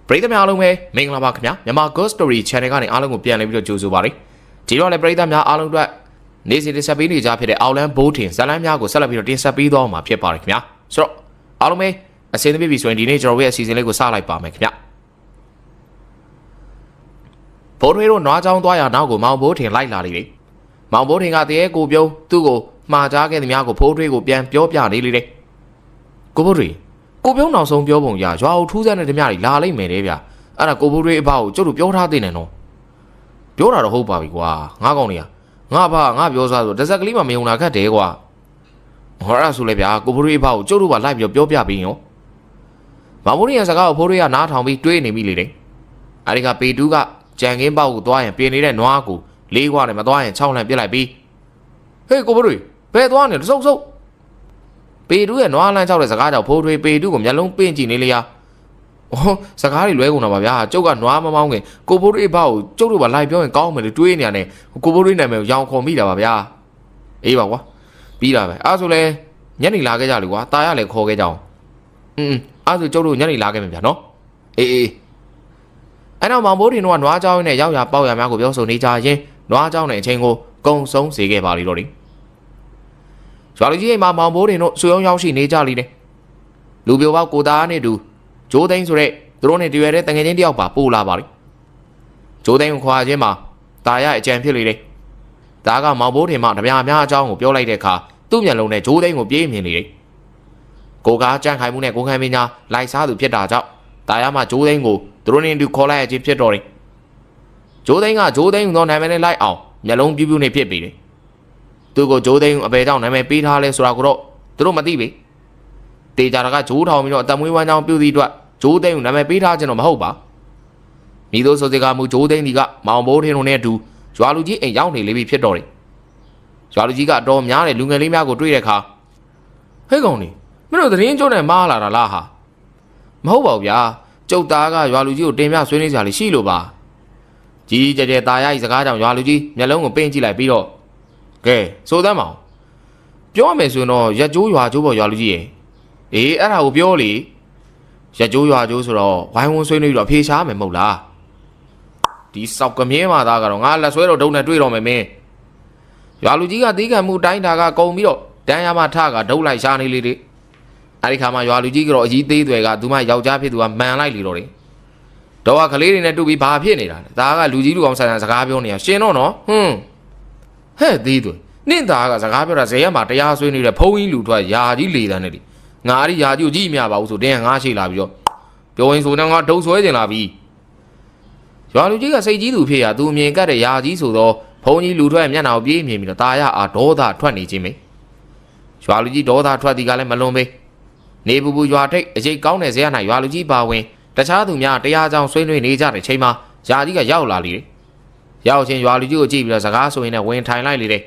ပရိသတ်များအားလုံးပဲမင်္ဂလာပါခင်ဗျာမြန်မာ Ghost Story Channel ကနေအားလုံးကိုပြန်လည်ပြီးတော့ကြိုဆိုပါရစေဒီတော့လည်းပရိသတ်များအားလုံးအတွက်နေ့စဉ်တင်ဆက်ပေးနေကြဖြစ်တဲ့အောက်လန်းဘိုးထင်ဇာတ်လမ်းများကိုဆက်လက်ပြီးတော့တင်ဆက်ပေးသွားမှာဖြစ်ပါတယ်ခင်ဗျာဆိုတော့အားလုံးပဲအစင်းသပြည့်ပြီဆိုရင်ဒီနေ့ကျွန်တော်ရဲ့အစီအစဉ်လေးကိုစလိုက်ပါမယ်ခင်ဗျာဘိုးထွေးတို့နွားချောင်းသွားရနောက်ကိုမောင်ဘိုးထင်လိုက်လာလေမောင်ဘိုးထင်ကတည်းကိုပြုံးသူ့ကိုမှားကြားခဲ့သည်များကိုဖိုးထွေးကိုပြန်ပြောပြနေလေတဲ့ကိုဘိုးထွေးကိုပြုံးနောက်ဆုံးပြောပုံရရွာအုပ်ထူးဆန်းတဲ့ဓမြတွေလာလိုက်မယ်တဲ့ဗျအဲ့ဒါကိုဘိုးထွေးအဘကိုကျုပ်တို့ပြောထားသေးတယ်နော်ပြောတာတော့ဟုတ်ပါပြီကွာငါးကောင်တွေကငါဘာငါပြောစားဆိုတစ်စက်ကလေးမှမယုံတာခက်တယ်ကွာဟောအဲ့ဒါဆိုလေဗျာကိုဘိုးထွေးအဘကိုကျုပ်တို့ပါလိုက်ပြီးပြောပြပြီးရောမောင်ဘိုးရဲ့စကားကိုဖိုးထွေးကနားထောင်ပြီးတွေးနေပြီလေတဲ့အဲ့ဒီကပေတူးကကြံကင်းပေါက်ကိုသွားရင်ပြင်နေတဲ့နွားကိုလေးခွာနဲ့မသွားရင်6လန့်ပြစ်လိုက်ပြီးဟေးကိုဘိုးထွေးဘယ်သွားနေလဲစုပ်ပေတူးရဲ့နွားလန့်ချောက်တဲ့စကားကြောင့်ဖိုးထွေးပေတူးကိုမျက်လုံးပင့်ကြည့်နေလေရစကားတွေလွဲကုန်တာပါဗျာကျုပ်ကနွားမမောင်းခင်ကိုဘိုးထွေးဘောက်ကိုကျုပ်တို့ပါလိုက်ပြောရင်ကောင်းမယ်လို့တွေးနေရတယ်ကိုဘိုးထွေးနာမည်ကိုရောင်ခေါ်မိတာပါဗျာအေးပါကွာပြီးတာပဲအဲ့ဆိုလဲညနေလာခဲ့ကြလေကွာตาရလည်းခေါ်ခဲ့ကြအောင်အဲ့ဆိုကျုပ်တို့ညနေလာခဲ့မယ်ဗျာနော်အေးအဲ့တော့မောင်ဘိုးထင်တို့ကနွားเจ้าနဲ့ရောက်ရပေါက်ရများကိုပြောဆိုနေကြရင်နွားเจ้าနဲ့အချိန်ကိုကုံဆုံးစေခဲ့ပါလိမ့်တော့တယ်ရွာလူကြီးအိမ်မှာမောင်ဘိုးထင်တို့ဆွေအောင်ရောက်ရှိနေကြလိမ့်တယ်လူပြိုပေါက်ကိုသားနဲ့တူဂျိုးသိန်းဆိုတဲ့သူတို့နဲ့တွေ့ရတဲ့တငယ်ချင်းတယောက်ပါပို့လာပါလိမ့်ဂျိုးသိန်းကိုခွာခြင်းမှာตาရအကြံဖြစ်လေတယ်ဒါကမောင်ဘိုးထင်မှဓမြများအကြောင်းကိုပြောလိုက်တဲ့အခါသူ့မျက်လုံးနဲ့ဂျိုးသိန်းကိုပြေးမြင်နေတယ်ကိုကားကြံ့ခိုင်မှုနဲ့ကိုခံပညာလိုက်စားသူဖြစ်တာကြောင့်ตาရမှဂျိုးသိန်းကိုသူတို့နဲ့တူခေါ်လိုက်ရခြင်းဖြစ်တော်တယ်ဂျိုးသိန်းကဂျိုးသိန်းသောနာမည်နဲ့လိုက်အောင်မျက်လုံးပြူးပြူးနဲ့ဖြစ်ပြီးတယ်သူကိုဂျိုးသိန်းအပေကြောင့်နာမည်ပေးထားလဲဆိုတာကိုတော့သူတို့မသိပေတေချာကဂျိုးထောင်ပြီးတော့အတမွေးဝမ်းကြောင်းပြုသည့်အတွက်ဂျိုးသိန်းကိုနာမည်ပေးထားခြင်းတော့မဟုတ်ပါမိတို့ဆိုစကားမူဂျိုးသိန်းဒီကမောင်ဘိုးထင်းတို့နဲ့အတူရွာလူကြီးအိမ်ရောက်နေလေပြီဖြစ်တော်တယ်ရွာလူကြီးကတော့များတဲ့လူငယ်လေးများကိုတွေ့တဲ့အခါဟဲ့ကောင်နေမင်းတို့သတင်းကြိုးနဲ့မားလာတာလားဟာမဟုတ်ပါဘူးဗျာကျုပ်သားကရွာလူကြီးကိုတင်ပြဆွေးနွေးကြလေရှိလို့ပါကြီးကြဲကြဲตาရဤစကားကြောင့်ရွာလူကြီးမျက်လုံးကိုပင်းကြည့်လိုက်ပြီးတော့ကဲစိုးသမ်းမအောင်ပြောမယ်ဆိုရင်တော့ရက်ကျိုးရွာကျိုးပေါ်ရွာလူကြီးရဲ့အေးအဲ့ဒါကိုပြောလေရက်ကျိုးရွာကျိုးဆိုတော့ဝိုင်းဝန်းဆွေးနွေးပြီးတော့ဖေးရှားမယ်မဟုတ်လားဒီစောက်ကမြဲမှာသားကတော့ငါလက်ဆွဲတော့ဒုံနဲ့တွေ့တော့မယ်မင်းရွာလူကြီးကသီးခံမှုတိုင်းတာကကုံပြီးတော့တန်းရမထကဒုတ်လိုက်ရှားနေလေတဲ့အဲ့ဒီခါမှာရွာလူကြီးကတော့အကြီးသေးတွေကသူမယောက်ျားဖြစ်သူကမှန်လိုက်လေတော့တယ်တော့ကကလေးတွေနဲ့တူပြီးဘာဖြစ်နေတာလဲဒါကလူကြီးလူအောင်ဆန်ဆန်စကားပြောနေရရှင်တော့နော်ဟဲ့သေးတွေနင့်သားကစကားပြောတာဇေယျမှာတရားဆွေးနေတဲ့ဖုံးကြီးလူထွက်ယာကြီးလေတန်းနဲ့ဒီငါအဲ့ဒီယာကြီးကိုကြည့်မြပါဘူးဆိုတင်းကငါရှိလာပြီးတော့ပြောရင်ဆိုတော့ငါဒုတ်ဆွဲကျင်လာပြီရွာလူကြီးကစိတ်ကြီးသူဖြစ်ရသူအမြင်ကတ်တဲ့ယာကြီးဆိုတော့ဖုံးကြီးလူထွက်မျက်နှာကိုပြေးမြင်ပြီးတော့ตาရအားဒေါသထွက်နေခြင်းပဲရွာလူကြီးဒေါသထွက်သည်ကလည်းမလွန်ပဲနေပူပူရွာထိတ်အကျိတ်ကောင်းတဲ့ဇေယျ၌ရွာလူကြီးပါဝင်တခြားသူများတရားကြောင်ဆွေးနွေးနေကြတဲ့ချိန်မှာယာကြီးကရောက်လာလေတယ်ရောက်ချင်းရွာလူကြီးကိုကြည့်ပြီးတော့စကားဆိုရင်လည်းဝင်ထိုင်လိုက်လေတယ်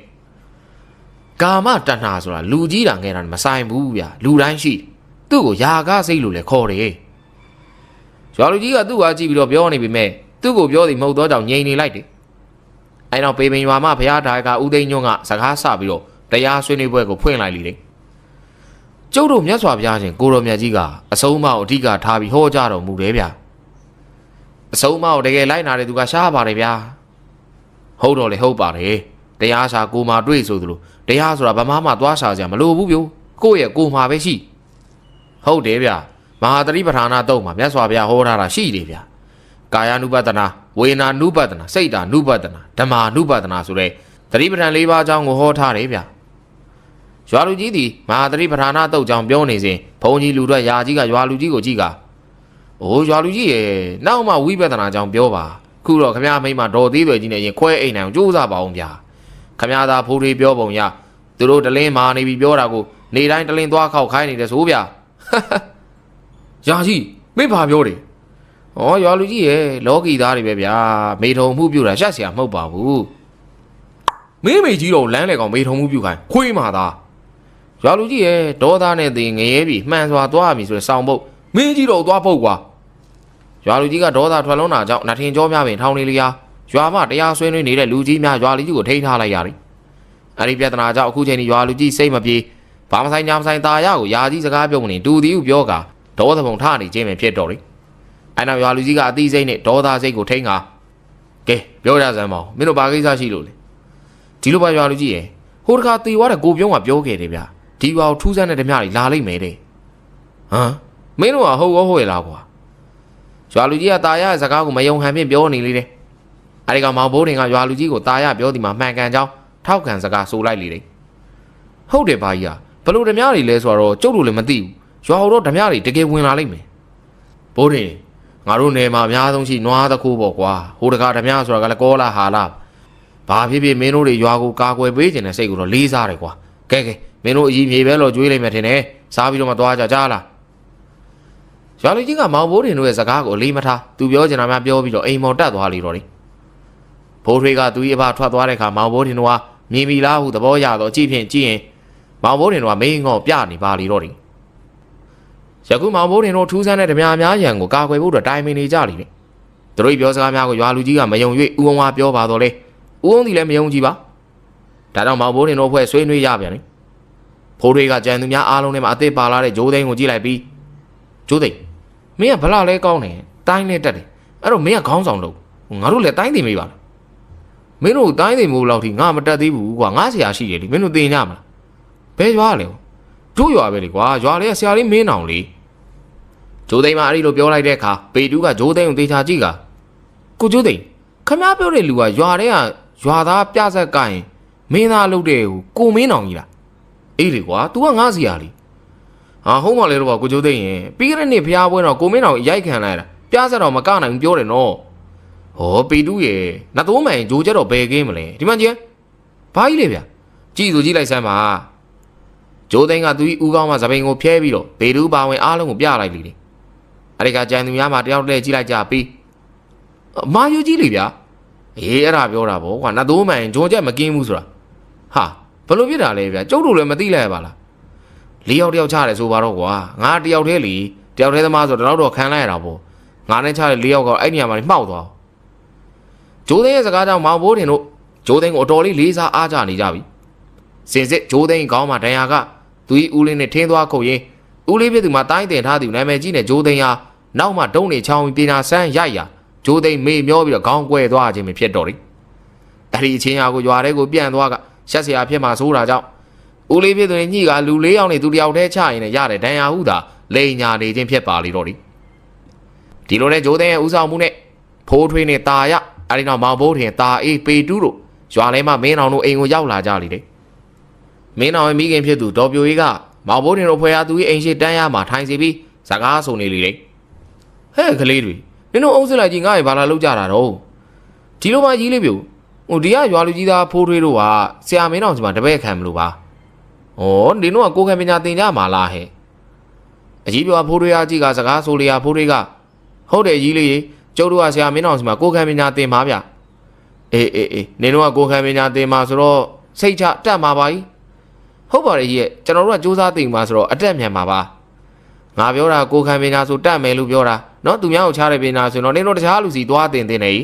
ကာမတဏ္ဍာဆိုတာလူကြီးတာငယ်တာမဆိုင်ဘူးဗျာလူတိုင်းရှိသူ့ကိုယာကစိတ်လို့လည်းခေါ်တယ်ရွာလူကြီးကသူ့ဟာကြည့်ပြီးတော့ပြောနေပြီမဲ့သူ့ကိုပြောသည်မဟုတ်တော့ကြောင့်ငြိမ်နေလိုက်တယ်အဲနောက်ပေပင်ရွာမှာဘုရားဒါကဦးသိန်းညွန့်ကစကားဆပြီးတော့တရားဆွေးနွေးပွဲကိုဖွင့်လိုက်လေတယ်ကျုပ်တို့မြတ်စွာဘုရားရှင်ကိုတော်မြတ်ကြီးကအဆုံးအမကိုအဓိကထားပြီးဟောကြားတော်မူတယ်ဗျာအဆုံးအမကိုတကယ်လိုက်နာတဲ့သူကရှားပါတယ်ဗျာဟုတ်တော့လေဟုတ်ပါတယ်တရားရှာကိုမာတွေ့ဆိုသလိုတရားဆိုတာဗမာမှသွားရှာကြမလို့ဘူးပြိုကိုယ့်ရဲ့ကိုမာပဲရှိဟုတ်တယ်ဗျမဟာသတိပဋ္ဌာနာတုံးမှာမြတ်စွာဘုရားဟောထားတာရှိတယ်ဗျကာယ ानु ပတနာဝေဒနာ ानु ပတနာစိတ် ानु ပတနာဓမ္မာ ानु ပတနာဆိုတဲ့သတိပဋ္ဌာန်၄ပါးအကြောင်းကိုဟောထားတယ်ဗျရွာလူကြီးသည်မဟာသတိပဋ္ဌာနာတုံးကြောင့်ပြောနေစဉ်ဘုံကြီးလူတို့ယာကြီးကရွာလူကြီးကိုကြည့်ကအိုးရွာလူကြီးရဲ့နောက်မှဝိပဿနာကြောင့်ပြောပါခုတော့ခမရမိမဒေါ်သေးတွေကြီးနဲ့ရင်ခွဲအိမ်နိုင်ကြိုးစားပါအောင်ဗျာခမရသာဖိုးတွေပြောပုံရသူတို့တလင်းမာနေပြီးပြောတာကိုနေတိုင်းတလင်းသွားခောက်ခိုင်းနေတယ်ဆိုဗျာယာကြီးမိဘာပြောတယ်ဩရွာလူကြီးရဲ့လောကီသားတွေပဲဗျာမေထုံမှုပြူတာရှက်เสียမဟုတ်ပါဘူးမင်းမေကြီးတော့လမ်းလေကောင်မေထုံမှုပြူခိုင်းခွေးမာသားရွာလူကြီးရဲ့ဒေါသနဲ့တင်ငရဲပြီးမှန်စွာသွားပြီဆိုတဲ့စောင်းပုတ်မင်းကြီးတော့သွားပုတ်ကွာရွာလူကြီးကဒေါသထွက်လုံးတာကြောင့်နထင်ကြောများပင်ထောင်းနေလျာရွာမတရားဆွေးနွေးနေတဲ့လူကြီးများရွာလူကြီးကိုထိန်းထားလိုက်ရတယ်အဲ့ဒီပြဿနာကြောင့်အခုချိန်ဒီရွာလူကြီးစိတ်မပြေဘာမဆိုင်ညာမဆိုင်ตาရကိုယာကြီးစကားပြောမနေတူသည်ဟုပြောကဒေါသပုံထနေခြင်းပဲဖြစ်တော်တယ် နောက်ရွာလူကြီးကအသီးစိမ့်နဲ့ဒေါသစိတ်ကိုထိန်းကကဲပြောကြစမ်းပါဦးမင်းတို့ဘာကိစ္စရှိလို့လဲဒီလိုပါရွာလူကြီးရဲ့ဟိုတခါတေသွားတဲ့ကိုပြုံးကပြောခဲ့တယ်ဗျဒီရွာကိုထူးဆန်းတဲ့ဓမြတွေလာလိမ့်မယ်တဲ့ဟမ်မင်းတို့ကဟုတ်ရောဟုတ်ရဲ့လားကွာရွာလူကြီးကตาရရဲ့စကားကိုမယုံဟန်ဖြင့်ပြောနေလေတယ်အဲဒီကမောင်ဘိုးတင်ကရွာလူကြီးကိုตาရပြောဒီမှာမှန်ကန်ကြောင်းထောက်ခံစကားဆိုလိုက်လေတယ်ဟုတ်တယ်ဘာကြီးကဘလို့ဓမြတွေလဲဆိုတော့ကျုပ်တို့လည်းမသိဘူးရွာတော့ဓမြတွေတကယ်ဝင်လာလိမ့်မယ်ဘိုးတင်ငါတို့နယ်မှာအများဆုံးရှိနွားတစ်ခုပေါ့ကွာဟိုတကာဓမြဆိုတာကလည်းကောလာဟာလာဘာဖြစ်ဖြစ်မင်းတို့တွေရွာကိုကာကွယ်ပေးခြင်းနဲ့စိတ်ကိုတော့လေးစားတယ်ကွာကဲမင်းတို့အကြီးမြေပဲလို့ကြွေးလိုက်မယ်ထင်တယ်စားပြီးတော့မသွားကြကြားလားရွာလူကြီးကမောင်ဘိုးတင်တို့ရဲ့စကားကိုအလေးမထားသူပြောချင်တာများပြောပြီးတော့အိမ်မော်တက်သွားလေတော့လေဘိုးထွေးကသူ့အဖထွက်သွားတဲ့အခါမောင်ဘိုးတင်တို့ကမြင်ပြီလားဟုသဘောရတော့ကြည့်ဖြင့်ကြည့်ရင်မောင်ဘိုးတင်တို့ကမင်းငေါ့ပြနေပါလေတော့လေယခုမောင်ဘိုးတင်တို့ထူးဆန်းတဲ့ဓမြများရန်ကိုကာကွယ်ဖို့အတွက်တိုင်ပင်နေကြလေသူတို့ပြောစကားများကိုရွာလူကြီးကမယုံ၍ဦးအောင်ဝါပြောပါတော့လေဦးအောင်ဒီလည်းမယုံကြည်ပါဒါကြောင့်မောင်ဘိုးတင်တို့ဖွဲ့ဆွေးနွေးရပြန်လေဖိုးထွေးကကြံသူများအားလုံးထဲမှာအသစ်ပါလာတဲ့ဂျိုးသိန်းကိုကြည့်လိုက်ပြီးဂျိုးသိန်းမင်းကဗလာလဲကောင်းတယ်တိုင်းနဲ့တက်တယ်အဲ့တော့မင်းကခေါင်းဆောင်လို့ငါတို့လည်းတိုင်းသိမေးပါလားမင်းတို့တိုင်းသိမို့လောက်ထိငါမတက်သေးဘူးကွာငါဆရာရှိတယ်လေမင်းတို့သိညမလားဘယ်ရွာလဲကျိုးရွာပဲလေကွာရွာလေးဆရာလေးမင်းအောင်လေဂျိုးသိန်းမအဲ့ဒီလိုပြောလိုက်တဲ့အခါပေတူးကဂျိုးသိန်းကိုသေချာကြည့်ကကိုဂျိုးသိန်းခမ ्या ပြောတဲ့လူကရွာထဲကရွာသားပြဆက်ကရင်မင်းသားလုပ်တဲ့ကိုမင်းအောင်ကြီးလားအေးလေကွာ तू ကငါဆရာလေးဟာဟုတ်မှလေတော့ကိုဂျိုးသိန်းရင်ပြီးခဲ့တဲ့နေ့ဖျားပွဲတော့ကိုမင်းအောင်ရိုက်ခံလိုက်တာပြဆက်တော့မကနိုင်ဘူးပြောတယ်နော်ဟောပေတူးရဲ့နတ်သိုးမှန်ဂျိုးချက်တော့ဘယ်ကင်းမလဲဒီမှကျင်းဘာကြီးလေဗျကြည့်ဆိုကြည့်လိုက်စမ်းပါဂျိုးသိန်းကသူ့ဦးကောင်းမှသပိန်ကိုဖျဲပြီးတော့ပေတူးပါဝင်အားလုံးကိုပြလိုက်လေအဲ့ဒီကကြံသူများမှတယောက်တည်းကြည့်လိုက်ကြပြီးမာယူကြီးလေဗျအေးအဲ့ဒါပြောတာဗောကွာနတ်သိုးမှန်ဂျိုးချက်မကင်းဘူးဆိုတာဟာဘလို့ဖြစ်တာလဲဗျကျုပ်တို့လည်းမသိလိုက်ပါလားလေးယောက်တယောက်ချတယ်ဆိုပါတော့ကွာငါတယောက်တည်းလीတယောက်တည်းသမားဆိုတော့ခံလိုက်ရတာဗောငါနဲ့ချတဲ့လေးယောက်ကအဲ့နေရာမှာမှောက်သွားဂျိုးသိန်းရဲ့စကားကြောင့်မောင်ဘိုးတင်တို့ဂျိုးသိန်းကိုအတော်လေးလေးစားအားကြနေကြပြီစင်စစ်ဂျိုးသိန်းကောင်းမှဒဏ်ရာကသူ့ဦးလေးနဲ့ထင်းသွားခုတ်ရင်ဦးလေးပြသူမှာတိုင်းတင်ထားသူနာမည်ကြီးနဲ့ဂျိုးသိန်းဟာနောက်မှဒုံနေချောင်းပြီးပညာဆန်းရိုက်ရဂျိုးသိန်းမေ့မျောပြီးတော့ခေါင်းကွဲသွားခြင်းဖြစ်တော့တယ်အဲ့ဒီအချင်းအားကိုရွာထဲကိုပြန်သွားကရှက်စရာဖြစ်မှဆိုးတာကြောင့်ဦးလေးပြသူနဲ့ညှိကလူ၄ယောက်နဲ့သူတယောက်တည်းချရင်လည်းရတဲ့ဒဏ်ရာဟုသာလိန်ညာနေခြင်းဖြစ်ပါလေတော့တယ်ဒီလိုနဲ့ဂျိုးသိန်းရဲ့ဦးဆောင်မှုနဲ့ဖိုးထွေးနဲ့ตาရအဲ့ဒီနောက်မောင်ဘိုးထင်ตาအေးပေတူးတို့ရွာထဲမှာမင်းအောင်တို့အိမ်ကိုရောက်လာကြလေတယ်မင်းအောင်ရဲ့မိခင်ဖြစ်သူဒေါ်ပြိုကြီးကမောင်ဘိုးထင်တို့ဖွဲရသူရဲ့အိမ်ရှိတန်းရမှာထိုင်စီပြီးစကားဆိုနေလေတယ်ဟဲ့ကလေးတွေနင်တို့အုပ်စစ်လိုက်ကြီးငါ့ရေဘာလာလောက်ကြတာတော့ဒီလိုမှကြီးလေးပြိုဟိုဒီကရွာလူကြီးသားဖိုးထွေးတို့ကဆရာမင်းအောင်စီမှာတပည့်ခံမလို့ပါဩနင်တို့ကကိုယ်ခံပညာသင်ကြမှာလားဟဲ့အကြီးပြောဖိုးထွေးအကြီးကစကားဆိုလေရဖိုးထွေးကဟုတ်တယ်ကြီးလေးကျုပ်တို့ကဆရာမင်းအောင်စီမှာကိုယ်ခံပညာသင်ပါဗျအေးနင်တို့ကကိုယ်ခံပညာသင်ပါဆိုတော့စိတ်ချတက်မှာပါကြီးဟုတ်ပါတယ်ကြီးရဲ့ကျွန်တော်တို့ကစူးစမ်းသင်ပါဆိုတော့အတက်မြန်ပါပါငါပြောတာကိုယ်ခံပညာဆိုတက်မယ်လို့ပြောတာနော်သူများကိုချတဲ့ပညာဆိုတော့နင်တို့တခြားလူစီသွားသင်နေကြီး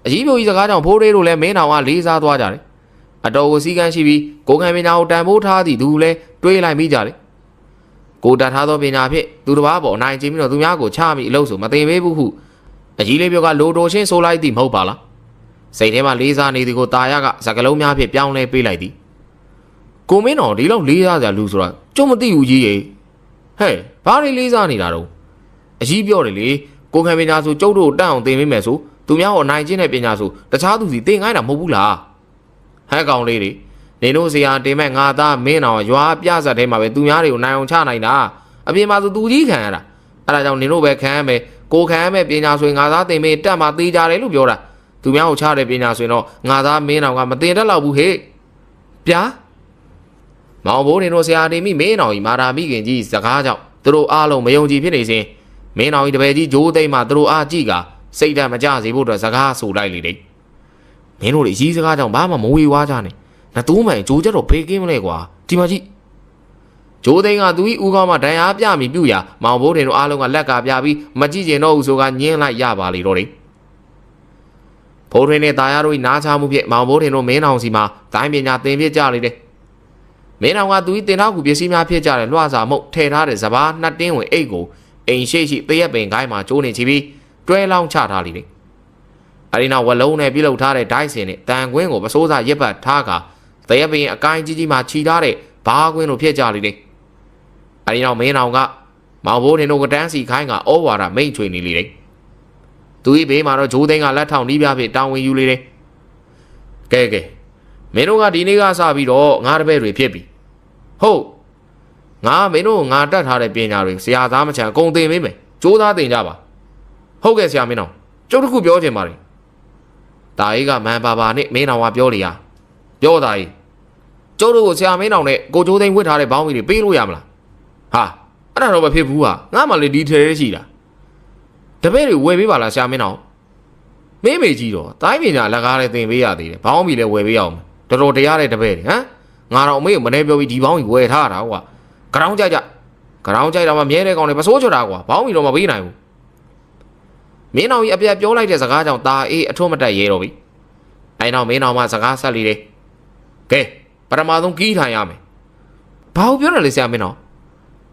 အကြီးပြိုကြီးစကားကြောင့်ဖိုးရေးတို့လည်းမင်းတော်ကလေးစားသွားကြတယ်အတော်ကိုစီကန်းရှိပြီးကိုယ်ခံပညာကိုတန်ဖိုးထားသည်သူလည်းတွေးလိုက်မိကြတယ်ကိုတတ်ထားသောပညာဖြင့်သူတစ်ပါးပေါ်နိုင်ချင်းပြီးတော့သူများကိုချမိအလုပ်ဆိုမသိမေးဘူးဟုအကြီးလေးပြောကလိုတိုရှင်းဆိုလိုက်သည်မဟုတ်ပါလားစိတ်ထဲမှာလေးစားနေသည်ကိုตาရကစကလုံးများဖြင့်ပြောင်းလဲပေးလိုက်သည်ကိုမင်းတော်ဒီလောက်လေးစားစရာလူဆိုတာကျုံမသိဘူးကြီးရေဟဲ့ဘာတွေလေးစားနေတာတော့အကြီးပြောတယ်လေကိုခံပညာဆိုကျုပ်တို့တန့်အောင်သင်ပေးမယ်ဆိုသူများကိုနိုင်ချင်းတဲ့ပညာဆိုတခြားသူစီသင်ခိုင်းတာမဟုတ်ဘူးလားဟဲ့ကောင်လေးတွေနေတို့ဆရာတင်မဲ့ငါသားမင်းတော်ရွာပြဆက်ထဲမှာပဲသူများတွေကိုနိုင်အောင်ချနိုင်တာအပြင်မှာဆိုသူကြီးခံရတာအဲ့ဒါကြောင့်နေတို့ပဲခံရမယ်ကိုခံရမယ်ပညာဆိုရင်ငါသားသင်ပေးတက်မှာသေးကြတယ်လို့ပြောတာသူများကိုချတဲ့ပညာဆိုရင်တော့ငါသားမင်းတော်ကမတင်တတ်တော့ဘူးဟဲ့ဗျာမောင်ဘိုးနေတို့ဆရာတင်မိမင်းတော်ကြီးမာတာမိခင်ကြီးစကားကြောင့်သူတို့အားလုံးမယုံကြည်ဖြစ်နေစဉ်မင်းတော်ကြီးတပည့်ကြီးဂျိုးသိမ်းမှသူတို့အားကြည့်ကစိတ်ဓာတ်မကြစေဖို့အတွက်စကားဆိုလိုက်လေတဲ့မင်းတို့တွေကြီးစကားကြောင့်ဘာမှမဝေဝါးကြနဲ့နတ်သိုးမှန်ဂျိုးကြတော့ဘေးကင်းမလဲကွာဒီမှာကြည့်ဂျိုးသိန်းကသူ့ဤဦးကောင်းမှဒဏ်ရာပြမိပြုရာမောင်ဘိုးတင်တို့အားလုံးကလက်ကပြပြီးမကြည့်ကျင်တော့ဘူးဆိုကညင်းလိုက်ရပါလေတော့တယ်ဖိုးထွေးနဲ့ตาရတို့ဤနားချမှုဖြင့်မောင်ဘိုးတင်တို့မင်းအောင်စီမှာတိုင်းပညာသင်ပြကြလေတယ်မင်းအောင်ကသူဤတင်ထောက်ကူပစ္စည်းများဖြစ်ကြတဲ့လွှစာမုတ်ထည့်ထားတဲ့စပားနှစ်တင်းဝင်အိတ်ကို အိမ်ရှိတရက်ပင်ကိုင်းမှာကျိုးနေချပြီးတွဲလောင်းချထားလိမ့်တယ်။အဲဒီနောက်ဝလုံးနဲ့ပြုတ်ထားတဲ့ဒိုက်စင်နဲ့တန်ကွင်းကိုပစိုးစားရစ်ပတ်ထားကတရက်ပင်အကိုင်းကြီးမှာခြီထားတဲ့ဘားကွင်းလိုဖြစ်ကြလိမ့်တယ်။အဲဒီနောက်မင်းအောင်ကမောင်ဘိုးထင်တို့ကတန်းစီခိုင်းကဩဝါဒမိတ်ချွေနေလိမ့်တယ်။သူဤဘေးမှာတော့ဂျိုးသိန်းကလက်ထောင်နှီးပြဖြစ်တောင်းဝင်ယူလေတယ်။ကဲမင်းတို့ကဒီနေ့ကစပြီးတော့ငါတပည့်တွေဖြစ်ပြီဟုတ်ငါမင်းတို့ငါတတ်ထားတဲ့ပညာတွေဆရာသားမချန်အကုန်သင်ပေးမယ်စူးစမ်းသင်ကြပါဟုတ်ကဲ့ဆရာမင်းတော်ကျုပ်တခုပြောချင်ပါတယ်တာအေးကမန်ပါနဲ့မင်းတော်ကပြောလေရပြောတာအေးကျုပ်တို့ကိုဆရာမင်းတော်နဲ့ကိုကျိုးသိန်းဝစ်ထားတဲ့ဘောင်းမီတွေပေးလို့ရမလားဟာအဲ့ဒါတော့မဖြစ်ဘူးဟာငါမှလေဒီထဲရှိတာတပည့်တွေဝယ်ပေးပါလားဆရာမင်းတော်မင်းမေကြီးတော့တိုင်းပညာလက်ကားလည်းသင်ပေးရသေးတယ်ဘောင်းမီလည်းဝယ်ပေးအောင်တော်တော်တရားတဲ့တပည့်တွေဟမ်ငါတော့အမေကိုမနေပြောပြီးဒီဘောင်းကြီးဝယ်ထားတာကွာကရောင်းကြတာမှမြဲတဲ့ကောင်တွေပစိုးချတာကွာဘောင်းမီတော့မပေးနိုင်ဘူးမင်းအောင်ကြီးအပြတ်ပြောလိုက်တဲ့စကားကြောင့်ตาအေးအထွတ်မတက်ရဲတော့ပြီအဲနောက်မင်းအောင်မှစကားဆက်လေတယ်ကဲပထမဆုံးကီးထိုင်ရမယ်ဘာလို့ပြောတယ်လဲဆရာမင်းတော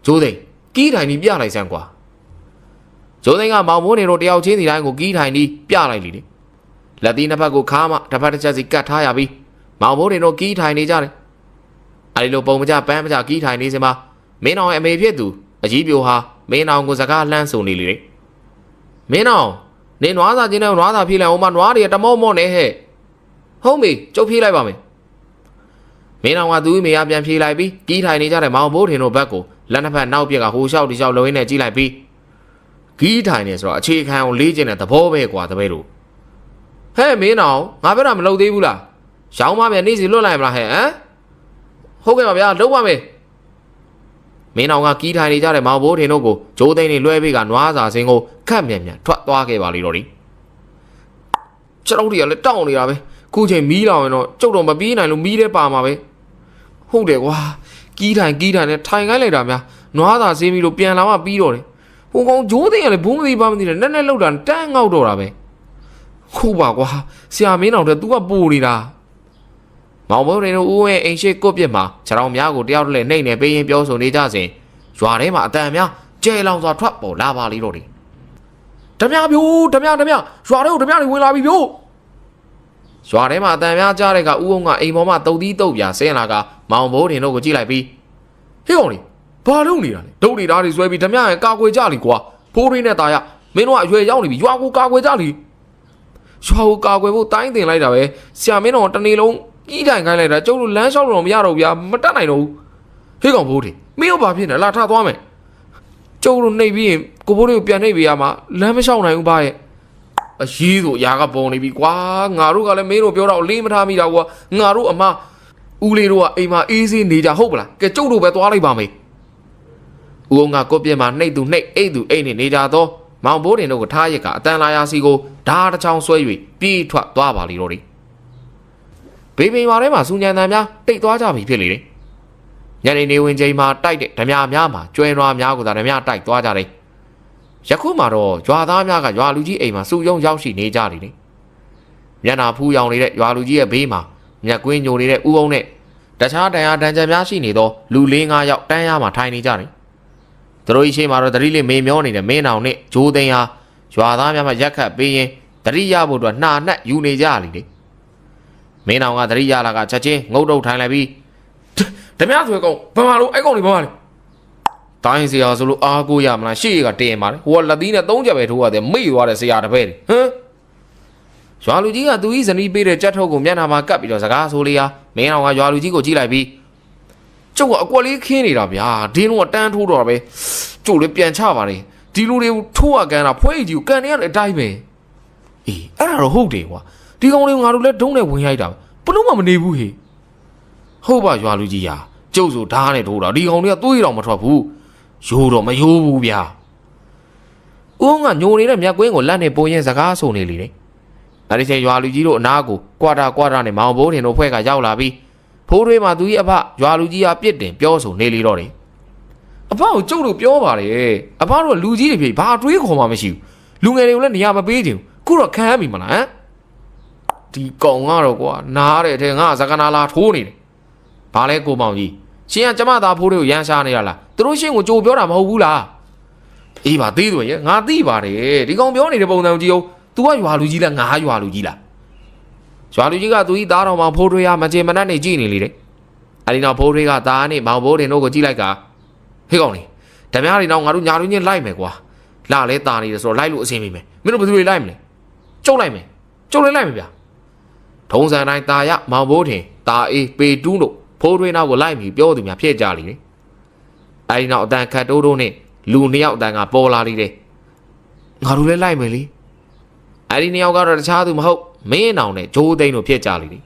်ဂျိုးသိန်းကီးထိုင်ပြီးပြလိုက်စမ်းကွာဂျိုးသိန်းကမောင်မိုးနေတို့တယောက်ချင်းစီတိုင်းကိုကီးထိုင်ပြီးပြလိုက်လေလက်သီးနှစ်ဖက်ကိုခါမှတစ်ဖက်တစ်ချက်စီကတ်ထားရပြီးမောင်မိုးတွေတို့ကီးထိုင်နေကြတယ်အဲဒီလိုပုံမကြပန်းမကြကီးထိုင်နေစမှာမင်းအောင်ရဲ့အမေဖြစ်သူအကြီးပြိုဟာမင်းအောင်ကိုစကားလှမ်းဆိုနေလေမင်းအောင်နေနွားစာချင်းနဲ့နွားစာဖြေးလိုက်အောင်မနွားတွေတမော့မော့နေဟဲ့ဟုတ်ပြီကျုပ်ဖြေးလိုက်ပါမယ်မင်းအောင်ကသူ့မိမပြန်ဖြေးလိုက်ပြီးကီးထိုင်နေကြတဲ့မောင်ဘိုးထင်တို့ဘက်ကိုလက်နှစ်ဖက်နောက်ပြက်ကဟိုလျှောက်ဒီလျှောက်လုံးရင်းနဲ့ကြည့်လိုက်ပြီးကီးထိုင်နေဆိုတော့အခြေခံကိုလေးကျင်တဲ့သဘောပဲကွာတပည့်တို့ဟဲ့မင်းအောင်ငါပြောတာမလုပ်သေးဘူးလားရောင်းမမြန်နေစီလွတ်လိုက်မလားဟဲ့ဟမ်ဟုတ်ကဲ့ပါဗျာလုံးပါမယ်မင်းအောင်ကကီးထိုင်နေကြတဲ့မောင်ဘိုးထင်တို့ကိုဂျိုးသိန်းနေလွှဲပေးကနွားစာစင်းကိုခက်မြန်ထွက်သွားခဲ့ပါလိမ့်တော့ဒီကျွန်တော်တို့ကလည်းတောင်းနေတာပဲခုချိန်မီးလောင်ရင်တော့ကျုပ်တော့မပြေးနိုင်လို့မီးတဲ့ပါမှာပဲဟုတ်တယ်ကွာကီးထိုင်နဲ့ထိုင်ခိုင်းလိုက်တာများနွားစာစင်းပြီးလို့ပြန်လာမှပြီးတော့တယ်ဟိုကောင်ဂျိုးသိန်းကလည်းဘုံမသိပါမသိနဲ့နက်လောက်တာတန်းငေါက်တော့တာပဲဟုတ်ပါကွာဆရာမင်းအောင်တဲ့ तू ကပူနေတာမောင်ဘိုးတွေတို့ဦးရဲ့အိမ်ရှိကုတ်ပြစ်မှာခြေထောင်များကိုတယောက်တည်းနှိမ့်နေပေးရင်ပြောဆိုနေကြစဉ်ရွာထဲမှာအတန်များကျဲလောင်စွာထွက်ပေါ်လာပါလိမ့်တော့တယ်ဓမြပြိုးဓမြရွာထဲကိုဓမြတွေဝင်လာပြီပြိုးရွာထဲမှာအတန်များကြားတဲ့ကဦးအောင်ကအိမ်ပေါ်မှာတုတ်သီးတုတ်ပြဆင်းလာကမောင်ဘိုးတွေတို့ကိုကြည့်လိုက်ပြီးဟေ့ကောင်လေးဘာလုပ်နေတာလဲဒုတ်တွေဓာတ်တွေဆွဲပြီးဓမြရဲ့ကာကွယ်ကြလိကွာဖိုးရင်းနဲ့ตาရမင်းတို့ကအရွယ်ရောက်နေပြီရွာကိုကာကွယ်ကြလိရွာကိုကာကွယ်ဖို့တိုင်းတင်လိုက်တာပဲဆရာမင်းတော်တနေ့လုံးကြီးတိုင်ခိုင်းလိုက်တာကျုပ်တို့လမ်းလျှောက်တော့မရတော့ဗျာမတက်နိုင်တော့ဘူးဟေးကောင်ဘိုးတွေမင်းတို့ဘာဖြစ်နေလာထသွားမယ်ကျုပ်တို့နှိပ်ပြီးရင်ကိုဘိုးတွေကိုပြန်နှိပ်ပေးရမှာလမ်းမလျှောက်နိုင်ဘူးဗျာရဲ့အရေးဆိုຢာကပုံနေပြီကွာငါတို့ကလည်းမင်းတို့ပြောတော့လေးမထားမိတာကွာငါတို့အမဦးလေးတို့ကအိမ်မှာအေးဆေးနေကြဟုတ်ပလားကဲကျုပ်တို့ပဲသွားလိုက်ပါမယ်ဦးအောင်ကကိုပြင်းမှာနှိပ်သူနှိပ်အိတ်သူအိတ်နေကြတော့မောင်ဘိုးတင်တို့ကထားရက်ကအတန်လာရာစီကိုဓာတ်တစ်ချောင်းဆွဲ၍ပြေးထွက်သွားပါလိမ့်တော့တယ်ဘေးပင်ရွာထဲမှာစူညံတန်များတိတ်သွားကြပြီဖြစ်လေတယ်ညနေနေဝင်ချိန်မှာတိုက်တဲ့ဓမြများမှာကျွဲနွားများကိုသာဓမြတိုက်သွားကြတယ်ယခုမှတော့ရွာသားများကရွာလူကြီးအိမ်မှာစုယုံရောက်ရှိနေကြတယ်လေမျက်နှာဖူးရောင်နေတဲ့ရွာလူကြီးရဲ့ဘေးမှာမျက်ကွင်းညိုနေတဲ့ဦးအောင်နဲ့တခြားတန်ရာတန်ကြံများရှိနေသောလူ၄၅ယောက်တန်းရမှာထိုင်နေကြတယ်သူတို့ရှိမှတော့တတိလေးမေမျောနေတဲ့မင်းအောင်နဲ့ဂျိုးသိန်းဟာရွာသားများမှရက်ခတ်ပေးရင်တတိရဖို့အတွက်နှာနှက်ယူနေကြလိမ့်လေမင်းအောင်ကတတိရလာကချက်ချင်းငုတ်တုတ်ထိုင်လိုက်ပြီးဓမြဆွဲကောင်ဘမလို့အဲ့ကောင်တွေဘမလဲတိုင်းစရာဆိုလို့အားကိုရမလားရှေ့ကတင်ပါလေဟိုကလက်သီးနဲ့၃ချက်ပဲထိုးရတယ်မိသွားတယ်ဆရာတပည့်တွေဟမ်ရွာလူကြီးကသူဤဇနီးပေးတဲ့ကြက်ထုတ်ကိုမျက်နှာမှာကပ်ပြီးတော့စကားဆိုလေးဟာမင်းအောင်ကရွာလူကြီးကိုကြည့်လိုက်ပြီးကျုပ်ကအကွက်လေးခင်းနေတာဗျာဒီလုံးကတန်းထိုးတော့ပဲကျုပ်လည်းပြန်ချပါလေဒီလူတွေကိုထိုးရကန်တာဖွဲကြီးကိုကန်နေရတဲ့အတိုင်းပဲအေးအဲ့ဒါတော့ဟုတ်တယ်ကွာဒီကောင်လေးငါတို့လည်းဒုံးနဲ့ဝင်ရိုက်တာဘလို့မှမနေဘူးဟေ့ဟုတ်ပါရွာလူကြီးဟာကျုပ်ဆိုဓာတ်နဲ့ထိုးတာဒီကောင်လေးကသွေးတော်မထွက်ဘူးရိုးတော့မရိုးဘူးဗျာဦးကညိုနေတဲ့မြက်ကွင်းကိုလက်နဲ့ပုံရင်စကားဆိုနေလေတယ်အဲဒီချိန်ရွာလူကြီးတို့အနားကိုကွာတာနဲ့မောင်ဘိုးထင်တို့ဖွဲ့ကရောက်လာပြီးဖိုးတွေးမှာသူကြီးအဖရွာလူကြီးဟာပြစ်တင်ပြောဆိုနေလေတော့တယ်အဖကိုကျုပ်တို့ပြောပါလေအဖတို့ကလူကြီးတွေဖြစ်ဘာတွေးခေါ်မှမရှိဘူးလူငယ်တွေကိုလည်းနေရာမပေးချင်ဘူးခုတော့ခံရပြီမလားဟမ်ဒီကောင်ကတော့ကွာနားတဲ့အထက်ငါစကနာလာထိုးနေတယ်ဘာလဲကိုမောင်ကြီးရှင်ကကျမသားဖိုးတွေကိုရန်ရှာနေရလားသူတို့ရှင်းကိုကြိုပြောတာမဟုတ်ဘူးလား အေးပါသေးတယ်ငါသိပါတယ်ဒီကောင်ပြောနေတဲ့ပုံစံကြည့်အောင် तू ကရွာလူကြီးလားငါရွာလူကြီးလားရွာလူကြီးကသူ့သားတော်မောင်ဖိုးထွေးရမကြေမနက်နေကြည့်နေလေတဲ့အဲဒီနောက်ဖိုးထွေးကသားနဲ့မောင်ဘိုးတင်တို့ကိုကြည့်လိုက်ကဟေးကောင်လေဓမြတွေတော့ငါတို့ညာလူချင်းလိုက်မယ်ကွာလာလဲတာနေတယ်ဆိုတော့လိုက်လို့အဆင်ပြေမယ်မင်းတို့ဘယ်သူတွေလိုက်မလဲကျုပ်လိုက်မယ်ကျုပ်လည်းလိုက်မယ်ဗျာထုံးစံတိုင်းတာရမောင်ဘိုးတင်တာအေးပေတူးတို့ဖိုးထွေးနောက်ကိုလိုက်ပြီးပြောသူများဖြစ်ကြလိမ့်တယ်အဲဒီနောက်အတန်ခတ်တိုးတို့နဲ့လူနှစ်ယောက်အတန်ကပေါ်လာလိမ့်တယ်ငါတို့လည်းလိုက်မယ်လေအဲဒီနှစ်ယောက်ကတော့တခြားသူမဟုတ်မင်းအောင်နဲ့ဂျိုးသိန်းတို့ဖြစ်ကြလိမ့်တယ်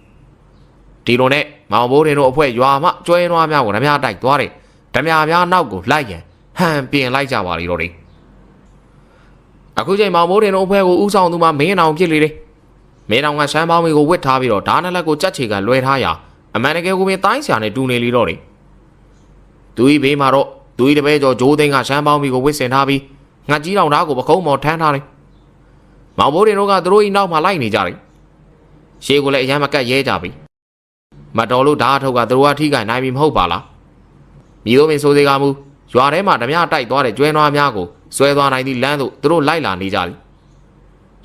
ဒီလိုနဲ့မောင်ဘိုးတင်တို့အဖွဲ့ရွာမှကျွဲနွားများကိုဓမြတိုက်သွားတယ်ဓမြများနောက်ကိုလိုက်ရန်ဟန်ပြင်လိုက်ကြပါလိမ့်တော့တယ်အခုချိန်မောင်ဘိုးတင်တို့အဖွဲ့ကိုဥဆောင်သူမှမင်းအောင်ဖြစ်လေတယ်မင်းအောင်ကရှမ်းပေါင်းမီကိုဝစ်ထားပြီးတော့ဓာနလက်ကိုကြက်ချေကလွယ်ထားရာအမှန်တကယ်ကိုပင်တိုင်းဆရာနဲ့တူနေလေတော့တယ်သူဤဘေးမှာတော့သူဤတပည့်ကျော်ဂျိုးသိန်းကရှမ်းပေါင်းမီကိုဝစ်ဆင်ထားပြီးငှက်ကြီးတောင်ဓာတ်ကိုပကုံးမော်ထမ်းထားတယ်မောင်ဘိုးတင်တို့ကသူတို့ဤနောက်မှာလိုက်နေကြတယ်ရှေးကိုလည်းအရမ်းမကတ်ရဲကြပြီမတော်လို့ဓာတ်ထုတ်ကသူတို့ကထိခိုက်နိုင်ပြီမဟုတ်ပါလားမြည်တို့ပင်ဆိုစေကမူရွာထဲမှာဓမြတိုက်သွားတဲ့ကျွဲနွားများကိုဆွဲသွားနိုင်သည့်လမ်းသို့သူတို့လိုက်လာနေကြတယ်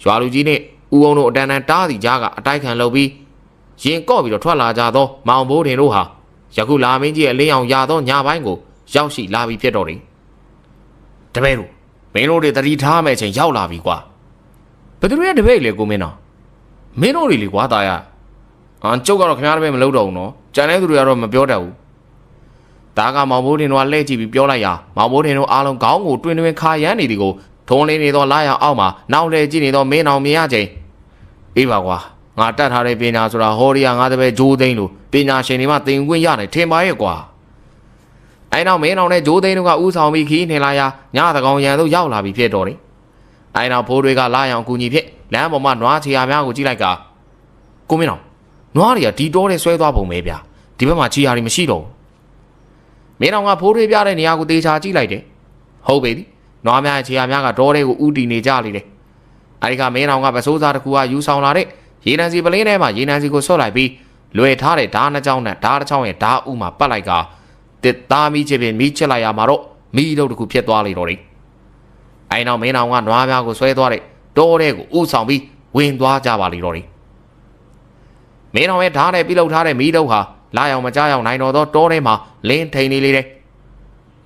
ရွာလူကြီးနဲ့ဦးအောင်တို့အတန်တန်တားစီကြားကအတိုက်ခံလုပ်ပြီးရင်ကော့ပြီးတော့ထွက်လာကြသောမောင်ဘိုးတင်တို့ဟာယခုလာမင်းကြီးရဲ့အလင်းအောင်ရသောညပိုင်းကိုရောက်ရှိလာပြီးဖြစ်တော်တယ်တပည့်တို့မင်းတို့တွေတတိထားမဲ့ချိန်ရောက်လာပြီကွာဘယ်သူရဲ့တပည့်လေကိုမင်းတော်မင်းတို့တွေလေကွာတာရကျုပ်ကတော့ခင်ဗျားတပည့်မလုပ်တော့ဘူးနော်ကြံတဲ့သူတွေကတော့မပြောတတ်ဘူးဒါကမောင်ဘိုးတင်တို့ကလှည့်ကြည့်ပြီးပြောလိုက်ရာမောင်ဘိုးတင်တို့အားလုံးခေါင်းကိုတွင်တွင်ခါရမ်းနေသည်ကိုထုံးလင်းနေသောလာရအောင်အောက်မှာနောက်လဲကြည့်နေသောမင်းအောင်မြင်ရချိန်အေးပါကွာငါတတ်ထားတဲ့ပညာဆိုတာဟောရီယာငါတပည့်ဂျိုးသိန်းလို့ပညာရှင်တွေမှသင်ခွင့်ရတယ်ထင်ပါရဲ့ကွာအဲနောက်မင်းအောင်နဲ့ဂျိုးသိန်းတို့ကဥဆောင်ပြီးခီးနေလာရာညသကောင်ရန်တို့ရောက်လာပြီးဖြစ်တော်တယ်အဲနောက်ဖိုးတွေကလာရအောင်ကူညီဖြစ်လမ်းပေါ်မှာနွားချီယာများကိုကြည့်လိုက်ကကိုမင်းအောင်နွားတွေကဒီတောထဲဆွဲသွားပုံပဲဗျာဒီဘက်မှာချီယာတွေမရှိတော့ဘူးမင်းအောင်ကဖိုးတွေပြတဲ့နေရာကိုတေချာကြည့်လိုက်တယ်ဟုတ်ပြီနွားများရဲ့ချီယာများကတောထဲကိုဥတီနေကြလေတယ်အဲဒီကမင်းအောင်ကပစိုးစားတစ်ခုကယူဆောင်လာတဲ့ရေနံစီပလင်းထဲမှာရေနံစီကိုဆွတ်လိုက်ပြီးလွယ်ထားတဲ့ဓာတ်နှကြောင်းနဲ့ဓာတ်တစ်ချောင်းရဲ့ဓာတ်ဥမှာပတ်လိုက်ကတစ်သားမိချစ်ပင်မိချစ်လိုက်ရမှာတော့မိတို့တစ်ခုဖြစ်သွားလေတော့တယ်အဲနောက်မင်းအောင်ကနွားများကိုဆွဲသွားတဲ့တောထဲကိုဥဆောင်ပြီးဝင်သွားကြပါလေတော့တယ်မင်းအောင်ရဲ့ဓာတ်နဲ့ပြုလုပ်ထားတဲ့မိတို့ဟာလာရောက်မကြောက်နိုင်တော့သောတောထဲမှာလင်းထိန်နေလေတယ်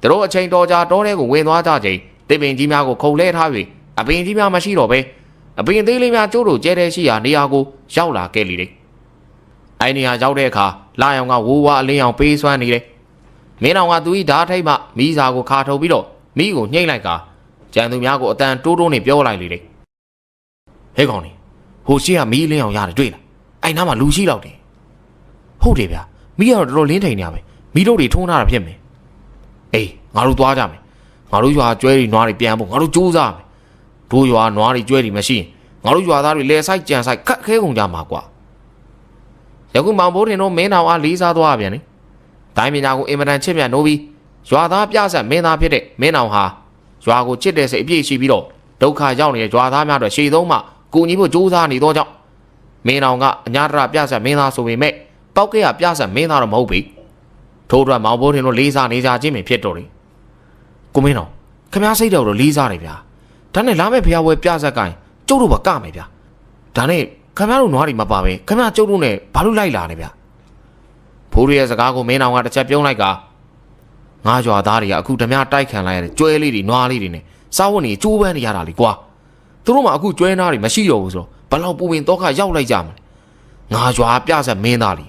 သူတို့အချိန်တော်ကြာတောထဲကိုဝင်သွားကြချိန်တစ်ပင်ကြီးများကိုခုံလဲထားပြီးအပင်ကြီးများမရှိတော့ပဲအပင်သေးလေးများကျိုးတို့ကျဲတဲ့ရှိရာနေရာကိုရောက်လာခဲ့လေတယ်အဲနေရာရောက်တဲ့အခါလာရောင်ကဝိုးဝါအလင်းအောင်ပေးစွမ်းနေတယ်မင်းအောင်ကသူဤဓာတ်ထိတ်မှမိစာကိုခါထုတ်ပြီးတော့မိကိုညှိလိုက်ကကြံသူများကိုအတန်တိုးတိုးနဲ့ပြောလိုက်လေတယ်ဟဲ့ကောင်နေဟိုရှိကမိအလင်းအောင်ရတယ်တွေ့လားအဲနားမှာလူရှိတော့တယ်ဟုတ်တယ်ဗျာမိကတော့တော်တော်လင်းထိန်နေရပဲမိတို့တွေထုံးထားတာဖြစ်မယ်အေးငါတို့သွားကြမယ်ငါတို့ရွာကျွဲတွေနွားတွေပြန်ဖို့ငါတို့ကြိုးစားမယ်တို့ရွာနွားတွေကျွဲတွေမရှိရင်ငါတို့ရွာသားတွေလဲဆိုင်ကြံဆိုင်ခက်ခဲကုန်ကြမှာကွာယခုမောင်ဘိုးတင်တို့မင်းတော်အားလေးစားသွားပြန်လေတိုင်းပညာကိုအင်မတန်ချစ်မြတ်နိုးပြီးရွာသားပြဆက်မင်းသားဖြစ်တဲ့မင်းတော်ဟာရွာကိုချစ်တဲ့စိတ်အပြည့်ရှိပြီးတော့ဒုက္ခရောက်နေတဲ့ရွာသားများတို့ရှေ့သုံးမှကူညီဖို့ကြိုးစားနေသောကြောင့်မင်းတော်ကအညာတရပြဆက်မင်းသားဆိုပေမဲ့ပောက်ကရပြဆက်မင်းသားတော့မဟုတ်ပြီထို့အတွက်မောင်ဘိုးတင်တို့လေးစားနေကြခြင်းပဲဖြစ်တော်တယ်ကိုမင်းတော်ခမားစိတ်တော်လေးစားတယ်ဗျာဒါနဲ့လာမဲ့ဖျားပွဲပြဆက်ကိုင်းကျုပ်တို့ကကမယ်ဗျာဒါနဲ့ခမားတို့နွားတွေမပါပဲခမားကျုပ်တို့နဲ့ဘာလို့လိုက်လာနေဗျာဖိုးရရဲ့စကားကိုမင်းတော်ကတစ်ချက်ပြုံးလိုက်ကငါးရွာသားတွေကအခုဓမြတိုက်ခံလိုက်ရတဲ့ကျွဲလေးတွေနွားလေးတွေနဲ့စားဝတ်နေကျိုးပန်းနေရတာလေကွာသူတို့မှအခုကျွဲနားတွေမရှိတော့ဘူးဆိုတော့ဘလောက်ပူပင်တော့ခရောက်လိုက်ကြမလဲငါးရွာပြဆက်မင်းသားလေ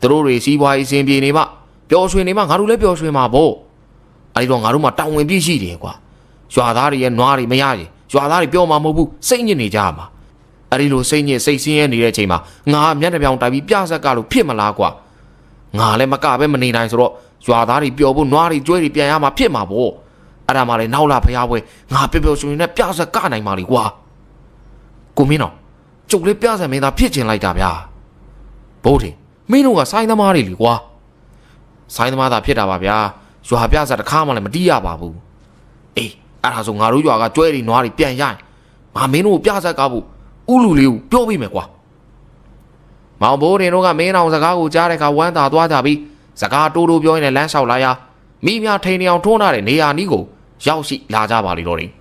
သူတို့တွေစီးပွားရေးအစဉ်ပြေနေမှပျော်ရွှင်နေမှငါတို့လည်းပျော်ရွှင်မှာပေါ့အဲဒီတော့ငါတို့မှတောင်းဝင်ပြည့်ရှိတယ်ကွာရွာသားတွေရဲ့နွားတွေမရရင်ရွာသားတွေပြောမှာမဟုတ်ဘူးစိတ်ညစ်နေကြမှာအဲဒီလိုစိတ်ညစ်စိတ်ဆင်းရဲနေတဲ့အချိန်မှာငါမျက်နှာပြောင်တိုက်ပြီးပြဆက်ကလို့ဖြစ်မလားကွာငါလည်းမကပဲမနေနိုင်ဆိုတော့ရွာသားတွေပျော်ဖို့နွားတွေကျွဲတွေပြန်ရမှာဖြစ်မှာပေါ့အဲ့ဒါမှလည်းနောက်လာဖျားပွဲငါပျော်ပျော်ရွှင်ရွှင်နဲ့ပြဆက်ကနိုင်ပါလေကွာကိုမင်းတော်ကျုပ်လေးပြဆက်မင်းသားဖြစ်ချင်လိုက်တာဗျာဘိုးတင်မင်းတို့ကစိုင်းသမားတွေလေကွာစိုင်းသမားသာဖြစ်တာပါဗျာရွာပြဆက်တစ်ခါမှလည်းမတီးရပါဘူးအေးအဲ့ဒါဆိုငါတို့ရွာကကျွဲတွေနွားတွေပြန်ရရင်ငါမင်းတို့ပြဆက်ကဖို့ဥလူလေးကိုပြောပေးမယ်ကွာမောင်ဘိုးတင်တို့ကမင်းအောင်စကားကိုကြားတဲ့အခါဝမ်းသာသွားကြပြီးစကားတိုးတိုးပြောရင်းနဲ့လမ်းလျှောက်လာရာမိများထိန်နေအောင်ထွန်းထားတဲ့နေရာနီးကို ရောက်ရှိလာကြပါလိမ့်တော့တယ်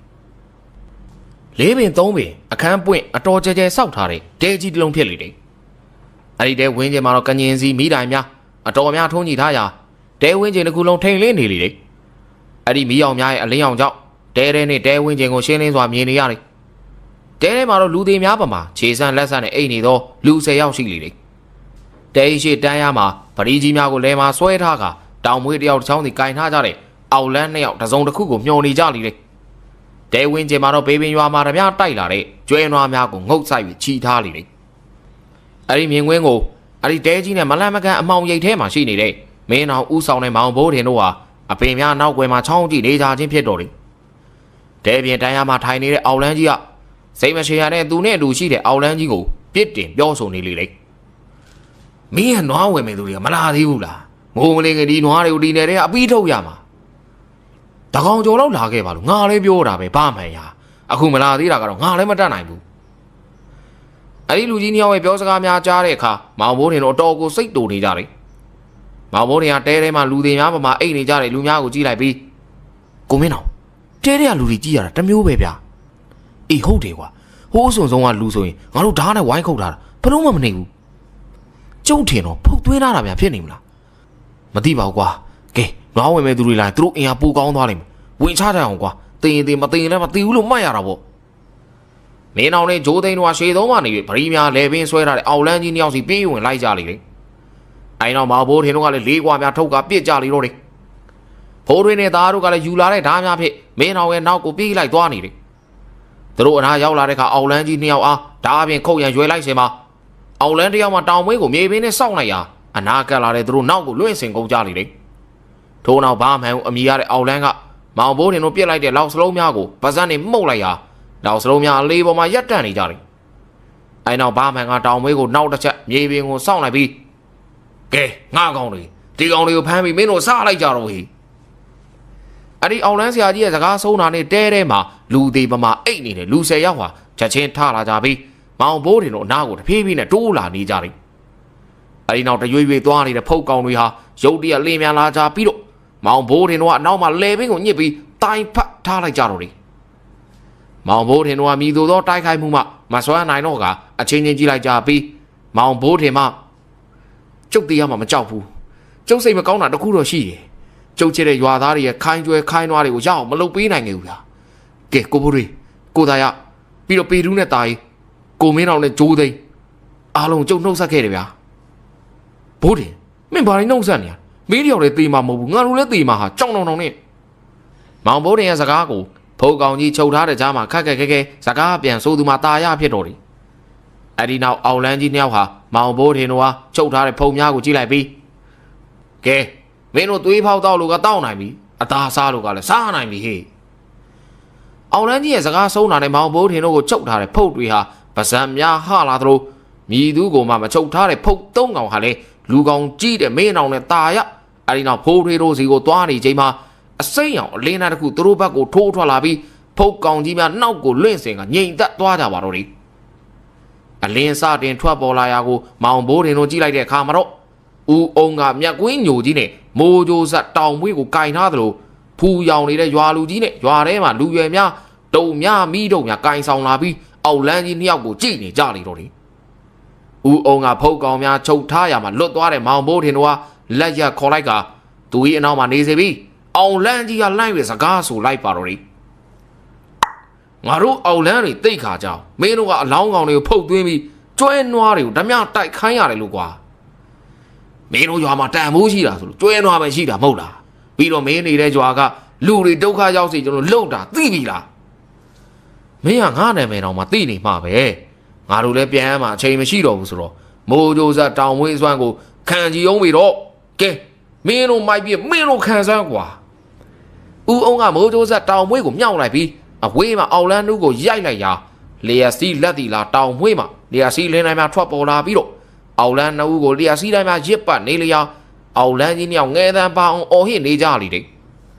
လေးပင်သုံးပင်အခန်းပွင့်အတော်ကျဲကျဲစောက်ထားတဲ့တဲကြီးတစ်လုံးဖြစ်လေတယ်အဲ့ဒီတဲဝင်းကျင်မှာတော့ကညင်စီမိတိုင်များအတော်များထုံးကြည့်ထားရာတဲဝင်းကျင်တစ်ခုလုံးထိန်လင်းနေလေတယ်အဲ့ဒီမီးအောင်များရဲ့အလင်းအောင်ကြောင့်တဲတဲနဲ့တဲဝင်းကျင်ကိုရှင်းလင်းစွာမြင်နေရတယ်တဲထဲမှာတော့လူသေးများပမာခြေဆန်းလက်ဆန်းနဲ့အိတ်နေသောလူ10ယောက်ရှိလေတယ်တဲရှိတန်းရမှာပရိကြီးများကိုလဲမှာဆွဲထားကတောင်မွေးတယောက်တစ်ချောင်းစီကင်ထားကြတဲ့အောက်လန်း2ယောက်တစ်စုံတစ်ခုကိုမျှော်နေကြလေတယ်တဲဝင်းကျင်မှာတော့ဘေးပင်ရွာမှာတပြားတိုက်လာတဲ့ကျွဲနွားများကိုငုတ်ဆိုင်ပြီးချီထားလေတယ်အဲ့ဒီမြင်ကွင်းကိုအဲ့ဒီတဲကြီးနဲ့မလန့်မကန်အမောင်ရိပ်ထဲမှာရှိနေတဲ့မင်းအောင်ဦးဆောင်တဲ့မောင်ဘိုးထင်တို့ဟာအပင်များနောက်ွယ်မှာချောင်းကြည့်နေကြခြင်းဖြစ်တော်တယ်တဲပြင်တန်းရမှာထိုင်နေတဲ့အောက်လန်းကြီးကစိတ်မရှိရတဲ့သူနဲ့အတူရှိတဲ့အောက်လန်းကြီးကိုပြစ်တင်ပြောဆိုနေလေလေမင်းကနွားဝယ်မယ်သူတွေကမလာသေးဘူးလားငိုမလေးကဒီနွားတွေကိုဒီနယ်ထဲအပီးထုတ်ရမှာတကောင်ကျော်တော့လာခဲ့ပါလို့ငါလည်းပြောတာပဲဘာမှန်ရအခုမလာသေးတာကတော့ငါလည်းမတတ်နိုင်ဘူးအဲ့ဒီလူကြီးနှစ်ယောက်ရဲ့ပြောစကားများကြားတဲ့အခါမောင်ဘိုးတင်တို့အတော်ကိုစိတ်တူနေကြတယ်မောင်ဘိုးတင်ကတဲထဲမှာလူတွေများပမာအိတ်နေကြတဲ့လူများကိုကြည့်လိုက်ပြီးကိုမင်းအောင်တဲထဲကလူတွေကြည့်ရတာတမျိုးပဲဗျာအေးဟုတ်တယ်ကွာဟိုးစုံဆုံးကလူဆိုရင်ငါတို့ဓာတ်နဲ့ဝိုင်းခုတ်ထားတာဘယ်လို့မှမနေဘူးကျုံထင်တော့ဖုတ်သွင်းလာတာများဖြစ်နေမလားမသိပါဘူးကွာကဲနွားဝင်မဲ့သူတွေလာသူတို့အင်အားပိုကောင်းသွားလိမ့်မယ်ဝင်ချကြအောင်ကွာတင်ရင်တင်မတင်ရင်လည်းမသိဘူးလို့မှတ်ရတာပေါ့မင်းအောင်နဲ့ဂျိုးသိန်းတို့ကရှေ့သုံးမှနေပြီဗရီးများလဲပင်းဆွဲထားတဲ့အောက်လန်းကြီးနှစ်ယောက်စီပြေးဝင်လိုက်ကြလေတယ်အဲ့တော့မောင်ဘိုးထင်တို့ကလည်းလေးကွာများထုတ်ကပြစ်ကြလေတော့တယ်ဖိုးတွင်းနဲ့သားတို့ကလည်းယူလာတဲ့ဓာတ်များဖြစ်မင်းအောင်ရဲ့နောက်ကိုပြေးလိုက်သွားနေတယ်သူတို့အနားရောက်လာတဲ့ခါအောက်လန်းကြီးနှစ်ယောက်အားဓာတ်အပြင်ခုတ်ရန်ရွယ်လိုက်စင်မှာအောက်လန်းတစ်ယောက်မှတောင်မွေးကိုမြေပင်းနဲ့စောင့်လိုက်ရာအနာကပ်လာတဲ့သူတို့နောက်ကိုလွင့်စင်ကုန်ကြလေတယ်ထိုးနောက်ဘာမှန်အမိရတဲ့အောက်လန်းကမောင်ဘိုးတင်တို့ပြစ်လိုက်တဲ့လောက်စလုံးများကိုပါဇက်နဲ့မှုတ်လိုက်ရာလောက်စလုံးများအလေးပေါ်မှာရက်တန့်နေကြတယ်အဲနောက်ဘာမှန်ကတောင်မွေးကိုနောက်တစ်ချက်မြေပင်ကိုစောင့်လိုက်ပြီးကဲငါကောင်တွေဒီကောင်တွေကိုဖမ်းပြီးမင်းတို့စားလိုက်ကြတော့ဟေးအဲ့ဒီအောင်လန်းဆရာကြီးရဲ့စကားဆုံးတာနဲ့တဲတဲမှာလူသေးပမာအိတ်နေတဲ့လူ10ယောက်ဟာချက်ချင်းထလာကြပြီးမောင်ဘိုးတင်တို့အနားကိုတဖြည်းဖြည်းနဲ့တိုးလာနေကြတယ်အဲ့ဒီနောက်တရွေ့ရွေ့သွားနေတဲ့ဖုတ်ကောင်တွေဟာရုတ်တရက်လင်းမြန်လာကြပြီးတော့မောင်ဘိုးတင်တို့ကအနောက်မှာလဲပင်ကိုညစ်ပြီးတိုင်ဖတ်ထားလိုက်ကြတော့တယ်မောင်ဘိုးတင်တို့ကမြည်သူသောတိုက်ခိုက်မှုမှမစွမ်းနိုင်တော့ကအချင်းချင်းကြည့်လိုက်ကြပြီးမောင်ဘိုးတင်မှကျုပ်တရားမှမကြောက်ဘူးကျုပ်စိတ်မကောင်းတာတခုတော့ရှိတယ်ကျုပ်ချစ်တဲ့ရွာသားတွေရဲ့ခိုင်းကျွဲခိုင်းနွားတွေကိုရအောင်မလုပ်ပေးနိုင်ခဲ့ဘူးလားကဲကိုဘိုးတွေကိုသားရပြီးတော့ပေတူးနဲ့တာကြီးကိုမင်းအောင်နဲ့ဂျိုးသိန်းအားလုံးကျုပ်နှုတ်ဆက်ခဲ့တယ်ဗျာဘိုးတင်မင်းဘာလို့နှုတ်ဆက်နေရမင်းတယောက်လည်းတေးမှာမဟုတ်ဘူးငါတို့လည်းတေးမှာဟာကြောင်တောင်နဲ့မောင်ဘိုးတင်ရဲ့စကားကိုဖုတ်ကောင်ကြီးချုပ်ထားတဲ့ကြားမှာခက်ခက်ခဲခဲစကားပြန်ဆိုသူမှာตาရဖြစ်တော်တယ်အဲ့ဒီနောက်အောင်လန်းကြီးနှစ်ယောက်ဟာမောင်ဘိုးတင်တို့ဟာချုပ်ထားတဲ့ဖုံများကိုကြည့်လိုက်ပြီးကဲမင်းတို့သွေးဖောက်တော့လို့ကတောက်နိုင်ပြီအသားစားလို့ကလည်းစားနိုင်ပြီဟေ့အောင်လန်းကြီးရဲ့စကားဆုံးတာနဲ့မောင်ဘိုးတင်တို့ကိုချုပ်ထားတဲ့ဖုတ်တွေဟာပါဇံများဟလာသလိုမြည်သူကိုမှမချုပ်ထားတဲ့ဖုတ်၃ကောင်ဟာလည်းလူကောင်ကြီးတဲ့မင်းအောင်နဲ့ตาရအဲ့ဒီနောက်ဖိုးထွေးတို့စီကိုသွားနေချိန်မှာအစိမ့်အောင်အလင်းသားတစ်ခုသူတို့ဘက်ကိုထိုးထွက်လာပြီးဖုတ်ကောင်ကြီးများနောက်ကိုလွင့်စင်ကငြိမ်သက်သွားကြပါတော့တယ်အလင်းစတင်ထွက်ပေါ်လာရာကိုမောင်ဘိုးတင်တို့ကြည့်လိုက်တဲ့အခါမှာတော့ဦးအောင်ကမြက်ကွင်းညိုကြီးနဲ့မိုးကြိုးဆက်တောင်မွေးကိုကင်ထားသလိုဖူရောင်နေတဲ့ရွာလူကြီးနဲ့ရွာထဲမှာလူရွယ်များတုံများမိတုံများကင်ဆောင်လာပြီးအောက်လန်းကြီးနှစ်ယောက်ကိုကြည့်နေကြလေတော့တယ်ဦးအောင်ကဖုတ်ကောင်များချုပ်ထားရမှာလွတ်သွားတဲ့မောင်ဘိုးတင်တို့ကလက်ရက်ခေါ်လိုက်ကသူ၏အနောက်မှာနေစေပြီးအောင်လန်းကြီးကလိုက်ရစကားဆိုလိုက်ပါတော့တယ်ငါတို့အောင်လန်းတွေတိတ်ခါကြောင်မင်းတို့ကအလောင်းကောင်တွေကိုဖုတ်သွင်းပြီးကျွဲနွားတွေကိုဓမြတိုက်ခိုင်းရတယ်လို့ကွာမင်းတို့ရွာမှာတန်မိုးရှိတာဆိုလို့ကျွဲနွားပဲရှိတာမဟုတ်လားပြီးတော့မင်းနေတဲ့ရွာကလူတွေဒုက္ခရောက်စေကျွန်တော်လှုပ်တာသိပြီလားမင်းကငါနာမည်တော်မှာသိနေမှာပဲငါတို့လည်းပြန်ရမှာအချိန်မရှိတော့ဘူးဆိုတော့မိုးကြိုးစားတောင်မွေးစွမ်းကိုခံကြည့်အောင်ပြီတော့ကဲမင်းတို့မိုက်ပြမင်းတို့ခံစမ်းကွာဦးအောင်ကမိုးကြိုးစားတောင်မွေးကိုမြောက်လိုက်ပြီးအဝေးမှာအောက်လန်းတို့ကိုရိုက်လိုက်ရာလျက်စီးလက်တီလာတောင်မွေးမှာလျက်စီးလင်းတိုင်းမှာထွက်ပေါ်လာပြီးတော့အောက်လန်းနှုတ်ကိုလျက်စီးတိုင်းမှာရစ်ပတ်နေလျာအောက်လန်းကြီးနှစ်ယောက်ငဲတန်းပါအောင်အော်ဟစ်နေကြလေတဲ့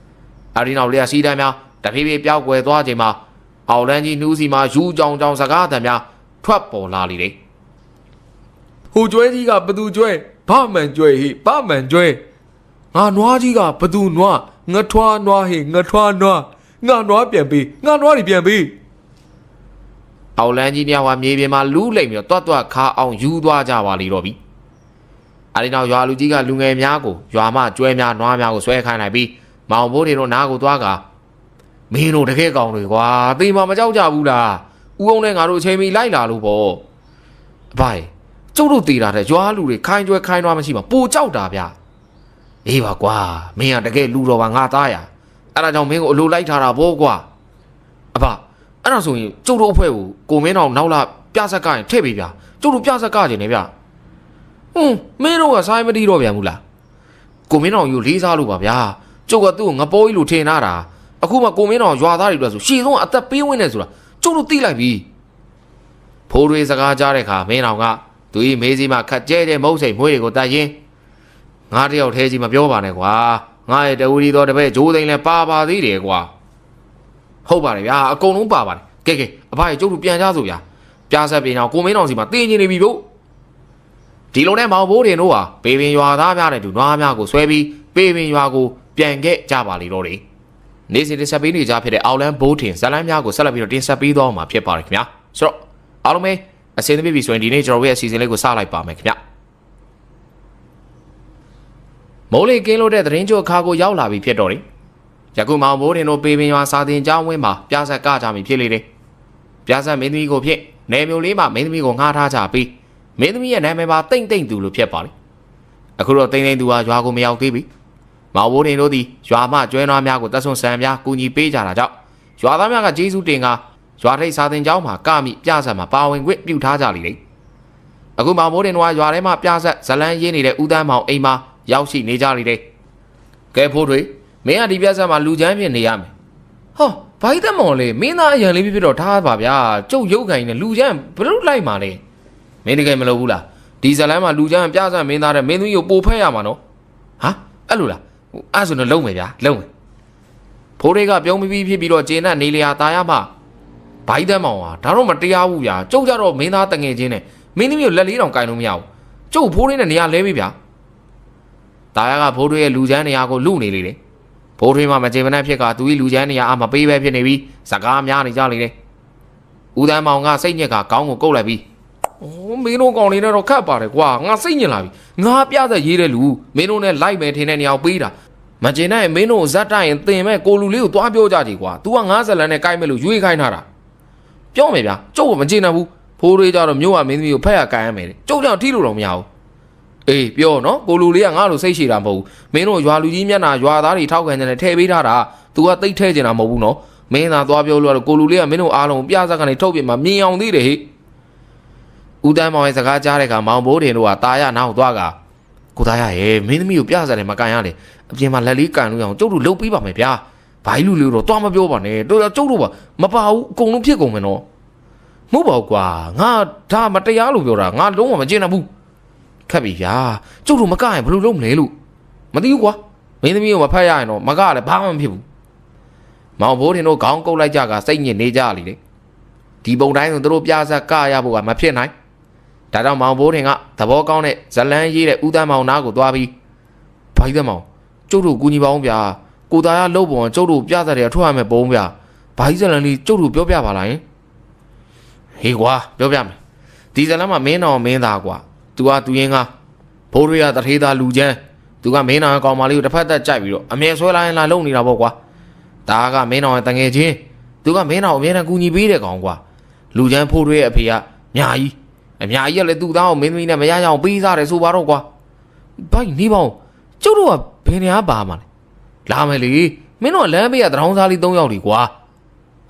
အဲဒီနောက်လျက်စီးတိုင်းမှာတဖြည်းဖြည်းပြောက်ွယ်သွားချိန်မှာအောက်လန်းကြီးနှူးစီမှာယူကြောင်ကြောင်စကားအသံများထွက်ပေါ်လာလေတဲ့ဟိုကျွဲကြီးကဘသူကျွဲဗမှန်ကျွဲဟိဗမှန်ကျွဲငါနွားကြီးကဘသူနွားငထွားနွားဟိငထွားနွား ငါနွားပြန်ပေးငါနွားတွေပြန်ပေး အောင်လန်းကြီးများကမြေပြင်မှာလူးလိမ့်ပြီးတော့တွတ်ခါအောင်ယူသွားကြပါလေတော့ပြီအဲဒီနောက်ရွာလူကြီးကလူငယ်များကိုရွာမကျွဲများနွားများကိုဆွဲခိုင်းလိုက်ပြီးမောင်ဘိုးတွေတို့နားကိုသွားကမင်းတို့တကယ်ကောင်းတွေကွာသေမှာမကြောက်ကြဘူးလားဦးအောင်နဲ့ငါတို့အချိန်မီလိုက်လာလို့ပေါ့အဖိုင်ကျုပ်တို့တည်တာတဲ့ရွာလူတွေခိုင်းကျွဲခိုင်းနွားမရှိမှာပူကြောက်တာဗျအေးပါကွာမင်းကတကယ်လူတော်ပါငါသားရအဲ့ဒါကြောင့်မင်းကိုအလိုလိုက်ထားတာပေါ့ကွာအဖအဲ့ဒါဆိုရင်ကျုပ်တို့အဖွဲ့ကိုမင်းတော်နောက်လာပြဆက်ကရင်ထည့်ပေးဗျာကျုပ်တို့ပြဆက်ကကျင်နေဗျမင်းတို့ကဆိုင်မတီးတော့ပြန်ဘူးလားကိုမင်းတော်ယူလေးစားလို့ပါဗျာကျုပ်ကသူ့ကိုငပိုးကြီးလို့ထင်ထားတာအခုမှကိုမင်းတော်ရွာသားတွေအတွက်ဆိုရှည်ဆုံးအသက်ပေးဝင်နေဆိုတာကျုပ်တို့သိလိုက်ပြီဖိုးတွေစကားကြားတဲ့အခါမင်းတော်ကသူဤမေးစီမှာခက်ကျဲကျဲမုတ်စိမ်မွေးတွေကိုတတ်ရင်ငါတယောက်ထဲကြီးမပြောပါနဲ့ကွာငါရဲ့တဝီတော်တပည့်ဂျိုးသိန်းလည်းပါသေးတယ်ကွာဟုတ်ပါတယ်ဗျာအကုန်လုံးပါပါတယ်ကဲအဖရဲ့ကျုပ်တို့ပြန်ကြစို့ဗျာပြားဆက်ပြင်အောင်ကိုမင်းတော်စီမှာတင်းကျင်နေပြီဗျဒီလိုနဲ့မောင်ဘိုးတင်တို့ဟာပေပင်ရွာသားများနဲ့တူနွားများကိုဆွဲပြီးပေပင်ရွာကိုပြန်ခဲ့ကြပါလေတော့တယ်နေ့စဉ်တင်ဆက်ပေးနေကြဖြစ်တဲ့အောင်လန်းဘိုးတင်ဇလန်းများကိုဆက်လက်ပြီးတော့တင်ဆက်ပေးသွားမှာဖြစ်ပါတယ်ခင်ဗျာဆိုတော့အားလုံးပဲအစင်းသပြည့်ပြီဆိုရင်ဒီနေ့ကျွန်တော်တို့ရဲ့အစီအစဉ်လေးကိုစလိုက်ပါမယ်ခင်ဗျာမိုးလေကင်းလို့တဲ့သတင်းကြိုအခါကိုရောက်လာပြီဖြစ်တော့တယ်ယခုမောင်ဘိုးတင်တို့ပေပင်ရွာစာတင်ကျောင်းဝင်းမှာပြားဆက်ကကြပြီဖြစ်လေတယ်ပြားဆက်မင်းသမီးကိုဖြစ်နယ်မျိုးလေးမှာမင်းသမီးကိုငှားထားကြပြီးမင်းသမီးရဲ့နာမည်ပါတိမ့်သူလို့ဖြစ်ပါလေအခုတော့တိမ့်သူဟာရွာကိုမရောက်သေးပြီမောင်ဘိုးတင်တို့သည်ရွာမှကျွဲနွားများကိုတပ်ဆွန်ဆန်များကူညီပေးကြတာကြောင့်ရွာသားများကကျေးဇူးတင်ကရွာထိပ်စာတင်ကျောင်းမှာကမိပြဆက်မှာပါဝင်ခွင့်ပြုထားကြလေတယ်အခုမောင်ဘိုးတင်တို့ကရွာထဲမှာပြဆက်ဇလန်းရင်းနေတဲ့ဦးတန်းမောင်အိမ်မှာရောက်ရှိနေကြလေတယ်ကဲဖိုးတွေမင်းကဒီပြဆက်မှာလူချမ်းဖြစ်နေရမယ်ဟောဘိုက်သက်မော်လေမင်းသားအရန်လေးဖြစ်တော့ထားပါဗျာကျုပ်ရုပ်ခိုင်နဲ့လူချမ်းဘလို့လိုက်မှာလဲမင်းတကယ်မလုပ်ဘူးလားဒီဇလန်းမှာလူချမ်းပြဆက်မင်းသားတဲ့မင်းသမီးကိုပို့ဖက်ရမှာနော်ဟာအဲ့လိုလားအဲ့ဆိုတော့လုံးမယ်ဗျာလုံးမယ်ဖိုးတွေကပြုံးပြီးဖြစ်ပြီးတော့ဂျင်းနဲ့နေလျာตายရမှာဘိုက်သက်မောင်ဟာဒါတော့မတရားဘူးဗျာကျုပ်ကြတော့မင်းသားတငယ်ချင်းနဲ့မင်းသမီးကိုလက်လေးတောင်ကင်လို့မရဘူးကျုပ်ဖိုးတွေနဲ့နေရာလဲပြီဗျာตายရကဖိုးတွေရဲ့လူချမ်းနေရာကိုလူနေလေတယ်ဖိုးတွေမှာမကြေမနက်ဖြစ်ကသူကြီးလူချမ်းနေရာအမပေးပဲဖြစ်နေပြီးစကားများနေကြလေတယ်ဦးတန်းမောင်ကစိတ်ညစ်ကခေါင်းကိုကုတ်လိုက်ပြီးမင်းတို့ကောင်လေးနဲ့တော့ခတ်ပါတယ်ကွာငါစိတ်ညစ်လာပြီငါပြသက်ရေးတဲ့လူမင်းတို့နဲ့လိုက်မယ်ထင်တဲ့နေရာကိုပေးတာမကျင်နိုင်မင်းတို့ဇက်တိုင်ရင်တင်မဲ့ကိုလူလေးကိုသွားပြောကြကြည်ကွာ तू က90လမ်းနဲ့ကိုက်မဲ့လို့ရွေးခိုင်းထားတာပြောမယ်ဗျာကျုပ်ကမကျင်နိုင်ဘူးဖိုးတွေကြတော့မြို့ကမင်းသမီးကိုဖက်ရကိုင်ရမယ်ကျုပ်ကြောင့်ထိလို့တော့မရဘူးအေးပြောနော်ကိုလူလေးကငါ့လိုစိတ်ရှိတာမဟုတ်ဘူးမင်းတို့ရွာလူကြီးမျက်နှာရွာသားတွေထောက်ခံကြတယ်ထည့်ပေးထားတာ तू ကတိတ်ထဲကျင်တာမဟုတ်ဘူးနော်မင်းသာသွားပြောလို့ကိုလူလေးကမင်းတို့အားလုံးပြဇက်ကနေထုတ်ပြမှာမြင်အောင်သေးတယ်ဟိဦးတန်းမောင်ရဲ့စကားကြားတဲ့အခါမောင်ဘိုးတင်တို့ကตาရနောက်သွားကကိုသားရရဲ့မင်းသမီးကိုပြဇက်တယ်မကန်ရလေအပြင်မှာလက်လေးကန်လို့ရအောင်ကျုပ်တို့လှုပ်ပေးပါမယ်ဗျာဘိုင်းလူလေးတော့တွားမပြောပါနဲ့တို့ကျုပ်တို့ကမပါဘူးအကုန်လုံးဖြစ်ကုန်မယ်နော်မဟုတ်ပါဘူးကွာငါဒါမတရားလို့ပြောတာငါလုံးဝမကျင်နိုင်ဘူးခက်ပြီဗျာကျုပ်တို့မကရင်ဘယ်လိုလုပ်မလဲလို့မသိဘူးကွာမင်းသမီးကိုမဖတ်ရရင်တော့မကလည်းဘာမှမဖြစ်ဘူးမောင်ဘိုးတင်တို့ခေါင်းကုတ်လိုက်ကြကစိတ်ညစ်နေကြလေလေဒီပုံတိုင်းဆိုတို့ပြဇက်ကရဖို့ကမဖြစ်နိုင်ဒါကြောင့်မောင်ဘိုးတင်ကသဘောကောင်းတဲ့ဇလန်းရေးတဲ့ဦးတန်းမောင်နားကိုသွားပြီးဘိုက်သက်မောင်ကျုပ်တို့ကူညီပါအောင်ဗျာကိုသားရလှုပ်ပေါ်ကျုပ်တို့ပြသတယ်ထွက်ရမယ်ပုံဗျာဘိုက်ဇလန်းလေးကျုပ်တို့ပြောပြပါလားယင်ဟေးကွာပြောပြမယ်ဒီဇလန်းမှာမင်းတော်မင်းသားကွာ तू ကသူရင်ကဘိုးတွေကတထေးသားလူချမ်း तू ကမင်းတော်ရဲ့ကောင်မလေးကိုတစ်ဖက်သက်ကြိုက်ပြီးတော့အမြဲဆွဲလာရင်လာလုံနေတာပေါ့ကွာဒါကမင်းတော်ရဲ့တငယ်ချင်း तू ကမင်းတော်အမြဲတမ်းကူညီပေးတဲ့ကောင်ကွာလူချမ်းဖိုးတွေရဲ့အဖေကညာကြီးအများကြီးကလည်းသူ့သားကိုမင်းသမီးနဲ့မရရအောင်ပေးစားတယ်ဆိုပါတော့ကွာဘိုက်နေပါဦးကျုပ်တို့ကဘယ်နေရာပါမှာလဲလာမယ်လေမင်းတို့ကလမ်းဘေးကတရောင်းစားလေး3ယောက်ဒီကွာ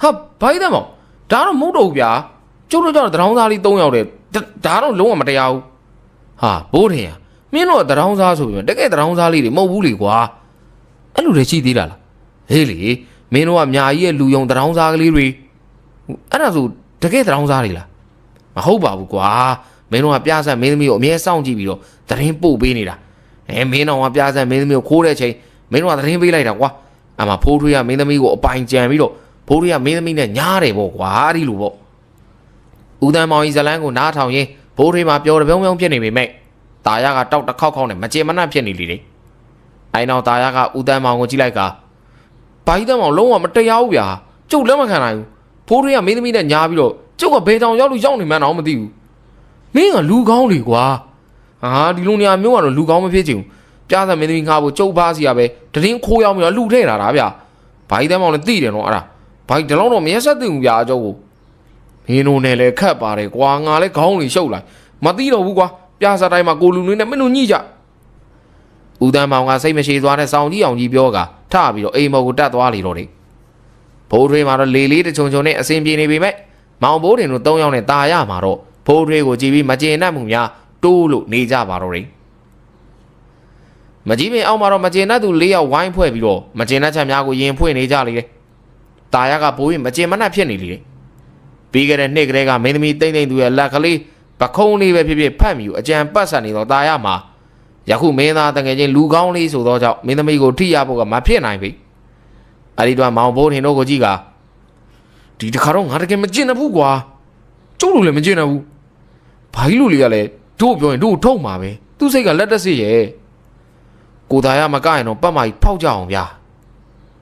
ဟာဘိုက်တယ်မောင်ဒါတော့မဟုတ်တော့ဘူးဗျာကျုပ်တို့ကြောင့်တရောင်းစားလေး3ယောက်တဲ့ဒါတော့လုံးဝမတရားဘူးဟာဘိုးထင်ရမင်းတို့ကတရောင်းစားဆိုပြီးတကယ်တရောင်းစားလေးတွေမဟုတ်ဘူးလေကွာအဲ့လိုတွေရှိသေးလားဟေးလေမင်းတို့ကညာကြီးရဲ့လူယုံတရောင်းစားကလေးတွေအဲ့ဒါဆိုတကယ်တရောင်းစားတွေလားမဟုတ်ပါဘူးကွာမင်းတို့ကပြဆက်မင်းသမီးကိုအမြဲစောင့်ကြည့်ပြီးတော့သတင်းပို့ပေးနေတာမင်းတော်ကပြဆက်မင်းသမီးကိုခိုးတဲ့ချိန်မင်းတို့ကသတင်းပေးလိုက်တာကွာအမှဖိုးထွေးကမင်းသမီးကိုအပိုင်ကြံပြီးတော့ဖိုးထွေးကမင်းသမီးနဲ့ညားတယ်ပေါ့ကွာဒီလိုပေါ့ဦးတန်းမောင်ကြီးဇလန်းကိုနားထောင်ရင်းဖိုးထွေးမှာပျော်တပြုံးပြုံးဖြစ်နေပေမဲ့တာရကတောက်တစ်ခေါက်ခေါက်နဲ့မကြေမနက်ဖြစ်နေလေလေအဲနောက်တာရကဦးတန်းမောင်ကိုကြည့်လိုက်ကဘ ဘာကြီးတမ်းအောင်လုံးဝမတရားဘူးဗျာကျုပ်လက်မခံနိုင်ဘူးဖိုးထွေးကမင်းသမီးနဲ့ညားပြီးတော့ကျုပ်ကဘယ်တောင်ရောက်လို့ရောက်နေမှန်းတော့မသိဘူးမင်းကလူကောင်းလေကွာဟာဒီလိုနေရာမျိုးကတော့လူကောင်းမဖြစ်ချင်ဘူးပြားစံမင်းသမီးငါ့ကိုကျုပ်ဖားစီရပဲတရင်ခိုးရောက်ပြီးတော့လှူထည့်တာဗျာဘာကြီးတမ်းအောင်လည်းသိတယ်နော်အဲ့ဒါဘာကြီးဒီလောက်တော့မရက်ဆက်သိဘူးဗျာကျုပ်ကိုမင်းတို့နဲ့လည်းခတ်ပါတယ်ကွာငါလည်းခေါင်းလေးရှုပ်လိုက်မသိတော့ဘူးကွာပြားစားတိုင်းမှာကိုလူနွေးနဲ့မင်းတို့ညှိကြဦးတန်းမောင်ကစိတ်မရှိသွားတဲ့စောင်းကြီးအောင်ကြီးပြောကထပြီးတော့အိမ်မော်ကိုတက်သွားလေတော့တယ်ဘိုးထွေးမှာတော့လေလေးတချုံချုံနဲ့အစင်ပြေနေပေမဲ့မောင်ဘိုးတင်တို့၃ယောက်နဲ့ตาရမှာတော့ဘိုးထွေးကိုကြည့်ပြီးမကျေနပ်မှုများတိုးလို့နေကြပါတော့တယ်မကြီးပင်အောက်မှာတော့မကျေနပ်သူ၄ယောက်ဝိုင်းဖွဲ့ပြီးတော့မကျေနပ်ချက်များကိုရင်ဖွင့်နေကြလေတယ်ตาရကဘိုးရင်မကျေမနပ်ဖြစ်နေလေတယ်ပြီးခဲ့တဲ့နှစ်ကလေးကမင်းသမီးတိမ့်တိမ့်သူရဲ့လက်ကလေးပခုံးလေးပဲဖြစ်ဖြစ်ဖတ်မိကိုအကြံပတ်ဆက်နေတော့ตาရမှာယခုမင်းသားတငယ်ချင်းလူကောင်းလေးဆိုတော့ကြောင့်မင်းသမီးကိုထိရဖို့ကမဖြစ်နိုင်ပြီအဲ့ဒီတော့မောင်ဘိုးထင်တို့ကိုကြည့်ကဒီတခါတော့ငါတကယ်မကျင်ဘူးကွာကျုပ်တို့လည်းမကျင်ဘူးဘာကြီးလူလေးကလည်းတို့ပြောရင်တို့ထုံမှာပဲသူ့စိတ်ကလက်တက်စစ်ရဲ့ကိုသားရမကရင်တော့ပတ်မကြီးဖောက်ကြအောင်ဗျာ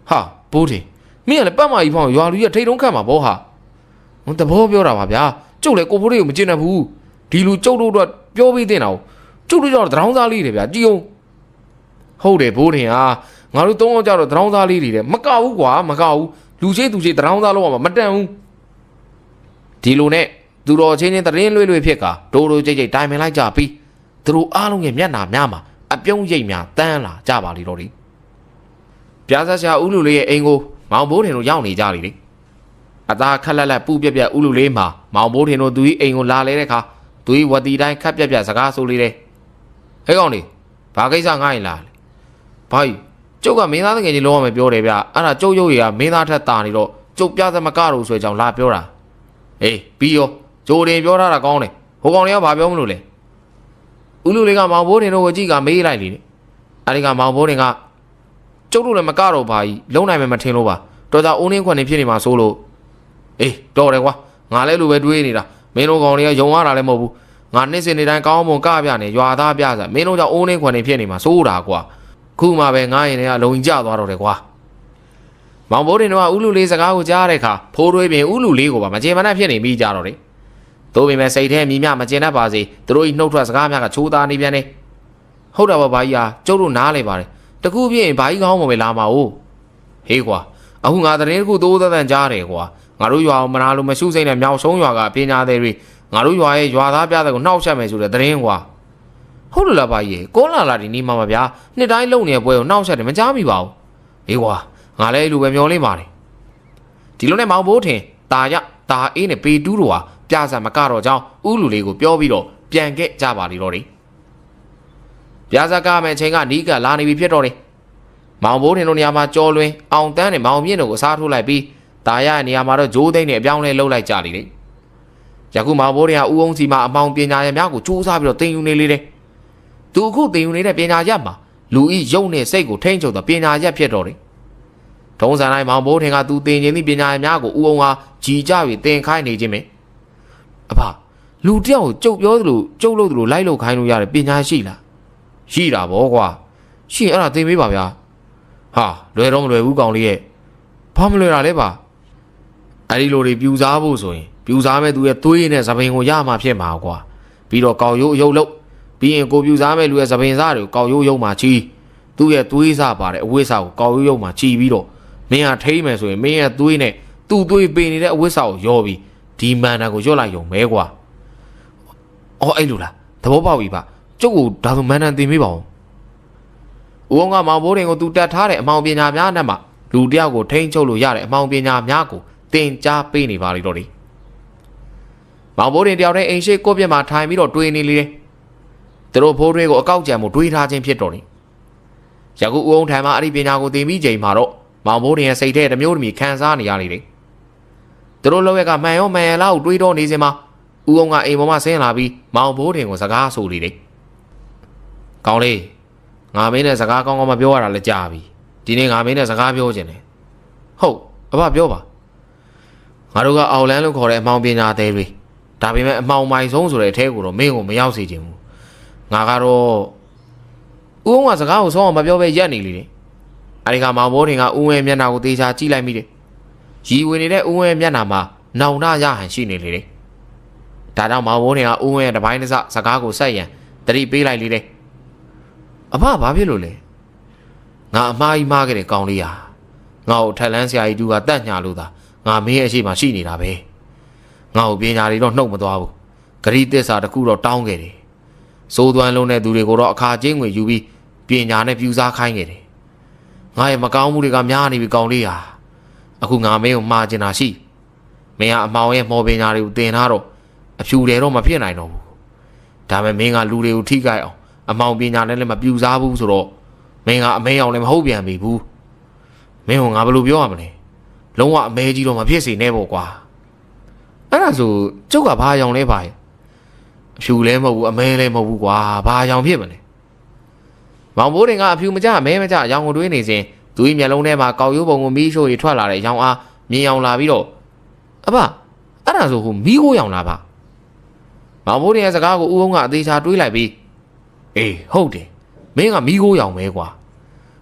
ဟာဘိုးထင်မင်းကလည်းပတ်မကြီးဖောက်ရွာလူကြီးထိတ်တုံးခတ်မှာပေါ့ဟာဟိုတဘောပြောတာပါဗျာကျုပ်လည်းကိုဘိုးလေးကိုမကျင်ဘူးဒီလူကျုပ်တို့တော့ပြောပြီးတင်တာကျုပ်တို့ကြောင့်တရောင်းသားလေးတွေဗျာကြည်အောင်ဟုတ်တယ်ဘိုးထင်ဟာငါတို့၃ယောက်ကြတော့တရောင်းသားလေးတွေတဲ့မကဘူးကွာမကဘူးလူချင်းသူချင်းတရောင်းသားလောက်မှာမတန်ဘူးဒီလိုနဲ့သူတော်ချင်းချင်းတရင်လွေ့လွေ့ဖြစ်ကဒိုးဒိုးကြိတ်ကြိတ်တိုင်ပင်လိုက်ကြပြီးသူတို့အားလုံးရဲ့မျက်နှာများမှာအပြုံးရိပ်များတန်းလာကြပါလေတော့ဒီပြားဆက်ရှာဦးလူလေးရဲ့အိမ်ကိုမောင်ဘိုးထင်တို့ရောက်နေကြလေလေအသားခက်လက်လက်ပူပြက်ပြက်ဦးလူလေးမှာမောင်ဘိုးထင်တို့သူ၏အိမ်ကိုလာလဲတဲ့အခါသူ၏ဝတီတိုင်းခက်ပြက်ပြက်စကားဆိုလေတယ်ဟဲ့ကောင်လေးဘာကိစ္စငါ့ရင်လာလေဘာကြီးကျုပ်ကမင်းသားတကယ်ကြီးလုံးဝမပြောတယ်ဗျအဲ့ဒါကျုပ်ရုပ်ရည်ကမင်းသားထက်တာနေတော့ကျုပ်ပြသမကတော့ဆိုကြောင်လာပြောတာအေးပြီးရောဂျိုတင်ပြောထားတာကောင်းတယ်ဟိုကောင်လေးကဘာပြောမလို့လဲဦးလူလေးကမောင်ဘိုးတင်တို့ကိုကြည့်ကမေးလိုက်လေအဲ့ဒီကမောင်ဘိုးတင်ကကျုပ်တို့လည်းမကတော့ဘာကြီးလုံးနိုင်မယ်မထင်လို့ပါတော်ကြအိုးနှင်းခွက်နေဖြစ်နေမှာစိုးလို့အေးတော်တယ်ကွာငါလည်းလူပဲတွေးနေတာမင်းတို့ကောင်လေးကယုံရတာလည်းမဟုတ်ဘူးငါနှစ်စင်နေတိုင်းကောင်းမွန်ကပြနေရွာသားပြစားမင်းတို့ကြောင့်အိုးနှင်းခွက်နေဖြစ်နေမှာစိုးတာကွာခုမှပဲငားရင်လည်းအလုံးကြီးကျသွားတော့တယ်ကွာမောင်ဘိုးတင်တို့ကဥလူလေးစကားကိုကြားတဲ့အခါဖိုးထွေးပင်ဥလူလေးကိုပါမကျေမနပ်ဖြစ်နေပြီးကြတော့တယ်သို့ပေမဲ့စိတ်ထဲမြည်မြမကျေနပ်ပါစေသူတို့ဤနှုတ်ထွက်စကားများကချိုးသားနေပြန်တယ်ဟုတ်တာပါဘာကြီးဟာကျုပ်တို့နားလေပါတယ်တကူပြင်းဘာကြီးကောင်းမပဲလာမှာ哦ဟေးကွာအခုငါသတင်းတစ်ခုသိုးသန့်ကြားတယ်ကွာငါတို့ရွာအောင်မနာလို့မရှုစိမ့်နဲ့မြောက်ဆုံးရွာကပညာသည်တွေငါတို့ရွာရဲ့ရွာသားပြတဲ့ကိုနှောက်ချက်မယ်ဆိုတဲ့သတင်းကွာဟုတ်လို့လားဘာကြီးကောလာလာဒီနေမှာပါဗျာနှစ်တိုင်းလုံနေတဲ့ပွဲကိုနှောက်ချက်တယ်မကြားမိပါဘူးဟေးကွာငါလည်းအဲ့လိုပဲမျောလေးပါတယ်ဒီလိုနဲ့မောင်ဘိုးထင်ตาရตาအေးနဲ့ပေတူးတို့ဟာပြာစာမကတော့ကြောင်းဥလူလေးကိုပြောပြီးတော့ပြန်ခဲ့ကြပါလိမ့်တော့တယ်ပြာစာကမဲ့ချိန်ကနီးကလာနေပြီဖြစ်တော့တယ်မောင်ဘိုးထင်တို့နေရာမှာကြော်လွင်အောင်တန်းနဲ့မောင်မြင့်တို့ကိုစားထိုးလိုက်ပြီးตาရရဲ့နေရာမှာတော့ဂျိုးသိန်းနဲ့အပြောင်းလဲလှုပ်လိုက်ကြလိမ့်တယ်ယခုမောင်ဘိုးထင်ကဥအောင်စီမှာအမောင်ပညာရများကိုစူးစမ်းပြီးတော့တင်ယူနေလေတယ်သူအခုတင်ယူနေတဲ့ပညာရက်မှာလူဤရုပ်နဲ့စိတ်ကိုထိန်းချုပ်သောပညာရက်ဖြစ်တော့တယ်ထုံးစံတိုင်းမောင်ဘိုးထင်ကသူတင်ခြင်းသည့်ပညာရများကိုဥအောင်ဟာကြည်ကြ၍တင်ခိုင်းနေခြင်းပဲအဖလူတယောက်ကိုကြုတ်ပြောသလိုကြုတ်လို့သလိုလိုက်လို့ခိုင်းလို့ရတဲ့ပညာရှိလားရှိတာဗောကွာရှိရင်အဲ့ဒါသင်ပေးပါဗျာဟာလွယ်တော့မလွယ်ဘူးကောင်လေးရဲ့ဘာမလွယ်တာလဲပါအဲ့ဒီလိုတွေပြူစားဖို့ဆိုရင်ပြူစားမဲ့သူရဲ့သွေးနဲ့သပင်ကိုရမှာဖြစ်မှာကွာပြီးတော့ကောက်ရိုးအယုတ်လို့ပြီးရင်ကိုပြူစားမဲ့လူရဲ့သပင်စားတွေကိုကောက်ရိုးယုံမှာချီသူ့ရဲ့သွေးစားပါတဲ့အဝိစာကိုကောက်ရိုးယုံမှာချီပြီးတော့မင်းဟာထိမ့်မယ်ဆိုရင်မင်းရဲ့သွေးနဲ့သူ့သွေးပင်နေတဲ့အဝိစာကိုရောပြီးဒီမန်နာကိုရွတ်လိုက်ရုံပဲကွာအော်အဲ့လိုလားသဘောပေါက်ပြီပါကျုပ်ကိုဒါဆိုမန်နာတင်ပေးပါဦးဦးအောင်ကမောင်ဘိုးတင်ကိုသူတတ်ထားတဲ့အမောင်ပညာများနဲ့မှလူတယောက်ကိုထိန်းချုပ်လို့ရတဲ့အမောင်ပညာများကိုတင်ကြားပေးနေပါလိမ့်တော့တယ်မောင်ဘိုးတင်တယောက်တည်းအိမ်ရှိကိုပြက်မှာထိုင်ပြီးတော့တွေးနေလေတယ်သူတို့ဖိုးထွေးကိုအကောက်ကြံမှုတွေးထားခြင်းဖြစ်တော်တယ်ယခုဦးအောင်ထံမှာအဲ့ဒီပညာကိုသင်ပြီးချိန်မှာတော့မောင်ဘိုးတင်ရဲ့စိတ်ထဲတစ်မျိုးတစ်မျိုးခံစားနေရလေတယ်သူတို့လောက်ကမှန်ရောမှန်ရလားကိုတွေးတော့နေစင်မှာဦးအောင်ကအိမ်ပေါ်မှာဆင်းလာပြီးမောင်ဘိုးတင်ကိုစကားဆိုလေတယ်ကောင်းလေးငါမင်းနဲ့စကားကောင်းကောင်းမပြောရတာလည်းကြာပြီဒီနေ့ငါမင်းနဲ့စကားပြောချင်တယ်ဟုတ်အဖပြောပါငါတို့ကအော်လန်းလို့ခေါ်တဲ့အမောင်ပညာသည်တွေဒါပေမဲ့အမောင်မိုင်ဆုံးဆိုတဲ့အထဲကိုတော့မင်းကိုမရောက်စေချင်ဘူးငါကတော့ဦးအောင်ကစကားကိုဆုံးအောင်မပြောပဲရက်နေလေတယ် အဲဒီကမောင်ဘိုးထင်ကဦးဝင်းမျက်နှာကိုသေချာကြည့်လိုက်မိတယ်ရီဝင်နေတဲ့ဦးဝင်းမျက်နှာမှာနောင်တရဟန်ရှိနေလေတယ်ဒါကြောင့်မောင်ဘိုးထင်ကဦးဝင်းရဲ့တပိုင်းတစ်စစကားကိုဆက်ရန်တတိပေးလိုက်လေတယ်အဖဘာဖြစ်လို့လဲငါအမှားကြီးမှားခဲ့တဲ့ကောင်းလေးဟာငါ့ကိုထက်လန်းဆရာကြီးတူကတတ်ညာလို့သာငါမင်းရဲ့အရှိမရှိနေတာပဲငါ့ကိုပညာတွေတော့နှုတ်မသွားဘူးဂရိသစ္စာတစ်ခုတော့တောင်းခဲ့တယ်စိုးသွမ်းလုံးတဲ့သူတွေကိုတော့အခါချင်းငွေယူပြီးပညာနဲ့ပြူစားခိုင်းခဲ့တယ်ငါရဲ့မကောင်းမှုတွေကများနေပြီကောင်းလေးဟာအခုငါမင်းကိုမှားကျင်တာရှိမင်းကအမောင်ရဲ့မော်ပညာတွေကိုတင်ထားတော့အဖြူတယ်တော့မဖြစ်နိုင်တော့ဘူးဒါပေမဲ့မင်းကလူတွေကိုထိခိုက်အောင်အမောင်ပညာနဲ့လည်းမပြူစားဘူးဆိုတော့မင်းကအမဲအောင်လည်းမဟုတ်ပြန်ပြီဘူးမင်းကငါဘယ်လိုပြောရမလဲလုံးဝအမဲကြီးတော့မဖြစ်စေနဲ့ပေါ့ကွာအဲ့ဒါဆိုကျုပ်ကဘာရောင်လဲပါရဲ့အဖြူလည်းမဟုတ်ဘူးအမဲလည်းမဟုတ်ဘူးကွာဘာရောင်ဖြစ်မလဲမောင်ဘိုးတင်ကအဖြူမကြအမဲမကြရောင်ကိုတွေးနေစဉ်သူ့မျက်လုံးထဲမှာကောက်ရိုးပုံကိုမီးရှို့ရီထွက်လာတဲ့ရောင်အားမြင်အောင်လာပြီးတော့အဖအဲ့ဒါဆိုဟိုမီးကိုရောင်လာပါမောင်ဘိုးတင်ရဲ့စကားကိုဦးအောင်ကအသေးချာတွေးလိုက်ပြီးအေးဟုတ်တယ်မင်းကမီးကိုရောင်ပဲကွာ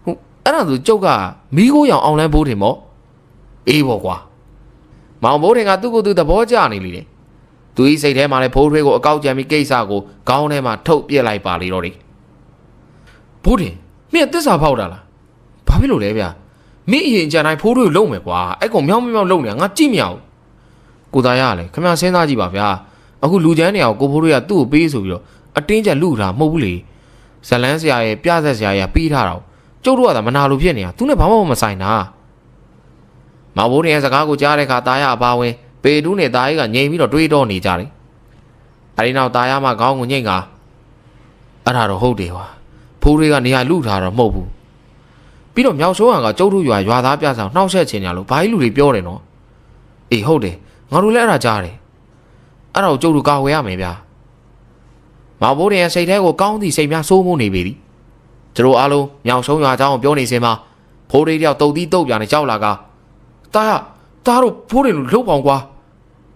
ဟုတ်အဲ့ဒါဆိုကျုပ်ကမီးကိုရောင်အောင်လန်းဘိုးတင်မို့အေးပေါ့ကွာမောင်ဘိုးတင်ကသူ့ကိုယ်သူသဘောကျနေလေတယ်သူဤစိတ်ထဲမှာလည်းဖိုးထွေးကိုအကောက်ကြံပြီးကိစ္စကိုခေါင်းထဲမှာထုတ်ပြစ်လိုက်ပါလေတော့တယ်ဘိုးတင်မင်းသစ္စာဖောက်တာလားဘာဖြစ်လို့လဲဗျာမင်းအရင်ကြံတိုင်းဖိုးထွေးကိုလုံမယ်ကွာအဲ့ကောင်မြောင်းမြောင်းလုံနေတာငါကြည့်မရဘူးကိုသားရလည်းခမစဉ်းစားကြည့်ပါဗျာအခုလူချမ်းနေအောင်ကိုဖိုးထွေးကသူ့ကိုပေးဆိုပြီးတော့အတင်းကျပ်လူထားမဟုတ်ဘူးလေဇလန်းဆရာရဲ့ပြဆက်ဆရာရဲ့ပြီးထားတော့ကျုပ်တို့ကသာမနာလိုဖြစ်နေတာသူနဲ့ဘာမှမဆိုင်တာမောင်ဘိုးရဲ့စကားကိုကြားတဲ့အခါတာရအပါဝင်ပေတူးနဲ့တာကြီးကငြိမ်ပြီးတော့တွေးတော့နေကြတယ်အဲဒီနောက်တာရမှခေါင်းကိုညှိတ်ကအဲ့ဒါတော့ဟုတ်တယ်ကွာဖိုးတွေကနေရာလူထားတော့မဟုတ်ဘူးပြီးတော့မြောက်ဆိုးဟန်ကကျုပ်တို့ရွာသားပြဆောင်နှောက်ဆက်ချင်ကြလို့ဘာကြီးလူတွေပြောတယ်နော်အေးဟုတ်တယ်ငါတို့လည်းအဲ့ဒါကြားတယ်အဲ့ဒါကိုကျုပ်တို့ကာဝယ်ရမယ်ဗျာမောင်ဘိုးရဲ့စိတ်ထဲကိုကောင်းသည့်စိတ်များစိုးမိုးနေပြီကျတို့အားလုံးမြောက်ဆုံးရွာเจ้าကိုပြောနေစင်မှာဖိုးတွေတယောက်တုတ်သီးတုတ်ပြန်နေကြောက်လာကတာတို့ဖိုးတွေလူလှုပ်ပေါင်ကွာ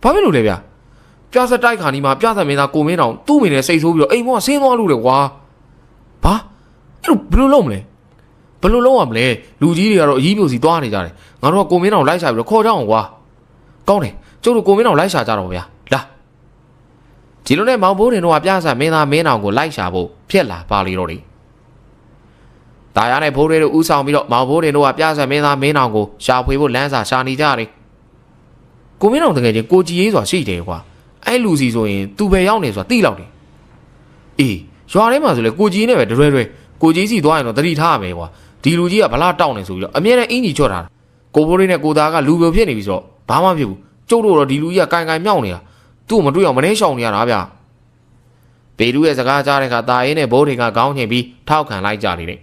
ဘာဖြစ်လို့လဲဗျာပြဆက်တိုက်ခါနီမှာပြဆက်မင်းသားကိုမင်းတော်သူ့မိနဲ့စိတ်ဆိုးပြီးတော့အိမ်မောဆင်းသွားလို့လေကွာဘာအဲ့လိုဘယ်လိုလုပ်မလဲဘယ်လိုလုပ်ရမလဲလူကြီးတွေကတော့အကြီးပြိုစီသွားနေကြတယ်ငါတို့ကကိုမင်းတော်လိုက်ရှာပြီးတော့ခေါ်ကြအောင်ကွာကောင်းတယ်ကျုပ်တို့ကိုမင်းတော်လိုက်ရှာကြတော့ဗျာလာဒီလိုနဲ့မောင်ဘိုးတင်တို့ကပြဆက်မင်းသားမင်းတော်ကိုလိုက်ရှာဖို့ဖြစ်လာပါလေတော့တယ်တာယာနဲ့ဖိုးတွေတို့ဥဆောင်ပြီးတော့မောင်ဘိုးတင်တို့ကပြဆက်မင်းသားမင်းတော်ကိုရှာဖွေဖို့လမ်းစာရှာနေကြတယ်ကိုမင်းတော်တကယ်ချင်းကိုကြည်ရေးဆိုတာရှိတယ်ကွာအဲ့လူစီဆိုရင်သူပဲရောက်နေဆိုတာသိလောက်တယ်အေးရွာထဲမှာဆိုလေကိုကြည်နဲ့ပဲတွဲကိုကြီးစီသွားရင်တော့တတိထားရမယ်ကွာဒီလူကြီးကဗလားတောက်နေဆိုပြီးတော့အမြဲတမ်းအင်ကြီးချော့ထားတာကိုဘိုးလေးနဲ့ကိုသားကလူပြိုဖြစ်နေပြီဆိုတော့ဘာမှမဖြစ်ဘူးကျုပ်တို့တော့ဒီလူကြီးကကိုင်မြောက်နေတာသူ့ကိုမတွေ့အောင်မနှဲရှောင်နေရတာဗျပေတူးရဲ့စကားကြားတဲ့အခါတာရင်နဲ့ဘိုးတွေကခေါင်းချိန်ပြီးထောက်ခံလိုက်ကြနေတယ်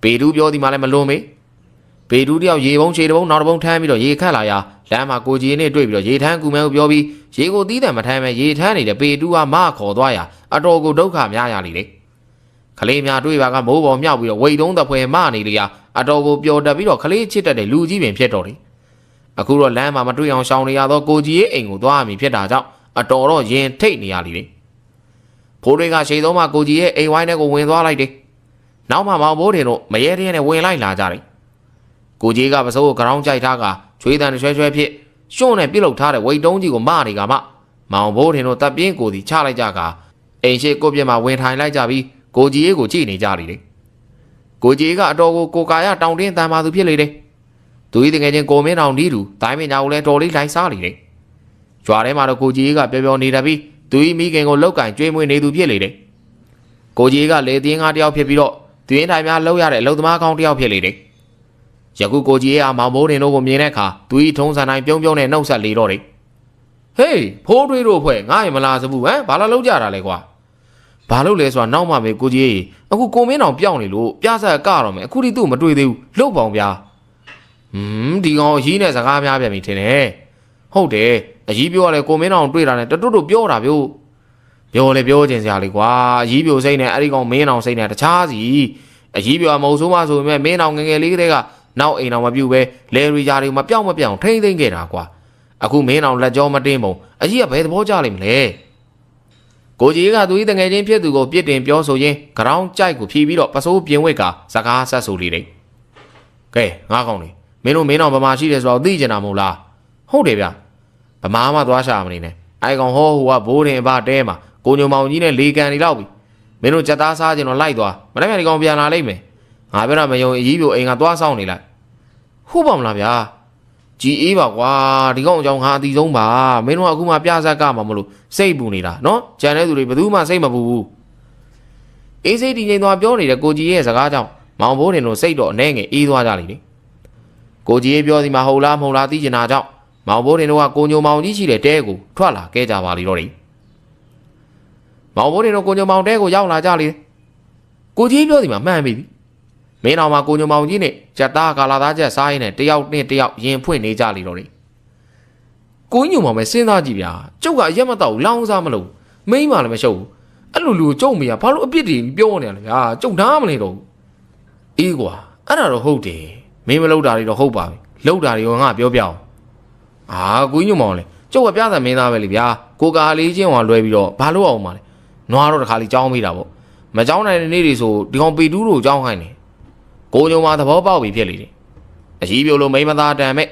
ပေတူးပြောဒီမှလည်းမလွန်မေးပေတူးတယောက်ရေပုံးခြေတပုံးနောက်တပုံးထမ်းပြီးတော့ရေခတ်လာရာလမ်းမှာကိုကြီးနဲ့တွေ့ပြီးတော့ရေထမ်းကူမဲကိုပြောပြီးရေကိုတီးတယ်မထမ်းပဲရေထမ်းနေတဲ့ပေတူးကမခေါ်သွားရာအတော်ကိုဒုက္ခများရလေကလေးများတွေ့ပါကမိုးပေါ်မြောက်ပြီးတော့ဝိတ်တုံးတပွဲမနေလေရာအတော်ကိုပျော်တက်ပြီးတော့ကလေးချစ်တတ်တဲ့လူကြီးပင်ဖြစ်တော်တယ်အခုတော့လမ်းမှာမတွေ့အောင်ရှောင်နေရတော့ကိုကြီးရဲ့အိမ်ကိုသွားရမည်ဖြစ်တာကြောင့်အတော်တော့ရင်ထိတ်နေရလေဖိုးတွေကရှေ့ဆုံးမှာကိုကြီးရဲ့အိမ်ဝိုင်းထဲကိုဝင်သွားလိုက်တယ်နောက်မှမောင်ဘိုးတွေတို့မရဲတဲ့နဲ့ဝင်လိုက်လာကြတယ်ကိုကြီးကပစိုးကိုကြောင်းကြိုက်ထားကချွေးတန်ရွှဲဖြစ်ရှုံးနဲ့ပြုတ်လုထားတဲ့ဝိတ်တုံးကြီးကိုမနေကမှမောင်ဘိုးတွေတို့တပ်ပြင်းကိုစီချလိုက်ကြကအိမ်ရှိကိုပြစ်မှာဝင်ထိုင်လိုက်ကြပြီးကိုကြီးရဲ့ကိုကြည့်နေကြလေတယ်ကိုကြီးကအတော်ကိုကာရတောင်တင်းတန်ပါသူဖြစ်လေတယ်သူဤတကယ်ချင်းကိုမင်းအောင်ဒီလူတိုင်းမညာကိုလည်းတော်လေးလိုက်စားလေတယ်ကြွားထဲမှာတော့ကိုကြီးကပျော်ပျော်နေတယ်ပြီးသူဤမိခင်ကိုလောက်ကင်ကျွေးမွေးနေသူဖြစ်လေတယ်ကိုကြီးကလေတင်းကားတယောက်ဖြစ်ပြီးတော့တွင်းထိုင်များလှုပ်ရတဲ့အလုပ်သမားကောင်းတယောက်ဖြစ်လေတယ်ယခုကိုကြီးရဲ့မောင်ဘိုးတင်တို့ကိုမြင်တဲ့အခါသူဤထုံးစံတိုင်းပြုံးနဲ့နှုတ်ဆက်လေတော့တယ်ဟေးဖိုးတွေးတို့ဖွဲ့ငါ့ရင်မလာစဘူးဟမ်ဘာလာလောက်ကြတာလဲကွာဘာလို့လဲဆိုတာနောက်မှပဲကိုကြီးအခုကိုမင်းအောင်ပြောင်းနေလို့ပြဆက်ကတော့မယ်အခုထိသူ့မတွေ့သေးဘူးလှုပ်ပေါင်ဗျာဒီကောင်အကြီးနဲ့စကားများပြန်ပြီထင်တယ်ဟုတ်တယ်အကြီးပြောရလဲကိုမင်းအောင်တွေ့တာနဲ့တွတ်ပြောတာပြောလေပြောချင်စရာလေကွာအကြီးပြိုစိတ်နဲ့အဲ့ဒီကောင်မင်းအောင်စိတ်နဲ့တခြားစီအကြီးပြိုမဟုတ်ဆိုးမဆိုပေမဲ့မင်းအောင်ငယ်လေးကတည်းကနောက်အိမ်အောင်မပြုတ်ပဲလဲရီဂျာတွေမပြောင်းထိမ့်သိမ့်ခဲ့တာကွာအခုမင်းအောင်လက်ကြောမတင်းပုံအကြီးကဘယ်သဘောကျလိမ့်မလဲကိုကြီးကသူဤတငယ်ချင်းဖြစ်သူကိုပြစ်တင်ပြောဆိုရင်းကြောင်းကြိုက်ကိုဖြီးပြီးတော့ပစိုးပြင်းဝက်ကစကားဆက်ဆိုလေတယ် ကဲငါကောင်းနေမင်းတို့မင်းအောင်ဗမာရှိတယ်ဆိုတော့သိကျင်တာမဟုတ်လားဟုတ်တယ်ဗျဗမာမှသွားရှာမနေနဲ့အိုင်ကောင်ဟောဟိုကဘိုးတင်အဘတဲမှာကိုညုံမောင်ကြီးနဲ့လေကန်နေတော့ပြီမင်းတို့ကြက်သားစားကျင်တော့လိုက်သွားမနေ့ကဒီကောင်ပြန်လာလိမ့်မယ်ငါပြောတာမယုံအကြီးပြိုအိမ်ကသွားဆောင်နေလိုက်ဟုတ်ပါမလားဗျာကြည်အေးပါကွာဒီကောင်အကြောင်းငါအတီဆုံးပါမင်းတို့ကအခုမှပြဆက်ကမှမလို့စိတ်ပူနေတာနော်ကြံတဲ့သူတွေဘယ်သူမှစိတ်မပူဘူးအေးစိတ်တည်ငြိမ်သွားပြောနေတဲ့ကိုကြီးရဲ့စကားကြောင့်မောင်ဘိုးတင်တို့စိတ်တော့အနှဲငယ်အေးသွားကြလိမ့်လေကိုကြီးရဲ့ပြောစီမှာဟုတ်လားမဟုတ်လားသိချင်တာကြောင့်မောင်ဘိုးတင်တို့ကကိုညိုမောင်ကြီးရှိတဲ့တဲကိုထွက်လာခဲ့ကြပါလိမ့်တော့တယ်မောင်ဘိုးတင်တို့ကိုညိုမောင်တဲကိုရောက်လာကြလေကိုကြီးပြောစီမှာမှန်ပြီမင်းတော်မှာကိုညိုမောင်ကြီးနဲ့ကြက်သားကာလာသားချက်စားရင်းနဲ့တယောက်နဲ့တယောက်ရင်ဖွင့်နေကြလိမ့်တော့တယ်ကိုညိုမောင်ပဲစဉ်းစားကြည့်ဗျာကျုပ်ကအရက်မတော့လောင်းစားမလို့မိန်းမလည်းမရှုပ်ဘူးအဲ့လိုလူကိုကျုံမရဘာလို့အပြစ်တွေပြောနေရလဲဗျာကျုံသားမနေတော့ဘူးအေးကွာအဲ့ဒါတော့ဟုတ်တယ်မင်းမလုပ်တာတွေတော့ဟုတ်ပါပြီလုပ်တာတွေကငါပြောပြအောင်အာကိုညိုမောင်လေကျုပ်ကပြသမင်းသားပဲလေဗျာကိုကာလေးချင်းဟောလွဲပြီးတော့ဘာလို့အောင်ပါလဲနွားတော့တခါလေးကြောင်းမိတာပေါ့မကြောင်းနိုင်တဲ့နေ့တွေဆိုဒီကောင်ပေတူးတို့ကြောင်းခိုင်းတယ်ကိုညုံမှာသဘောပေါက်ပြီဖြစ်လေတယ်အကြီးပြိုလို့မိမသားတန်မဲ့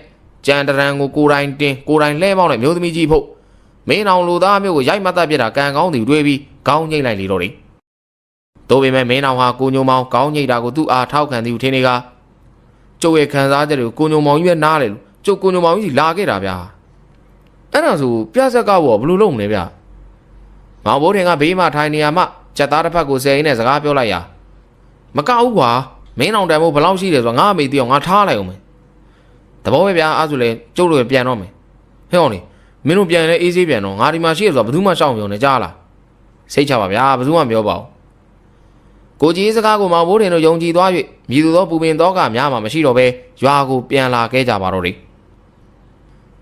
ကြံတရံကိုကိုတိုင်းတင်းကိုတိုင်းလှဲပေါက်နဲ့မျိုးသမီးကြီးဖို့မင်းအောင်လူသားမျိုးကိုရိုက်မှတ်တတ်ပြတာကံကောင်းသူတွေးပြီးကောင်းညိတ်လိုက်လေတော့တယ်တို့ပေမဲ့မင်းအောင်ဟာကိုညုံမောင်ကောင်းညိတ်တာကိုသူ့အားထောက်ခံသည်ထင်နေကကျုပ်ရဲ့ခံစားချက်တွေကိုကိုညုံမောင်ကြီးပဲနားလေလို့ကျုပ်ကိုညုံမောင်ကြီးလာခဲ့တာဗျာအဲ့ဒါဆိုပြဆက်ကဘောဘလို့လုံးနေဗျာမောင်ဘိုးထင်ကဘေးမှာထိုင်နေရမှကြက်သားတစ်ဖက်ကိုဆယ်ရင်းနဲ့စကားပြောလိုက်ရမကောက်ဘူးကွာမင်းအောင်တန်မို့ဘလောက်ရှိတယ်ဆိုတော့ငါအမေသိအောင်ငါထားလိုက်အောင်မယ်တဘောပဲဗျာအဲ့ဆိုလေကျုပ်တို့ပြန်တော့မယ်ဟဲ့အောင်လေမင်းတို့ပြန်လဲအေးဆေးပြန်တော့ငါဒီမှာရှိရဆိုတော့ဘယ်သူမှရှောင်ပြောနေကြလားစိတ်ချပါဗျာဘယ်သူမှမပြောပါဘူးကိုကြီးစကားကိုမောင်ဘိုးတင်တို့ယုံကြည်သွား၍မြည်သူသောပူပင်သောကများမှမရှိတော့ပဲရွာကိုပြန်လာခဲ့ကြပါတော့တယ်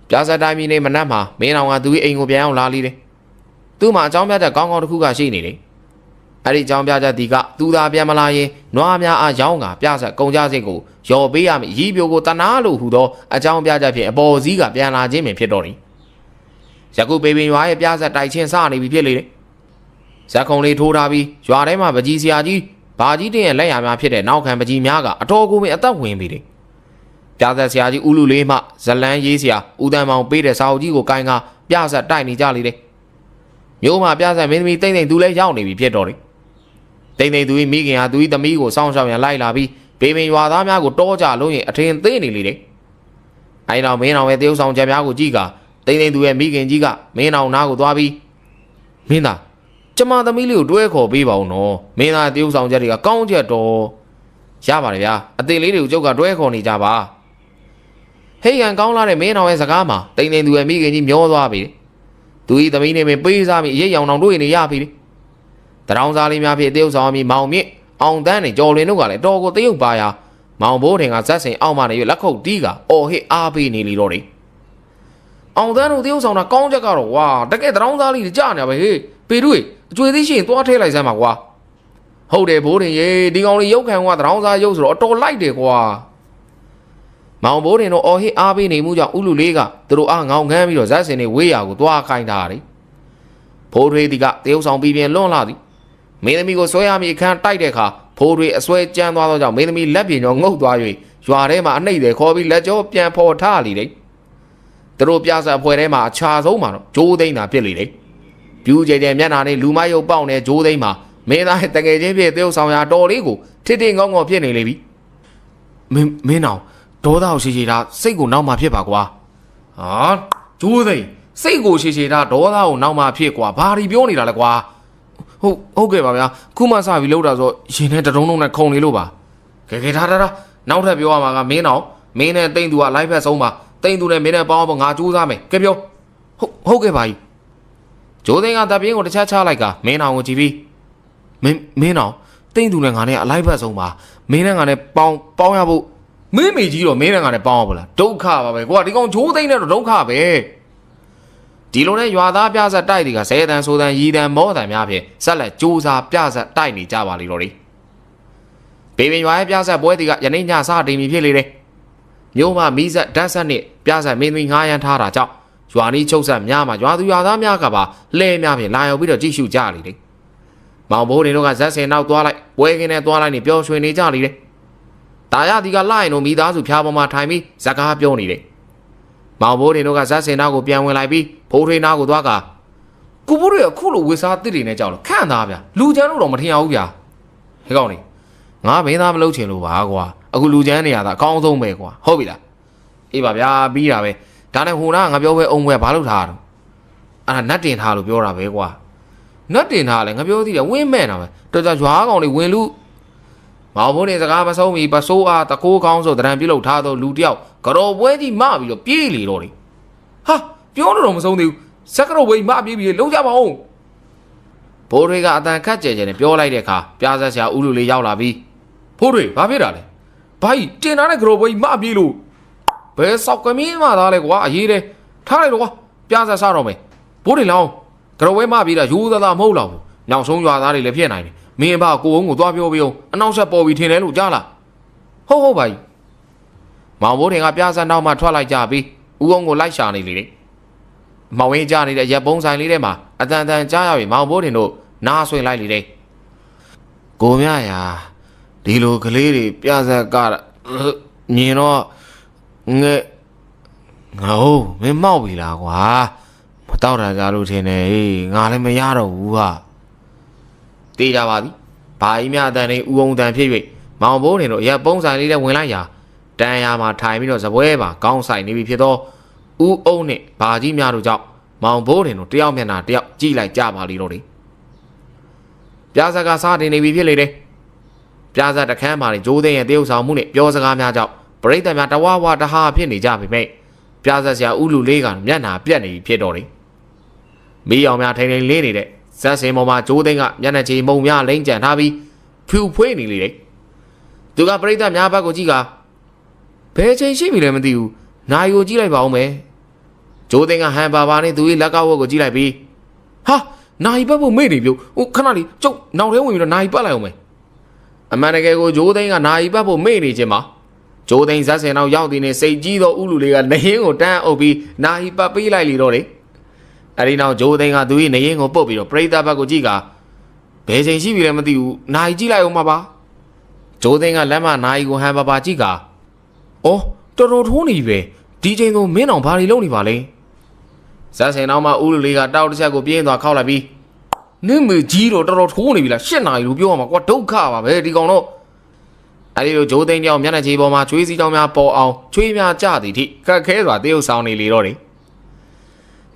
ပြားစတိုင်းပြည်နေမနက်မှာမင်းအောင်ကသူ့အိမ်ကိုပြန်အောင်လာလိတယ်သူ့မှာအကြောင်းပြချက်ကောင်းကောင်းတစ်ခုကရှိနေတယ်အဲ့ဒီအကြောင်းပြချက်ဒီကသူသာပြန်မလာရင်နွားများအားရောင်းကပြဆက်ကုန်ကြစိတ်ကိုရော်ပေးရမည်ရီးပြိုကိုတနာလို့ဟူသောအကြောင်းပြချက်ဖြင့်အပေါ်စည်းကပြန်လာခြင်းပင်ဖြစ်တော်တယ်ယခုပေပင်ရွာရဲ့ပြဆက်တိုက်ချင်းစနေပြီဖြစ်လေတယ်ဇက်ခုံလေးထိုးထားပြီးရွာထဲမှာပကြီးဆရာကြီးဘာကြီးတင်ရဲ့လက်ရများဖြစ်တဲ့နောက်ခံပကြီးများကအတော်ကိုပင်အသက်ဝင်ပြီတယ်ပြဆက်ဆရာကြီးဦးလူလေးမှဇလန်းရေးဆရာဦးတန်းမောင်ပေးတဲ့စာအုပ်ကြီးကိုကိုင်းကပြဆက်တိုက်နေကြလေတယ်မျိုးမှာပြဆက်မင်းသမီးတိမ့်တိမ့်သူလည်းရောက်နေပြီဖြစ်တော်တယ်တိမ့်တိမ့်သူမိခင်ဟာသူသမီးကိုစောင့်ရှောက်ရန်လိုက်လာပြီးပေပင်ရွာသားများကိုတောကြလုံးရင်အထင်သေးနေလေတယ်အဲ့တော့မင်းအောင်ရဲ့တရုတ်ဆောင်ချက်များကိုကြည့်ကတိမ့်တိမ့်သူရဲ့မိခင်ကြီးကမင်းအောင်နားကိုသွားပြီးမင်းသားကျမသမီးလေးကိုတွဲခေါ်ပေးပါဦးနော်မင်းသားတရုတ်ဆောင်ချက်တွေကကောင်းချက်တော်ရပါတယ်ဗျာအသေးလေးတွေကိုကျုပ်ကတွဲခေါ်နေကြပါဟိတ်ရန်ကောင်းလာတဲ့မင်းအောင်ရဲ့စကားမှာတိမ့်တိမ့်သူရဲ့မိခင်ကြီးမျောသွားပြီသူဤသမီးနဲ့မပေးစားပြီးအရေးရောင်အောင်တွေ့နေရပြီတရောင်းစားလေးများဖြစ်တရုတ်ဆောင်ပြီးမောင်မြင့်အောင်တန်းနဲ့ကြော်လွင်တို့ကလည်းတော်ကိုတရုတ်ပါရာမောင်ဘိုးထင်ကဇက်စင်အောက်မှနေရလက်ခုပ်တီးကအော်ဟစ်အားပေးနေလေတော့တယ်အောင်တန်းတို့တရုတ်ဆောင်တာကောင်းချက်ကတော့ဝါတကယ်တရောင်းစားလေးကြာနေပါပဲဟေးပေတို့အကျွေးသေးရှိရင်သွားထဲလိုက်စမ်းပါကွာဟုတ်တယ်ဘိုးထင်ရေဒီကောင်လေးရုပ်ခံကတရောင်းစားရုပ်ဆိုတော့အတော်လိုက်တယ်ကွာမောင်ဘိုးထင်တို့အော်ဟစ်အားပေးနေမှုကြောင့်ဥလူလေးကသူတို့အားငောင်းခမ်းပြီးတော့ဇက်စင်တွေဝေးရာကိုသွားခိုင်းတာတယ်ဖိုးထွေးဒီကတရုတ်ဆောင်ပြီးပြန်လွန်လာသည်မင်းသမီးကိုဆွဲရမည်အခန်းတိုက်တဲ့အခါဖိုးထွေးအဆွဲကြမ်းသွားသောကြောင့်မင်းသမီးလက်ပြင်ကျော်ငုတ်သွား၍ရွာထဲမှာအနှိမ့်တယ်ခေါ်ပြီးလက်ကျော်ပြန်ဖော်ထားလိမ့်တယ်သူတို့ပြဆက်ဖွဲထဲမှာအချာဆုံးမှာတော့ဂျိုးသိန်းသာဖြစ်လိမ့်တယ်ပြူးကျဲကျဲမျက်နှာနဲ့လူမရုပ်ပေါက်နေဂျိုးသိန်းမှာမင်းသားရဲ့တကယ်ချင်းဖြစ်တရုတ်ဆောင်ရာတော်လေးကိုထစ်ထစ်ငေါငေါဖြစ်နေလေပြီမင်းအောင်ဒေါသကိုရှိရှိတာစိတ်ကိုနောက်မှဖြစ်ပါကွာဟာဂျိုးသိန်းစိတ်ကိုရှိရှိတာဒေါသကိုနောက်မှဖြစ်ကွာဘာဒီပြောနေတာလဲကွာဟုတ်ကဲ့ပါဗျာခုမှစပြီးလှုပ်တာဆိုရင်နဲ့တတုံးလုံးနဲ့ခုံနေလို့ပါကဲထားနောက်ထပ်ပြောရမှာကမင်းအောင်မင်းနဲ့တိမ့်သူကလိုက်ဖက်ဆုံးပါတိမ့်သူနဲ့မင်းနဲ့ပေါင်းဖို့ငါကြိုးစားမယ်ကဲပြောဟုတ်ကဲ့ပါကြီးဂျိုးသိန်းကတပ်ပြင်းကိုတစ်ချက်ချလိုက်ကမင်းအောင်ကိုကြည့်ပြီးမင်းအောင်တိမ့်သူနဲ့ငါနဲ့အလိုက်ဖက်ဆုံးပါမင်းနဲ့ငါနဲ့ပေါင်းရဖို့မင်းမေကြီးတော့မင်းနဲ့ငါနဲ့ပေါင်းရပါလားဒုက္ခပါပဲကွာဒီကောင်ဂျိုးသိန်းနဲ့တော့ဒုက္ခပဲဒီလိုနဲ့ရွာသားပြဆက်တိုက်တွေကဆဲတန်ဆိုတန်ရီတန်မောတန်များဖြင့်ဆက်လက်ကြိုးစားပြဆက်တိုက်နေကြပါလိမ့်တော့တယ်ပေပင်ရွာရဲ့ပြဆက်ပွဲတွေကယနေ့ညစတင်ပြီဖြစ်လေတယ်မြို့မှာမီးဆက်ဓာတ်ဆက်နဲ့ပြဆက်မင်းသမီးငားရမ်းထားတာကြောင့်ရွာနီးချုပ်ဆက်များမှာရွာသူရွာသားများကပါလဲများဖြင့်လာရောက်ပြီးတော့ကြည့်ရှုကြလေတယ်မောင်ဘိုးတွေတို့ကဇက်စင်နောက်သွားလိုက်ပွဲခင်းနဲ့သွားလိုက်နေပျော်ရွှင်နေကြလေတယ် တာရဒီကလာရင်တို့မိသားစုဖျားပေါ်မှာထိုင်ပြီးဇကားပြောနေတယ်မောင်ဘိုးတင်တို့ကဇက်စင်နာကိုပြန်ဝင်လိုက်ပြီးဖိုးထွေးနာကိုသွားကကိုဘိုးတွေအခုလိုဝေစားတစ်တွေနဲ့ကြောက်လို့ခန့်သားဗျာလူချမ်းလို့တော့မထင်ရဘူးဗျာဟဲ့ကောင်နေငါမင်းသားမလုပ်ချင်လို့ပါကွာအခုလူချမ်းနေရတာအကောင်းဆုံးပဲကွာဟုတ်ပြီလားအေးပါဗျာပြီးတာပဲဒါနဲ့ဟိုနာငါပြောပဲအုံပွဲဘာလို့ထားတော့အဲ့ဒါနတ်တင်ထားလို့ပြောတာပဲကွာနတ်တင်ထားလဲငါပြောသေးတယ်ဝင်းမဲ့တာပဲတော်ကြရွာကောင်တွေဝင်လူမောင်ဘိုးနေစကားမဆုံးပြီးပစိုးအားတကိုးကောင်းဆိုတရံပြုတ်ထားတော့လူတယောက်ကြော်ပွဲကြီးမပြီးတော့ပြေးလေတော့လေဟာပြောတော့မဆုံးသေးဘူးစက်ကတော်ဝိမပြေးပြီးလုံးကြပါဦးဘိုးတွေကအတန်ခတ်ကြဲကြဲနဲ့ပြောလိုက်တဲ့အခါပြားဆက်ဆရာဦးလူလေးရောက်လာပြီးဘိုးတွေဘာဖြစ်တာလဲဘာကြီးတင်ထားတဲ့ကြော်ပွဲကြီးမပြေးလို့ဘယ်ဆောက်ကမင်းမှသားလဲကွာအရေးတယ်ထားလိုက်တော့ကွာပြားဆက်စားတော့မယ်ဘိုးတွေလောင်းကြော်ပွဲမပြေးတာယူသားသားမဟုတ်တော့ဘူးနောက်ဆုံးရွာသားတွေလည်းဖြစ်နိုင်တယ်မင်းဘာကိုုံကိုသွားပြောပြအောင်အနောက်ဆက်ပေါ်ပြီးထင်တယ်လို့ကြားလားဟုတ်ပါကြီးမောင်ဘိုးတွေကပြားစံနောက်မှထွက်လိုက်ကြပြီးဦးအောင်ကိုလိုက်ရှာနေလေတဲ့မောင်ဝင်းကြားနေတဲ့ရက်ပုံးဆိုင်လေးထဲမှာအတန်တန်ကြားရပြီးမောင်ဘိုးတင်တို့နားဆွင့်လိုက်လေတဲ့ကိုမြရာဒီလိုကလေးတွေပြားစက်ကမြင်တော့ငဲ့ငါဟုတ်မင်းမောက်ပြီလားကွာမတော့တာကြလို့ထင်တယ်ဟေးငါလည်းမရတော့ဘူးဟာတေးကြပါသည်ဘာကြီးများအတန်နဲ့ဦးအောင်တန်ဖြစ်၍မောင်ဘိုးတင်တို့ရက်ပုံးဆိုင်လေးထဲဝင်လိုက်ရာတန်ရာမှာထိုင်ပြီးတော့စပွဲပါကောင်းဆိုင်နေပြီဖြစ်တော့ဦးအုံနဲ့ဘာကြီးများတို့ကြောင့်မောင်ဘိုးတင်တို့တယောက်မျက်နှာတယောက်ကြည့်လိုက်ကြပါလိမ့်တော့တယ်ပြားစကားစားတင်နေပြီဖြစ်လေတယ်ပြားစတခန်းမှာဂျိုးသိန်းရဲ့တရုတ်ဆောင်မှုနဲ့ပြောစကားများကြောင့်ပရိသတ်များတဝါဝါတဟာဖြစ်နေကြပြီမဲ့ပြားစဆရာဦးလူလေးကမျက်နှာပြက်နေပြီဖြစ်တော့တယ်မီးအောင်များထိန်ထိန်လေးနေတဲ့ဇက်စင်ပေါ်မှာဂျိုးသိန်းကမျက်နှာချီမုံများလိမ့်ကြံထားပြီးဖြူဖွေးနေလေတယ်သူကပရိသတ်များဘက်ကိုကြည့်ကဘယ်ချိန်ရှိပြီလဲမသိဘူးနိုင်ကိုကြည့်လိုက်ပါဦးမယ်ဂျိုးသိန်းကဟန်ပါပါနဲ့သူ့ရဲ့လက်ကဝက်ကိုကြည့်လိုက်ပြီးဟာနိုင်ပတ်ဖို့မေ့နေပြုတ်ဟိုခဏလေးကျုပ်နောက်ထဲဝင်ပြီးတော့နိုင်ပတ်လိုက်အောင်မယ်အမှန်တကယ်ကိုဂျိုးသိန်းကနိုင်ပတ်ဖို့မေ့နေခြင်းမှာဂျိုးသိန်းဇက်စင်နောက်ရောက်တဲ့နေစိတ်ကြီးသောဥလူလေးကနေရင်ကိုတန်းအုပ်ပြီးနိုင်ပတ်ပေးလိုက်လေတော့လေအဲဒီနောက်ဂျိုးသိန်းကသူ့ရဲ့နေရင်ကိုပုတ်ပြီးတော့ပရိသတ်ဘက်ကိုကြည့်ကဘယ်ချိန်ရှိပြီလဲမသိဘူးနိုင်ကြည့်လိုက်အောင်ပါပါဂျိုးသိန်းကလက်မနိုင်ကိုဟန်ပါပါကြည့်ကအော်တော်တော်ထိုးနေပြီဒီချိန်ကိုမင်းအောင်ဘာတွေလုပ်နေပါလဲဇက်စင်နောက်မှာဦးလူလေးကတောက်တစ်ချက်ကိုပြင်းသွားခောက်လိုက်ပြီးနင့်မေကြီးတော့တော်တော်ထိုးနေပြီလား၈နာရီလို့ပြောရမှာကွာဒုက္ခပါပဲဒီကောင်တော့အဲဒီလိုဂျိုးသိန်းကြောင်မျက်နှာချေပေါ်မှာချွေးစည်းကြောင်များပေါ်အောင်ချွေးများကြသည်ထိခက်ခဲစွာတရုပ်ဆောင်နေလေတော့တယ်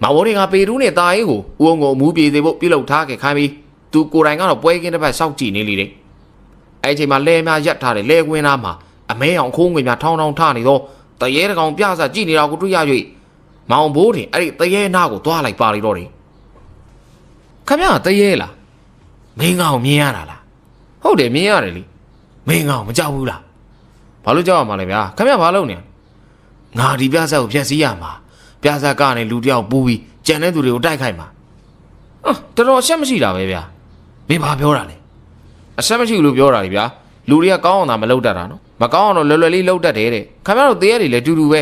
မောင်ဘိုးတွေကပေတူးနဲ့တာအေးကိုဦးအောင်ကိုအမူးပြေစေဖို့ပြုလုပ်ထားခဲ့ခိုင်းပြီးသူကိုယ်တိုင်ကတော့ပွဲကင်းတစ်ပတ်စောင့်ကြည့်နေလေတယ်အဲ့ချိန်မှာလဲများရက်ထားတယ်လဲကွင်းသားမှာအမဲအောင်ခိုးငွေများထောင်းထောင်းထနေတော့တရေတကောင်ပြဆကြည့်နေတာကိုတွေ့ရ၍မောင်ဘိုးတင်အဲ့ဒီတရေနာကိုသွားလိုက်ပါလေတော့တယ်ခမရတရေလားမင်းကောင်မြင်ရတာလားဟုတ်တယ်မြင်ရတယ်လေမင်းကောင်မကြောက်ဘူးလားဘာလို့ကြောက်ရမှာလဲဗျာခမရဘာလုပ်နေငါဒီပြဆကိုဖျက်ဆီးရမှာပြဆကနေလူတယောက်ပူးပြီးကြံတဲ့သူတွေကိုတိုက်ခိုက်မှာတော်တော်အရှက်မရှိတာပဲဗျာမင်းဘာပြောတာလဲအရှက်မရှိဘူးလို့ပြောတာလေဗျာလူတွေကကောင်းအောင်သာမလုပ်တတ်တာနော်မကောင်းအောင်တော့လွယ်လွယ်လေးလုပ်တတ်တယ်တဲ့ခင်ဗျားတို့တရေတွေလည်းတူတူပဲ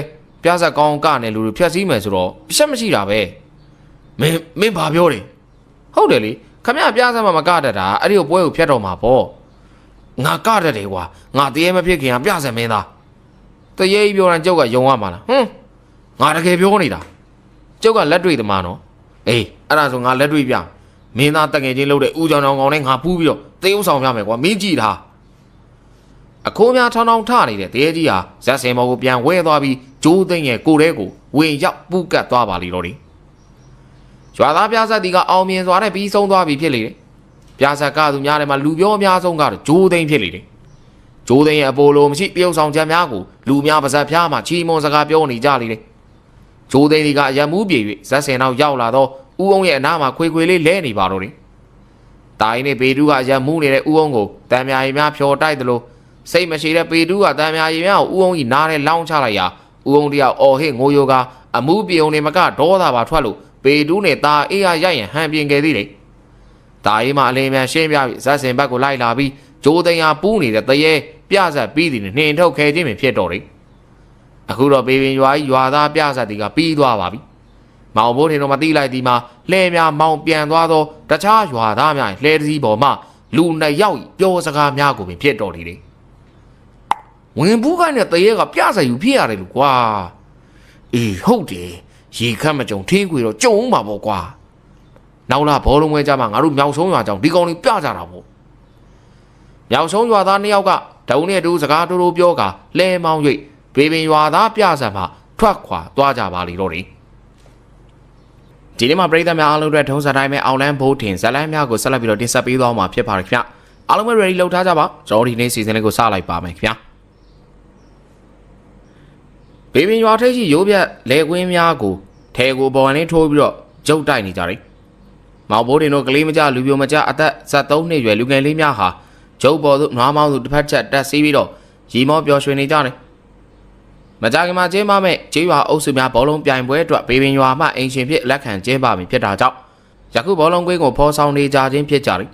ပြဆက်ကောင်းကနေလူတွေဖြတ်စည်းမယ်ဆိုတော့အရှက်မရှိတာပဲမင်းဘာပြောတယ်ဟုတ်တယ်လေခင်ဗျားပြဆက်မှမကတတ်တာအဲ့ဒီကိုပွဲကိုဖြတ်တော့မှာပေါ့ငါကတတ်တယ်ကွာငါတရေမဖြစ်ခင်ကပြဆက်မင်းသားတရေကြီးပြောရင်ကျုပ်ကယုံရမှာလားငါတကယ်ပြောနေတာကျုပ်ကလက်တွေ့သမားနော်အေးအဲ့ဒါဆိုငါလက်တွေ့ပြမင်းသားတငယ်ချင်းလုပ်တဲ့ဦးကြောင်ကြောင်ကောင်နဲ့ငါပူးပြီးတော့သေဥဆောင်ပြမယ်ကွာမင်းကြည့်တာအခိုးများထောင်းထောင်းထနေတဲ့တရေကြီးဟာဇက်စင်ဘော်ကိုပြန်ဝဲသွားပြီးဂျိုးသိန်းရဲ့ကိုယ်ထဲကိုဝင်ရောက်ပူကတ်သွားပါလိမ့်တော့တယ်ရွာသားပြဆက်တီကအောင်မြင်စွာနဲ့ပြီးဆုံးသွားပြီဖြစ်လေတယ်ပြဆက်ကသူများထဲမှာလူပြောအများဆုံးကတော့ဂျိုးသိန်းဖြစ်လေတယ်ဂျိုးသိန်းရဲ့အပိုလိုမရှိတရုပ်ဆောင်ချက်များကိုလူများပါဇက်ဖျားမှာချီမွန်စကားပြောနေကြလေတယ်ဂျိုးသိန်းကအရမူးပြေ၍ဇက်စင်နောက်ရောက်လာတော့ဦးအောင်ရဲ့အနားမှာခွေခွေလေးလဲနေပါတော့တယ်တာရင်နဲ့ပေတူးကအရမူးနေတဲ့ဦးအောင်ကိုတန်မြာရီများဖြော်တိုက်သလိုစိတ်မရှိတဲ့ပေတူးကတန်မြာရီများကိုဦးအောင်ကြီးနားထဲလောင်းချလိုက်ရာဦးအောင်တယောက်အော်ဟစ်ငိုယိုကအမူးပြေုံနေမကဒေါသပါထွက်လို့ပေတူးနဲ့တာအေးရရိုက်ရင်ဟန်ပြင်ခဲ့သေးတယ်တာရင်မှအလင်းမြန်ရှင်းပြပြီးဇက်စင်ဘက်ကိုလိုက်လာပြီးဂျိုးသိန်းဟာပူးနေတဲ့တရေပြဆက်ပြီးသည်နဲ့နှင်ထုတ်ခဲခြင်းဖြစ်တော့တယ်အခုတော့ပေပင်ရွာကြီးရွာသားပြဆက်တီကပြီးသွားပါပြီမောင်ဘိုးထင်တော့မသိလိုက်ဒီမှာလှဲများမောင်ပြန်သွားတော့တခြားရွာသားများလှဲတစည်းပေါ်မှာလူနှစ်ယောက်ပြောစကားများကိုပင်ဖြစ်တော်နေတယ်င ဝင်ဘူးကနဲ့တရေကပြဆိုင်ယူဖြစ်ရတယ်လို့ကွာအေးဟုတ်တယ်ရေခတ်မကြုံထင်းခွေတော့ကြုံမှာပေါ့ကွာနောက်လာဘောလုံးဝဲကြမှာငါတို့မြောက်ဆုံးရွာကြောင့်ဒီကောင်လေးပြကြတာပေါ့မြောက်ဆုံးရွာသား2ယောက်ကဒုံနဲ့တူစကားတိုးတိုးပြောကလဲမောင်း၍ဘေပင်ရွာသားပြဆံမှာထွက်ခွာသွားကြပါလေတော့တယ်ဒီနေ့မှာပြည်သက်များအားလုံးအတွက်ထုံးစံတိုင်းပဲအောင်လန်းဘိုးထင်ဇလန်းများကိုဆက်လက်ပြီးတော့တင်ဆက်ပေးသွားမှာဖြစ်ပါတယ်ခင်ဗျအားလုံးပဲ ready လုပ်ထားကြပါကျွန်တော်ဒီနေ့စီစဉ်လေးကိုစလိုက်ပါမယ်ခင်ဗျဘေပင်ရွာထိပ်ရှိရိုးပြက်လဲကွင်းများကိုထဲကိုပေါ်ကနေထိုးပြီးတော့ကျုပ်တိုက်နေကြတယ်မောင်ဘိုးတင်တို့ကလေးမကြလူပြိုမကြအသက်73နှစ်ရွယ်လူငယ်လေးများဟာကျုပ်ပေါ်သို့နွားမောင်းသူတစ်ဖက်ချက်တက်စီးပြီးတော့ရီမောပျော်ရွှင်နေကြတယ်မကြခင်မှာကျင်းပမဲ့ကျေးရွာအုပ်စုများဘောလုံးပြိုင်ပွဲအတွက်ဘေပင်ရွာမှအင်ရှင်ဖြစ်လက်ခံကျင်းပပြီဖြစ်တာကြောင့်ယခုဘောလုံးကွင်းကိုဖော်ဆောင်နေကြခြင်းဖြစ်ကြတယ်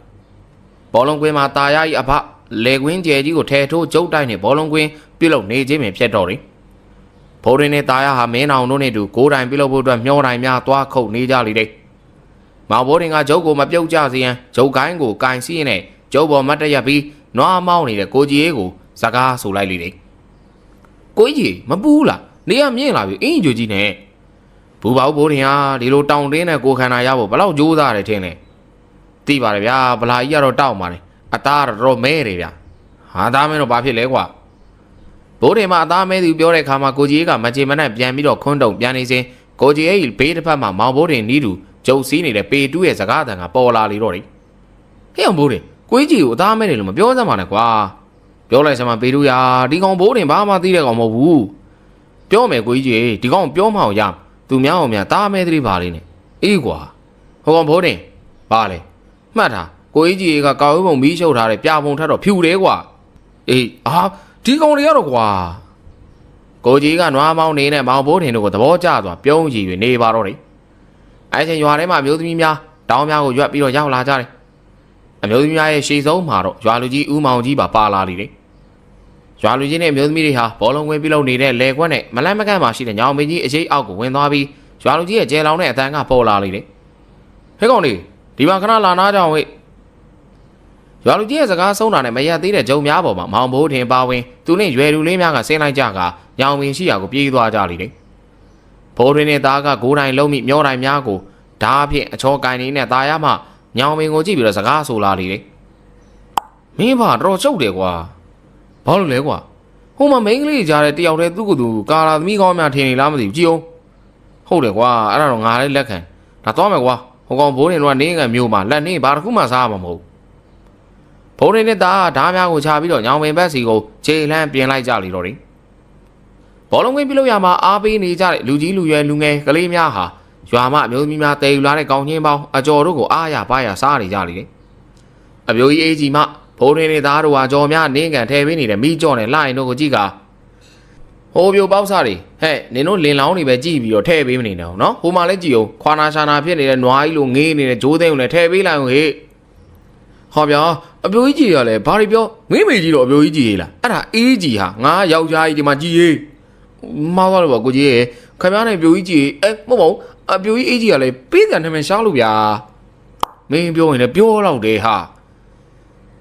ဘောလုံးကွင်းမှာတာယာ၏အဖလေကွင်းကျဲကြီးကိုထဲထိုးကျုပ်တိုက်နေဘောလုံးကွင်းပြုတ်နေခြင်းပင်ဖြစ်တော့တယ်ဘိုးရင်းနဲ့တာယာဟာမင်းအောင်တို့နဲ့တူကိုးတိုင်ပြုတ်ဖို့အတွက်မျောတိုင်များသွားခုတ်နေကြလေတဲ့မောင်ဘိုးရင်ကကျုပ်ကိုမပြုတ်ကြစေရန်ကျုပ်ကိုင်းကိုကင်စီးနေကျုပ်ပေါ်မတ်တရက်ပြီးနွားမောင်းနေတဲ့ကိုကြီးရေးကိုစကားဆိုလိုက်လေတဲ့ကိုကြီးမပူးလားနေရမြင့်လာပြီအင်းကြိုကြီးနဲ့ဘူပေါဘိုးရင်ဟာဒီလိုတောင်တင်းနဲ့ကိုခန္ဓာရဖို့ဘလောက်ကြိုးစားတယ်ထင်လဲသိပါတယ်ဗျာဗလာကြီးကတော့တောက်ပါတယ်အသားတော့မဲတယ်ဗျာဟာသားမဲတော့ဘာဖြစ်လဲကွာဘိုးရင်မအသားမဲသူပြောတဲ့အခါမှာကိုကြီးကမကြေမနက်ပြန်ပြီးတော့ခွန်းတုံပြန်နေစဉ်ကိုကြီးရဲ့ဘေးတစ်ဖက်မှာမောင်ဘိုးရင်နီးသူကျုပ်စီးနေတဲ့ပေတူးရဲ့စကားတန်ကပေါ်လာလေတော့တယ်ဟဲ့အောင်ဘိုးရင်ကိုကြီးကိုအသားမဲတယ်လို့မပြောစမ်းပါနဲ့ကွာပြောလိုက်စမ်းမပေတူးရာဒီကောင်ဘိုးရင်ဘာမှသိတဲ့ကောင်မဟုတ်ဘူးပြောမယ်ကိုကြီးဒီကောင်ပြောမအောင်ရသူများအောင်များသားမဲသတိပါလေးနဲ့အေးကွာဟိုကောင်ဘိုးရင်ပါလေမှတ်ထားကိုကြီးကကောက်ဝဲပုံမီးရှုပ်ထားတဲ့ပြပုံထက်တော့ဖြူတယ်ကွာအေးဒီကောင်တွေကတော့ကွာကိုကြီးကနွားမောင်းနေနဲ့မောင်ဘိုးထင်တို့ကိုသဘောကျသွားပြုံးကြည့်၍နေပါတော့တယ်အဲချိန်ရွာထဲမှာမျိုးသမီးများတောင်းများကိုရွက်ပြီးတော့ရောက်လာကြတယ်အမျိုးသမီးများရဲ့ရှေ့ဆုံးမှာတော့ရွာလူကြီးဦးမောင်ကြီးပါလာလေတယ်ရွာလူကြီးနဲ့မျိုးသမီးတွေဟာဘောလုံးကွင်းပြုလုပ်နေတဲ့လေခွက်နဲ့မလန့်မကန့်မှာရှိတဲ့ညောင်မင်းကြီးအရေးအောက်ကိုဝင်သွားပြီးရွာလူကြီးရဲ့ကျဲလောင်တဲ့အတန်းကပေါ်လာလေတယ်ဟဲ့ကောင်လေးဒီမှာခဏလာနာကြအောင်ဟဲ့ရွာလူကြီးရဲ့စကားဆုံးတာနဲ့မရက်သေးတဲ့ဂျုံများပေါ်မှာမောင်ဘိုးထင်ပါဝင်သူနဲ့ရွယ်လူလေးများကဆင်းလိုက်ကြကညောင်မင်းရှိရာကိုပြေးသွားကြလေတယ်ဘိုးရင်းနဲ့သားကဂိုးတိုင်လုံးမိမျောတိုင်များကိုဓာအဖြစ်အချောကင်နေနဲ့သားရမှညောင်မင်းကိုကြည့်ပြီးတော့စကားဆိုလာလေတယ်မင်းဘာတော့ကျုပ်တယ်ကွာဘာလို့လဲကွာဟိုမှာမိန်းကလေးကြားတဲ့တယောက်တည်းသူ့ကိုယ်သူကာလာသမီးကောင်းများထင်နေလားမသိဘူးကြည့်အောင်ဟုတ်တယ်ကွာအဲ့ဒါတော့ငါလည်းလက်ခံဒါသွားမယ်ကွာဟိုကောင်ဘိုးရင်တို့ကနေငယ်မျိုးမှာလက်နေဘာတစ်ခုမှစားမှာမဟုတ်ဘိုးရင်နဲ့သားဓာများကိုချပြီးတော့ညောင်မင်းဘက်စီကိုခြေလှမ်းပြင်လိုက်ကြလေတော့တယ်ဘောလုံးကွင်းပြုလုပ်ရမှာအားပေးနေကြတဲ့လူကြီးလူရွယ်လူငယ်ကလေးများဟာရွာမအမျိုးသမီးများတည်ယူလာတဲ့ကောင်းချင်းပေါင်းအကျော်တို့ကိုအားရပါရစားနေကြလေတယ်အမျိုးကြီးအေးကြီးမှဘိုးရင်းနဲ့သားတို့ဟာကြော်များနင်းကန်ထဲပေးနေတဲ့မိကြော်နဲ့လှိုင်တို့ကိုကြည့်ကဟိုပြိုပေါက်စားတွေဟဲ့နင်တို့လင်လောင်းတွေပဲကြည့်ပြီးတော့ထဲပေးမနေနဲ့နော်ဟိုမှာလည်းကြည့်အောင်ခွာနာရှာနာဖြစ်နေတဲ့နွားကြီးလိုငေးနေတဲ့ဂျိုးသိန်းကိုလည်းထဲပေးလိုက်အောင်ဟေ့ဟောဗျာအပြိုကြီးကြီးကလည်းဘာတွေပြောငေးမေကြီးတော့အပြိုကြီးကြီးရေးလားအဲ့ဒါအေးကြီးဟာငါယောက်ျားကြီးဒီမှာကြည်ရေးမောက်သွားလို့ပေါ့ကိုကြီးရေခင်ဗျားနဲ့ပြိုကြီးကြီးမဟုတ်ပါဘူးအပြိုကြီးအေးကြီးကလည်းပေးတယ်နာမည်ရှားလို့ဗျာမင်းပြောရင်လည်းပြောတော့တယ်ဟာ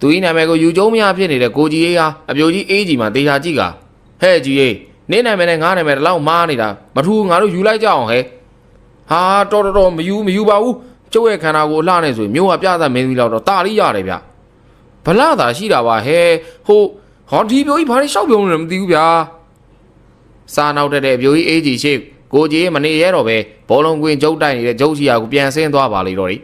သူဤနာမည်ကိုယူကျုံးမရဖြစ်နေတဲ့ကိုကြီးရေးဟာအပြိုကြီးအေးကြီးမှာတေချာကြည့်ကဟဲ့ကြီးရေးနင်းနာမည်နဲ့ငါနာမည်တလောက်မားနေတာမထူးငါတို့ယူလိုက်ကြအောင်ဟဲ့ဟာတော်မယူပါဘူးကျုပ်ရဲ့ခန္ဓာကိုလှနေဆိုမျိုးကပြသမင်းကြီးလောက်တော့တာလိရတယ်ဗျဗလာသာရှိတာပါဟဲ့ဟိုဟောဒီပြိုကြီးဘာလို့ရှောက်ပြုံးနေလဲမသိဘူးဗျာစာနောက်တဲ့အပြိုကြီးအေးကြီးရှိကိုကြီးမနေရတော့ပဲဘောလုံးကွင်းကျုပ်တိုက်နေတဲ့ကျုပ်စီယာကိုပြန်ဆင်းသွားပါလေတော့တယ်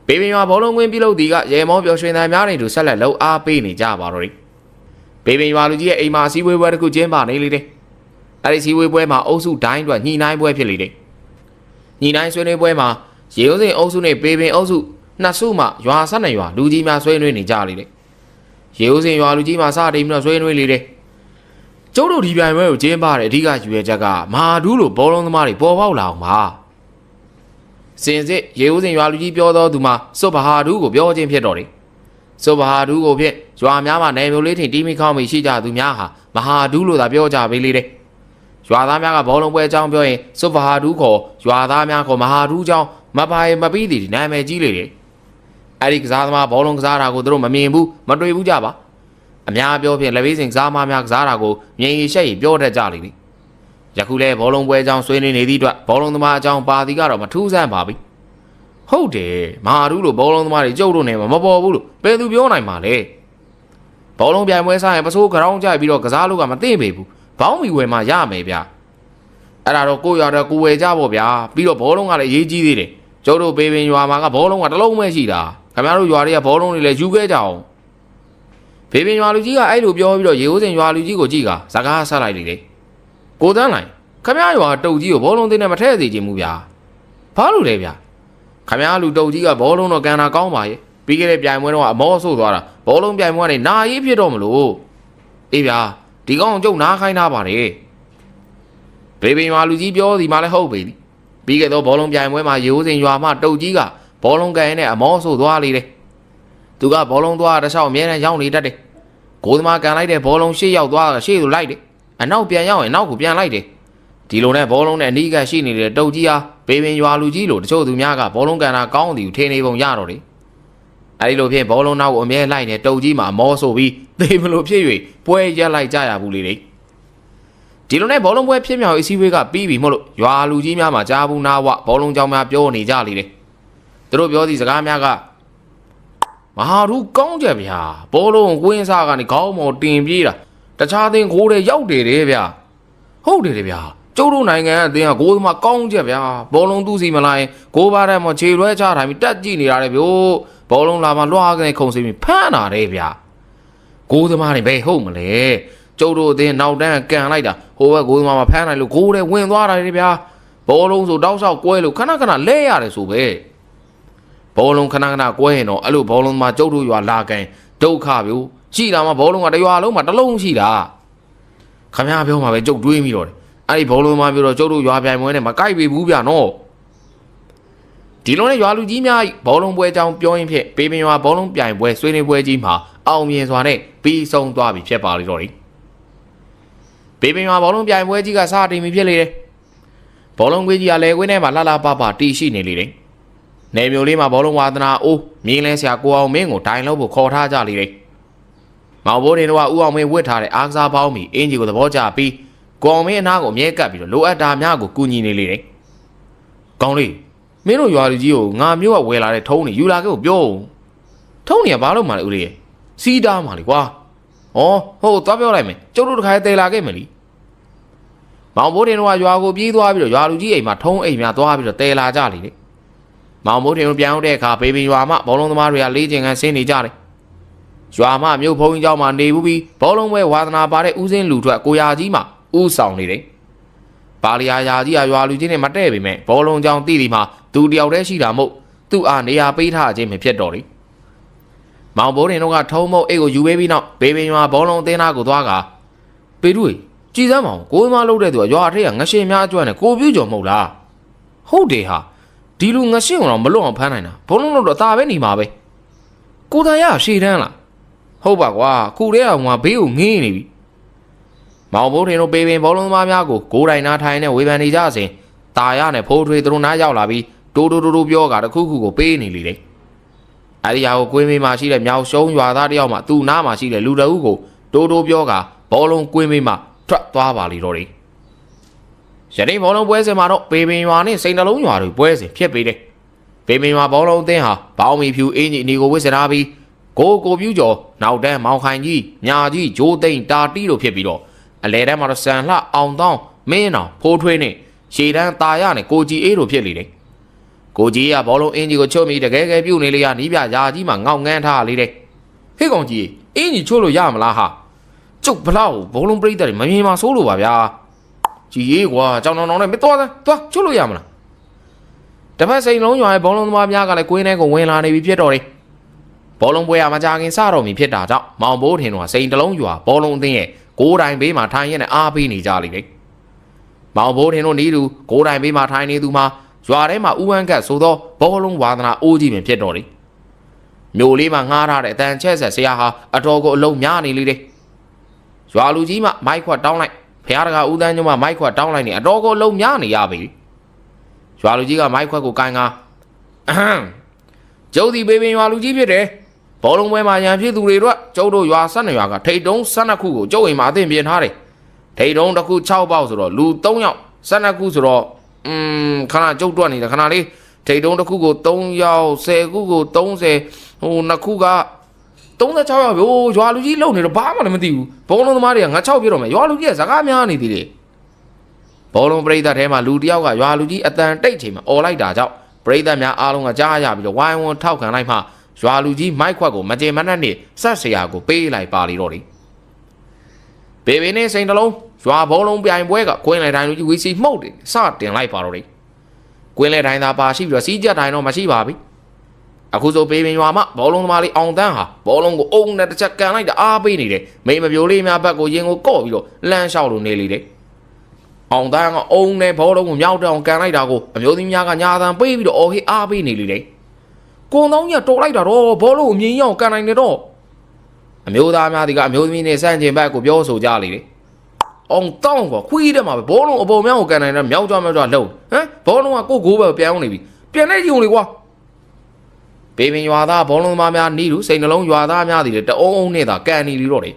ဘေဘီရွာဘောလုံးကွင်းပြုလုပ်ဒီကရေမောပျော်ရွှင်သားများနေသူဆက်လက်လှုပ်အားပေးနေကြပါတော့တယ်ဘေဘီရွာလူကြီးရဲ့အိမ်မှာစီးဝေးပွဲတစ်ခုကျင်းပနေလေတယ်အဲ့ဒီစီးဝေးပွဲမှာအုပ်စုတိုင်းအတွက်ညှိနှိုင်းပွဲဖြစ်လေတယ်ညှိနှိုင်းဆွေးနွေးပွဲမှာရေဦးစင်အုပ်စုနဲ့ဘေဘင်အုပ်စုနှစ်စုမှရွာ12ရွာလူကြီးများဆွေးနွေးနေကြလေတယ်ရေဦးစင်ရွာလူကြီးမှာစတင်ပြီးတော့ဆွေးနွေးလေတယ်ကျုပ်တို့ဒီပြိုင်ပွဲကိုကျင်းပတဲ့အဓိကယူရချက်ကမဟာဒူးလိုဘောလုံးသမားတွေပေါ်ပေါက်လာအောင်ပါစင်စစ်ရေဦးစင်ရွာလူကြီးပြောတော်သူမှာစွတ်ဘဟာဒူးကိုပြောခြင်းဖြစ်တော့တယ်စွတ်ဘဟာဒူးကိုဖြစ်ရွာများမှာနယ်မျိုးလေးထင်တီးမိခေါင်းမိရှိကြသူများဟာမဟာဒူးလို့သာပြောကြပေးလေတယ်ရွာသားများကဘောလုံးပွဲအကြောင်းပြောရင်စွတ်ဘဟာဒူးခေါ်ရွာသားများခေါ်မဟာဒူးအကြောင်းမပိုင်မပြီးသည်နာမည်ကြီးလေတယ်အဲ့ဒီကစားသမားဘောလုံးကစားတာကိုသူတို့မမြင်ဘူးမတွေ့ဘူးကြပါ အများပြောဖြင့်လက်ဝေးစင်စားမများကစားတာကိုမြင်ရရှက်ရပြောတတ်ကြလိမ့်သည်ယခုလဲဘောလုံးပွဲအကြောင်းဆွေးနွေးနေသည့်အတွက်ဘောလုံးသမားအကြောင်းပါသည်ကတော့မထူးဆန်းပါဘူးဟုတ်တယ်မာရူးလိုဘောလုံးသမားတွေကြုတ်လို့နေမှာမပေါ်ဘူးလို့ဘယ်သူပြောနိုင်မှာလဲဘောလုံးပြိုင်ပွဲစားရင်ပစိုးကြောင်းကြိုက်ပြီးတော့ကစားလို့ကမသိပေဘူးဘောင်းမီဝယ်မှရမယ်ဗျအဲ့ဒါတော့ကိုရတဲ့ကိုဝယ်ကြပေါ့ဗျာပြီးတော့ဘောလုံးကလည်းအရေးကြီးသေးတယ်ကျုပ်တို့ပေပင်ရွာမှာကဘောလုံးကတစ်လုံးပဲရှိတာခင်ဗျားတို့ရွာတွေကဘောလုံးတွေလည်းယူခဲ့ကြအောင်ပေပင်ရွာလူကြီးကအဲ့လိုပြောပြီးတော့ရေဦးစင်ရွာလူကြီးကိုကြည့်ကစကားဆက်လိုက်လေကိုတန်းလိုက်ခင်ဗျားရွာတုတ်ကြီးကိုဘောလုံးသေးနဲ့မထည့်စေချင်ဘူးဗျာဘာလို့လဲဗျာခင်ဗျားလူတုတ်ကြီးကဘောလုံးတော့ကန်တာကောင်းပါရဲ့ပြီးခဲ့တဲ့ပြိုင်ပွဲတော့အမောဆို့သွားတာဘောလုံးပြိုင်ပွဲကနေနာရေးဖြစ်တော့မလို့အေးဗျာဒီကောင်ကျုပ်နားခိုင်းထားပါတယ်ပေပင်ရွာလူကြီးပြောစီမှလည်းဟုတ်ပေသည်ပြီးခဲ့တော့ဘောလုံးပြိုင်ပွဲမှာရေဦးစင်ရွာမှတုတ်ကြီးကဘောလုံးကန်နဲ့အမောဆို့သွားလေတယ်သူကဘောလုံးသွားတစ်လျှောက်အမြဲတမ်းရောက်နေတတ်တယ်ကိုသမားကန်လိုက်တဲ့ဘောလုံးရှေ့ရောက်သွားတာရှေ့သို့လိုက်တယ်အနောက်ပြန်ရောက်ရင်နောက်ကိုပြန်လိုက်တယ်ဒီလိုနဲ့ဘောလုံးနဲ့အနီးကရှိနေတဲ့တုတ်ကြီးဟာပေပင်ရွာလူကြီးလိုတချို့သူများကဘောလုံးကန်တာကောင်းတယ်ထင်နေပုံရတော့တယ်အဲဒီလိုဖြင့်ဘောလုံးနောက်ကိုအမြဲလိုက်နေတုတ်ကြီးမှာအမောဆိုပြီးသေမလို့ဖြစ်၍ပွဲရက်လိုက်ကြရဘူးလေဒီလိုနဲ့ဘောလုံးပွဲဖြစ်မြောက်အစည်းအဝေးကပြီးပြီမို့လို့ရွာလူကြီးများမှာကြားဘူးနာဝဘောလုံးကြောင်းများပြောနေကြလေတယ်သူတို့ပြောသည့်စကားများကမဟာရူကောင်းကြဗျာဘောလုံးကွင်းစားကနေခေါင်းမော်တင်ပြေးတာတခြားသင်းခိုးတဲ့ရောက်တယ်တဲ့ဗျာဟုတ်တယ်ဗျာကျုပ်တို့နိုင်ငံအသင်းကဂိုးသမားကောင်းကြဗျာဘောလုံးသူ့စီမလာရင်ဂိုးပါတဲ့မှာခြေလွဲချထိုင်ပြီးတက်ကြည့်နေရတယ်ဗျို့ဘောလုံးလာမှလွှားကနေခုံစီပြီးဖမ်းတာတဲ့ဗျာဂိုးသမားတွေဘယ်ဟုတ်မလဲကျုပ်တို့အသင်းနောက်တန်းကန်လိုက်တာဟိုဘက်ဂိုးသမားမှာဖမ်းလိုက်လို့ဂိုးတွေဝင်သွားတာတဲ့ဗျာဘောလုံးဆိုတောက်လျှောက်ကွဲလို့ခဏခဏလဲရတယ်ဆိုပဲဘောလုံးခဏခဏကွဲရင်တော့အဲ့လိုဘောလုံးမှာကျုပ်တို့ရွာလာကန်ဒုက္ခဗျို့ရှိတာမှဘောလုံးကတရွာလုံးမှာတစ်လုံးရှိတာခမရပြောမှာပဲကျုပ်တွေးမိတော့တယ်အဲ့ဒီဘောလုံးမှာပြောတော့ကျုပ်တို့ရွာပြိုင်ပွဲနဲ့မကိုက်ပေဘူးဗျာနော်ဒီလိုနဲ့ရွာလူကြီးများဘောလုံးပွဲအကြောင်းပြောရင်းဖြင့်ပေပင်ရွာဘောလုံးပြိုင်ပွဲဆွေးနွေးပွဲကြီးမှာအောင်မြင်စွာနဲ့ပြီးဆုံးသွားပြီဖြစ်ပါလိမ့်တော့တယ်ပေပင်ရွာဘောလုံးပြိုင်ပွဲကြီးကစတင်ပြီဖြစ်လေတယ်ဘောလုံးကွင်းကြီးကလည်းကွင်းထဲမှာလှလှပပတီရှိနေလေတယ်နေမျိုးလေးမှာဘောလုံးဝါသနာအိုးမြင်းလဲဆရာကိုအောင်မင်းကိုဒိုင်လို့ဖို့ခေါ်ထားကြလေတယ်မောင်ဘိုးတင်တို့ကဦးအောင်မင်းဝတ်ထားတဲ့အားကစားပေါင်းမီအင်ဂျီကိုသဘောကျပြီးကိုအောင်မင်းအနားကိုအမြဲကပ်ပြီးတော့လိုအပ်တာများကိုကူညီနေလေတယ်ကောင်းလေးမင်းတို့ရွာလူကြီးကိုငါမျိုးကဝယ်လာတဲ့ထုံးနေယူလာခဲ့ကိုပြောထုံးနေကဘာလို့မှလဲဦးလေးစီးတားမှလေကွာဩဟုတ်သွားပြောလိုက်မယ်ကျုပ်တို့တခါတည်းလာခဲ့မယ်လीမောင်ဘိုးတင်တို့ကရွာကိုပြေးသွားပြီးတော့ရွာလူကြီးအိမ်မှာထုံးအိမ်များသွားပြီးတော့တဲလာကြလေတယ်မောင်ဘိုးတင်တို့ပြန်ရောက်တဲ့အခါဘေဘီရွာမှဘောလုံးသမားတွေကလေးကျင်ကန်ဆင်းနေကြတယ်ရွာမှမြို့ဖုံးကြီးเจ้าမှာနေဘူးပြီးဘောလုံးပွဲဝါသနာပါတဲ့ဦးစင်းလူထွက်ကိုရာကြီးမှာဦးဆောင်နေတယ်ပါလီယာယာကြီးကရွာလူကြီးနဲ့မတည့်ပေမဲ့ဘောလုံးကြောင်တိတိမှာသူတယောက်တည်းရှိတာမို့သူ့အားနေရာပေးထားခြင်းမဖြစ်တော့လေမောင်ဘိုးတင်တို့ကထုံးမုတ်အိတ်ကိုယူပေးပြီးနောက်ဘေဘီရွာဘောလုံးအသင်းသားကိုသွားကပေတူကြည်စမ်းမအောင်ကိုယ်မလုပ်တဲ့သူကရွာထက်ကငရှင်များအကျွမ်းနဲ့ကိုပြူကျော်မဟုတ်လားဟုတ်တယ်ဟာဒီလူငရှင်ကတော့မလွတ်အောင်ဖမ်းနိုင်တာဘောလုံးတော့အသာပဲနေမှာပဲကိုသားရရှေ့တန်းလားဟုတ်ပါကွာခုတည်းကငါဘေးကိုငင်းနေပြီမောင်ဘိုးထင်တို့ပေပင်ဘောလုံးသမားများကိုကိုးတိုင်နာထိုင်နဲ့ဝေဖန်နေကြစဉ်ตาရနဲ့ဖိုးထွေးသူတို့နားရောက်လာပြီးတိုးတိုးပြောကတခုခုကိုပေးနေလေတယ်အဲ့ဒီဟာကိုကွင်းမေးမှရှိတဲ့မြောက်ရှုံးရွာသားတယောက်မှသူ့နားမှာရှိတဲ့လူတအုပ်ကိုတိုးပြောကဘောလုံးကွင်းမေးမှထွက်သွားပါလေတော့တယ်ယနေ့ဘောလုံးပွဲစဉ်မှာတော့ပေပင်ရွာနဲ့စိန်နှလုံးရွာတွေပွဲစဉ်ဖြစ်ပေတယ်ပေပင်ရွာဘောလုံးအသင်းဟာဘောင်းမီဖြူအင်းကြီးအနီကိုဝစ်စထားပြီးကိုပြူကျော်နောက်တန်းမောင်ခိုင်ကြီးညာကြီးဂျိုးသိန်းတာတီတို့ဖြစ်ပြီးတော့အလဲတန်းမှာတော့ဆန်လှအောင်တောင်းမင်းအောင်ဖိုးထွေးနဲ့ရှေတန်းตาရနဲ့ကိုကြီးအေးတို့ဖြစ်လေတယ်ကိုကြီးကဘောလုံးအင်းကြီးကိုချုပ်ပြီးတကယ်ပြုတ်နေလေရနီးပြယာကြီးမှာငေါငန်းထားလေတယ်ဟေ့ကောင်ကြီးအင်းကြီးချို့လို့ရမလားဟာကျုပ်ဘလောက်ဘောလုံးပရိသတ်တွေမမြင်ပါဆိုးလို့ပါဗျာကြီးရေးကွာကြောင်တောင်နဲ့မသွားချို့လို့ရမလားတပတ်စိန်လုံးရွာရဲ့ဘောလုံးသမားများကလည်းကွင်းထဲကိုဝင်လာနေပြီဖြစ်တော့တယ်ဘောလုံးပွဲကမကြခင်စတော့မီဖြစ်တာကြောင့်မောင်ဘိုးထင်တို့ကစိန်တလုံးရွာဘောလုံးအသင်းရဲ့ကိုးတိုင်ဘေးမှာထိုင်ရတဲ့အားပေးနေကြလိမ့်မယ်မောင်ဘိုးထင်တို့နီးသူကိုးတိုင်ဘေးမှာထိုင်နေသူမှာရွာထဲမှာဥဝမ်းကတ်ဆိုသောဘောလုံးဝါသနာအိုးကြီးပင်ဖြစ်တော့တယ်မြို့လေးမှာငှားထားတဲ့အတန်ချက်ဆက်ဆရာဟာအတော်ကိုအလုံးများနေလေတယ်ရွာလူကြီးမှမိုက်ခွက်တောင်းလိုက်ဖះတကဦးတန်းညမမိုက်ခွက်တောင်းလိုက်နေအတော်ကိုအလုံးများနေရပြီရွာလူကြီးကမိုက်ခွက်ကိုကိုင်ကကျုပ်ဒီဘေဘင်ရွာလူကြီးဖြစ်တယ် ဘောလုံးပွဲမှာရန်ဖြစ်သူတွေအတွက်ကျုပ်တို့ရွာ12ရွာကထိတ်တုံး12ခုကိုကျုပ်အိမ်မှာအသင့်ပြင်ထားတယ်ထိတ်တုံးတစ်ခု6ပေါက်ဆိုတော့လူ3ယောက်12ခုဆိုတော့ခဏကျုပ်တွက်နေတယ်ခဏလေးထိတ်တုံးတစ်ခုကို3ယောက်10ခုကို30ဟိုနှစ်ခုက36ယောက်ဗျိုးရွာလူကြီးလုံနေတော့ဘာမှလည်းမသိဘူးဘောလုံးသမားတွေကငါ6ပြတော့မယ်ရွာလူကြီးကစကားများနေသေးတယ်ဘောလုံးပရိသတ်ထဲမှာလူတယောက်ကရွာလူကြီးအတန်တိတ်ချိန်မှာអော်လိုက်တာကြောင့်ပရိသတ်များအားလုံးကကြားရပြီးတော့ဝိုင်းဝန်းထောက်ခံလိုက်မှရွာလူကြီးမိုက်ခွက်ကိုမကြေမနက်နဲ့ဆက်เสียကိုပေးလိုက်ပါလေတော့တယ်ဘေဘေနဲ့စိန်တလုံးရွာဘောလုံးပြိုင်ပွဲကကွင်းလေတိုင်းလူကြီးဝီစီမှုတ်တယ်စတင်လိုက်ပါတော့တယ်ကွင်းလေတိုင်းသာပါရှိပြီးတော့စီးကြတိုင်းတော့မရှိပါဘူးအခုဆိုဘေဘင်ရွာမှာဘောလုံးသမားလေးအောင်တန်းဟာဘောလုံးကိုအုံနဲ့တစ်ချက်ကန်လိုက်တာအားပေးနေတယ်မိမပြိုလေးများဘက်ကိုရင်ကိုကော့ပြီးတော့လမ်းလျှောက်လို့နေလေတယ်အောင်တန်းကအုံနဲ့ဘောလုံးကိုမြောက်တောင်ကန်လိုက်တာကိုအမျိုးသမီးများကညာတန်ပေးပြီးတော့အော်ဟေးအားပေးနေလေတယ်ကိုတောင်းကြီးတော်လိုက်တာတော့ဘောလုံးကိုမြင်ရအောင်ကန်နိုင်တယ်တော့အမျိုးသားများဒီကအမျိုးသမီးနဲ့စန့်ကျင်ဘက်ကိုပြောဆိုကြလေတယ်အောင်တောင်းကခွေးတယ်မှာပဲဘောလုံးအပေါ်မြောက်ကိုကန်နိုင်တယ်မြောက်ကြမြောက်ကြလှုပ်ဟမ်ဘောလုံးကကိုကိုပဲပြောင်းနေပြီပြန်နေကြုံလေကွာဘေဘင်ရွာသားဘောလုံးသမားများနီးလူစိန်နှလုံးရွာသားများသည်လည်းတအုံးအုံးနဲ့သာကန်နေလီတော့တယ်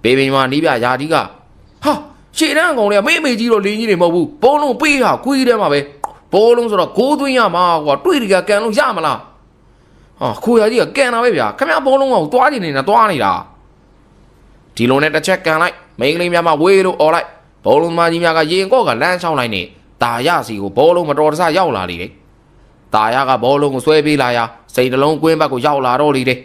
ဘေဘင်ရွာနီးပြယာတီကဟာရှေ့တန်းကောင်တွေကမေကြီးတော့လင်းကြီးတွေမဟုတ်ဘူးဘောလုံးပေးဟာခွေးတယ်မှာပဲဘောလုံးဆိုတော့6သွင်းရမှာကွာတွေ့တကကန်လို့ရမလားဟာခွေးရကြီးကကန်တာပဲဗျာခင်ဗျာဘောလုံးကိုသွားနေနေတာသွားနေတာဒီလိုနဲ့တစ်ချက်ကန်လိုက်မိန်းကလေးများမှဝေးလို့អော်လိုက်ဘောလုံးသမားကြီးများကရင်ကော့ကလမ်းချောင်းလိုက်နေတာရစီကိုဘောလုံးမတော်တဆရောက်လာလေတယ်တာရကဘောလုံးကိုဆွဲပေးလာရာစိန်တလုံးကွင်းဘက်ကိုရောက်လာတော့လေတဲ့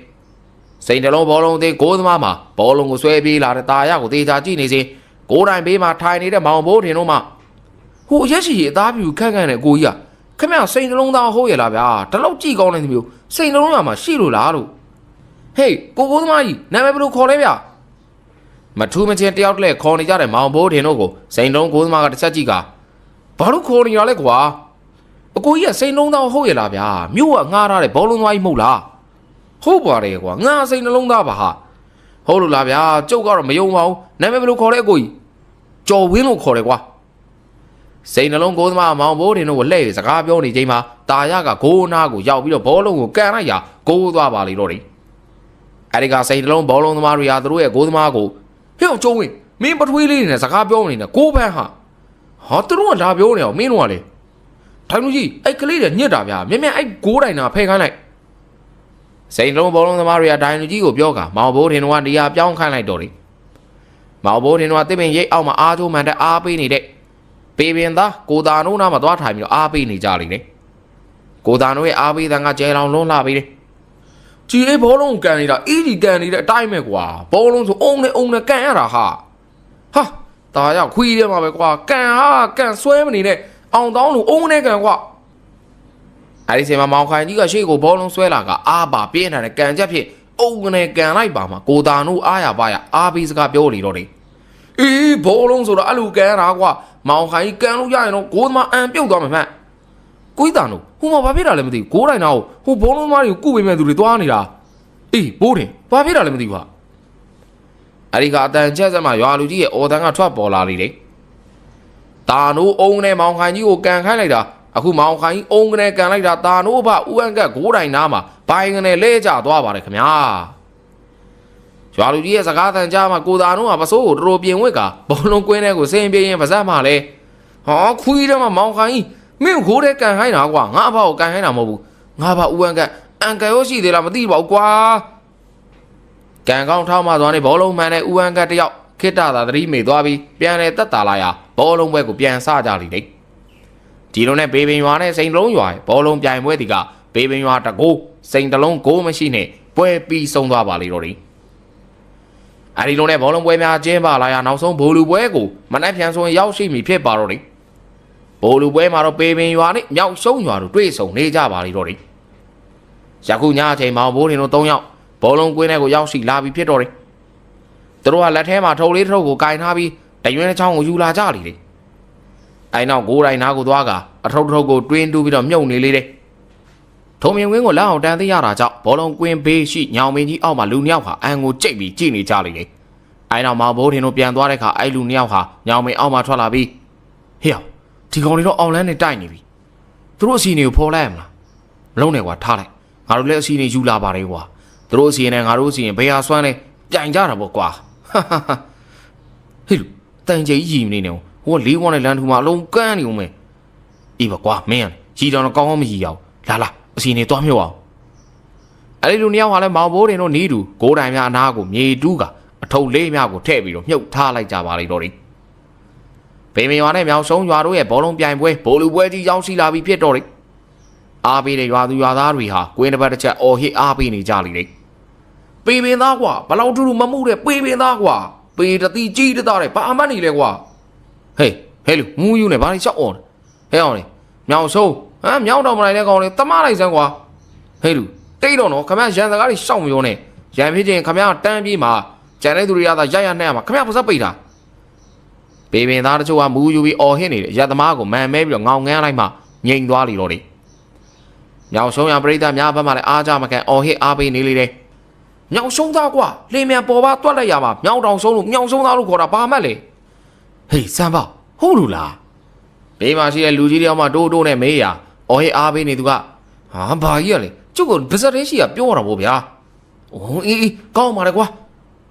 စိန်တလုံးဘောလုံးသေးကိုးသမားမှာဘောလုံးကိုဆွဲပေးလာတဲ့တာရကိုတေချာကြည့်နေစဉ်ကိုးတိုင်ဘေးမှာထိုင်နေတဲ့မောင်ဘိုးထင်တို့မှဟိုရက်ရှိအသားပြူခန့်ခန့်နဲ့ကိုကြီးကခင်ဗျစိန်တလုံးသားဟုတ်ရလားဗျာတလောက်ကြည့်ကောင်းနေသမျိုးစိန်တလုံးရမှာရှိလို့လားလို့ဟေးကိုးသမားကြီးနာမည်ဘယ်လိုခေါ်လဲဗျာမထူးမချင်းတယောက်တည်းခေါ်နေကြတဲ့မောင်ဘိုးထင်တို့ကိုစိန်တလုံးကိုးသမားကတစ်ချက်ကြည့်ကဘာလို့ခေါ်နေရလဲကွာအကိုကြီးကစိန်လုံးသားဟုတ်ရလားဗျာမြို့ကငားထားတဲ့ဘောလုံးသွားကြီးမဟုတ်လားဟုတ်ပါတယ်ကွာငါစိန်နှလုံးသားပါဟာဟုတ်လို့လားဗျာကျုပ်ကတော့မယုံပါဘူးနာမည်ဘယ်လိုခေါ်လဲအကိုကြီးကျော်ဝင်းလို့ခေါ်တယ်ကွာစိန်နှလုံးကိုသမားမောင်ဘိုးတင်တို့ကိုလှည့်စကားပြောနေချိန်မှာတာရကဂိုးနာကိုရောက်ပြီးတော့ဘောလုံးကိုကန်လိုက်ရာဂိုးသွားပါလေတော့တယ်အဲဒီကစိန်နှလုံးဘောလုံးသမားတွေဟာသူတို့ရဲ့ဂိုးသမားကိုဟဲ့ကျော်ဝင်းမင်းပထွေးလေးနဲ့စကားပြောနေတယ်ကိုဖန်းဟာသူတို့ကလာပြောနေအောင်မင်းတို့ကလေထိုင်လူကြီးအဲ့ကလေးတွေညစ်တာဗျာမြင်မြင်အဲ့ဂိုးတိုင်တာဖဲခိုင်းလိုက်စိန်လုံးဘောလုံးသမားတွေကဒိုင်လူကြီးကိုပြောကမောင်ဘိုးထင်တို့ကနေရာပြောင်းခိုင်းလိုက်တော့တယ်မောင်ဘိုးထင်တို့ကတစ်ပင်ရိတ်အောက်မှာအားချိုးမှန်တဲ့အားပေးနေတဲ့ပေပင်သားကိုတာနိုးနားမှာသွားထိုင်ပြီးတော့အားပေးနေကြလိမ့်မယ်ကိုတာနိုးရဲ့အားပေးတဲ့ကကျဲလောင်လုံးလှပေးတယ်ကြည်အေးဘောလုံးကန်နေတာအီးကြီးကန်နေတဲ့အတိုင်းပဲကွာဘောလုံးဆိုအုံနဲ့ကန်ရတာဟာတာရခွေးထဲမှာပဲကွာကန်ဆွဲမနေနဲ့အောင်တောင်းလို့အုံးနဲ့ကန်ကွာအဲ့ဒီချိန်မှာမောင်ခိုင်ကြီးကရှေ့ကိုဘောလုံးဆွဲလာကအားပါပြင်းထန်တဲ့ကန်ချက်ဖြစ်အုံးနဲ့ကန်လိုက်ပါမှာကိုတာနိုးအားရပါရအားပေးစကားပြောနေတော့တယ်အေးဘောလုံးဆိုတော့အဲ့လိုကန်တာကွာမောင်ခိုင်ကြီးကန်လို့ရရင်တော့ဂိုးသမားအန်ပြုတ်သွားမှာမှန်ကိုကြီးတာနိုးဟိုမှာဘာဖြစ်တာလဲမသိဘူးဂိုးတိုင်တော့ဟိုဘောလုံးသမားတွေကိုကုပေးမဲ့သူတွေသွားနေတာအေးဘိုးတယ်ဘာဖြစ်တာလဲမသိဘူးဟာအဲ့ဒီကအတန်ချက်စမှာရွာလူကြီးရဲ့အော်တန်ကထွက်ပေါ်လာလေတယ်တာနိုးအုံးနဲ့မောင်ခိုင်ကြီးကိုကန်ခိုင်းလိုက်တာအခုမောင်ခိုင်ကြီးအုံးကနေကန်လိုက်တာတာနိုးဘဦးအန်ကတ်ဂိုးတိုင်နားမှာဘိုင်းကနေလဲကျသွားပါတယ်ခင်ဗျာရွာလူကြီးရဲ့စကားတန်ကြားမှာကိုတာနိုးကပစိုးကိုတော်ပြင်ဝက်ကဘောလုံးကွင်းထဲကိုစင်ပြေးရင်ပါဇက်မှာလဲခွီးထဲမှာမောင်ခိုင်ကြီးမင်းဂိုးထဲကန်ခိုင်းတာကွာငါအဖေကိုကန်ခိုင်းတာမဟုတ်ဘူးငါဘဦးအန်ကတ်အန်ကယ်ရောရှိသေးလားမသိပါဘူးကွာကန်ကောင်းထောက်မှသွားနေဘောလုံးမှန်တဲ့ဦးအန်ကတ်တယောက်ခိတ္တသာသတိမေသွားပြီးပြန်လဲတက်တာလာရဘောလုံးပွဲကိုပြန်ဆကြလိမ့်တယ်ဒီလိုနဲ့ဘေဘင်ရွာနဲ့စိန်တလုံးရွာဘောလုံးပြိုင်ပွဲဒီကဘေဘင်ရွာတကိုးစိန်တလုံးဂိုးမရှိနဲ့ပွဲပြီးဆုံးသွားပါလေတော့တယ်အဲဒီလိုနဲ့ဘောလုံးပွဲများကျင်းပလာရနောက်ဆုံးဘိုလ်လူပွဲကိုမနက်ဖြန်ဆိုရင်ရောက်ရှိပြီဖြစ်ပါတော့တယ်ဘိုလ်လူပွဲမှာတော့ဘေဘင်ရွာနဲ့မြောက်ရှုံးရွာတို့တွေ့ဆုံနေကြပါလေတော့တယ်ယခုညအချိန်မောင်ဘိုးတင်တို့3ယောက်ဘောလုံးကွင်းထဲကိုရောက်ရှိလာပြီဖြစ်တော့တယ်သူတို့ကလက်ထဲမှာထုပ်လေးထုပ်ကိုကင်ထားပြီးတရွင်းတစ်ချောင်းကိုယူလာကြလိမ့်တယ်အဲနောက်ဂိုးတိုင်းနားကိုသွားကအထုပ်ထုပ်ကိုတွင်းတူးပြီးတော့မြုပ်နေလေတယ်ထုံမြင်ဝင်းကိုလက်အောင်တန်းသိရတာကြောင့်ဘောလုံးကွင်းဘေးရှိညောင်မင်းကြီးအောက်မှာလူ2ယောက်ဟာအန်ကိုကြိတ်ပြီးကြည့်နေကြလိမ့်တယ်အဲနောက်မောင်ဘိုးထင်တို့ပြန်သွားတဲ့အခါအဲလူ2ယောက်ဟာညောင်မင်းအောက်မှာထွက်လာပြီးဟေ့ဒီကောင်တွေတော့အောင်လန်းနဲ့တိုက်နေပြီသူတို့အစီအနေကိုဖော်လိုက်ရမလားမလုံးနဲ့ကွာထားလိုက်ငါတို့လည်းအစီအနေယူလာပါတယ်ကွာသူ တို့စီနဲ့ငါတို့စီရင်ဘယ်ဟာစွမ်းလဲပြိုင်ကြတာပေါ့ကွာဟေးလူတန်ကြီးရီမနေနဲ့ဟိုကလေးဝန်းနဲ့လမ်းထူမှာအလုံးကန်းနေဦးမယ်အေးပါကွာမင်းရီတောင်တော့ကောင်းကောင်းမရီအောင်လာအစီနေသွားမြုပ်အောင်အဲ့ဒီလူနှစ်ယောက်ဟာလဲမောင်ဘိုးတင်တို့နီးတူကိုးတိုင်များအနာကိုမြေတူးကအထုပ်လေးများကိုထည့်ပြီးတော့မြုပ်ထားလိုက်ကြပါလိမ့်တော့တယ်ဘေမင်ရွာနဲ့မြောင်ဆုံးရွာတို့ရဲ့ဘောလုံးပြိုင်ပွဲဘိုလ်လူပွဲကြီးရောက်ရှိလာပြီဖြစ်တော့တယ်အားပေးတဲ့ရွာသူရွာသားတွေဟာကွင်းတစ်ပတ်တစ်ချက်အော်ဟစ်အားပေးနေကြလိမ့်တယ်ပေပင်သားကွာဘလောက်ထူးထူးမမှုတဲ့ပေပင်သားကွာပေတတိကြီးတသားတဲ့ဘာအမှတ်နေလဲကွာဟေးလူမူးယူနေဘာလို့ရှောက်အောင်ဟဲ့အောင်လေမြောင်ဆုံးမြောင်တော်မလိုက်တဲ့ကောင်လေတမလိုက်စမ်းကွာဟေးလူတိတ်တော့နော်ခမရရန်စကားတွေရှောက်မပြောနဲ့ရန်ဖြစ်ချင်းခမရတန်းပြေးမှာကျန်တဲ့သူတွေကသာရနှက်ရမှာခမရပါစပ်ပိတ်တာပေပင်သားတချို့ကမူးယူပြီးအော်ဟစ်နေတယ်ရက်သမားကိုမန်မဲပြီးတော့ငောင်ငန်းလိုက်မှငိန်သွားလိတော့တယ်မြောင်ဆုံးရပရိသတ်များဘက်မှလည်းအားကြမကန်အော်ဟစ်အားပေးနေလေတယ်မြောင်ဆုံးသားကွာလင်းမြန်ပေါ်ပါတွက်လိုက်ရမှာမြောင်တောင်ဆုံးလို့မြောင်ဆုံးသားလို့ခေါ်တာဘာမှလဲဟေးစမ်းပါဟုတ်လို့လားဘေးမှာရှိတဲ့လူကြီးတယောက်မှတိုးနဲ့မေးရအော်ဟစ်အားပေးနေသူကဟာဘာကြီးရလဲကျုပ်ကဗစက်သေးရှိကပြောတာပေါ့ဗျာအိုးအေးကောင်းပါလေကွာ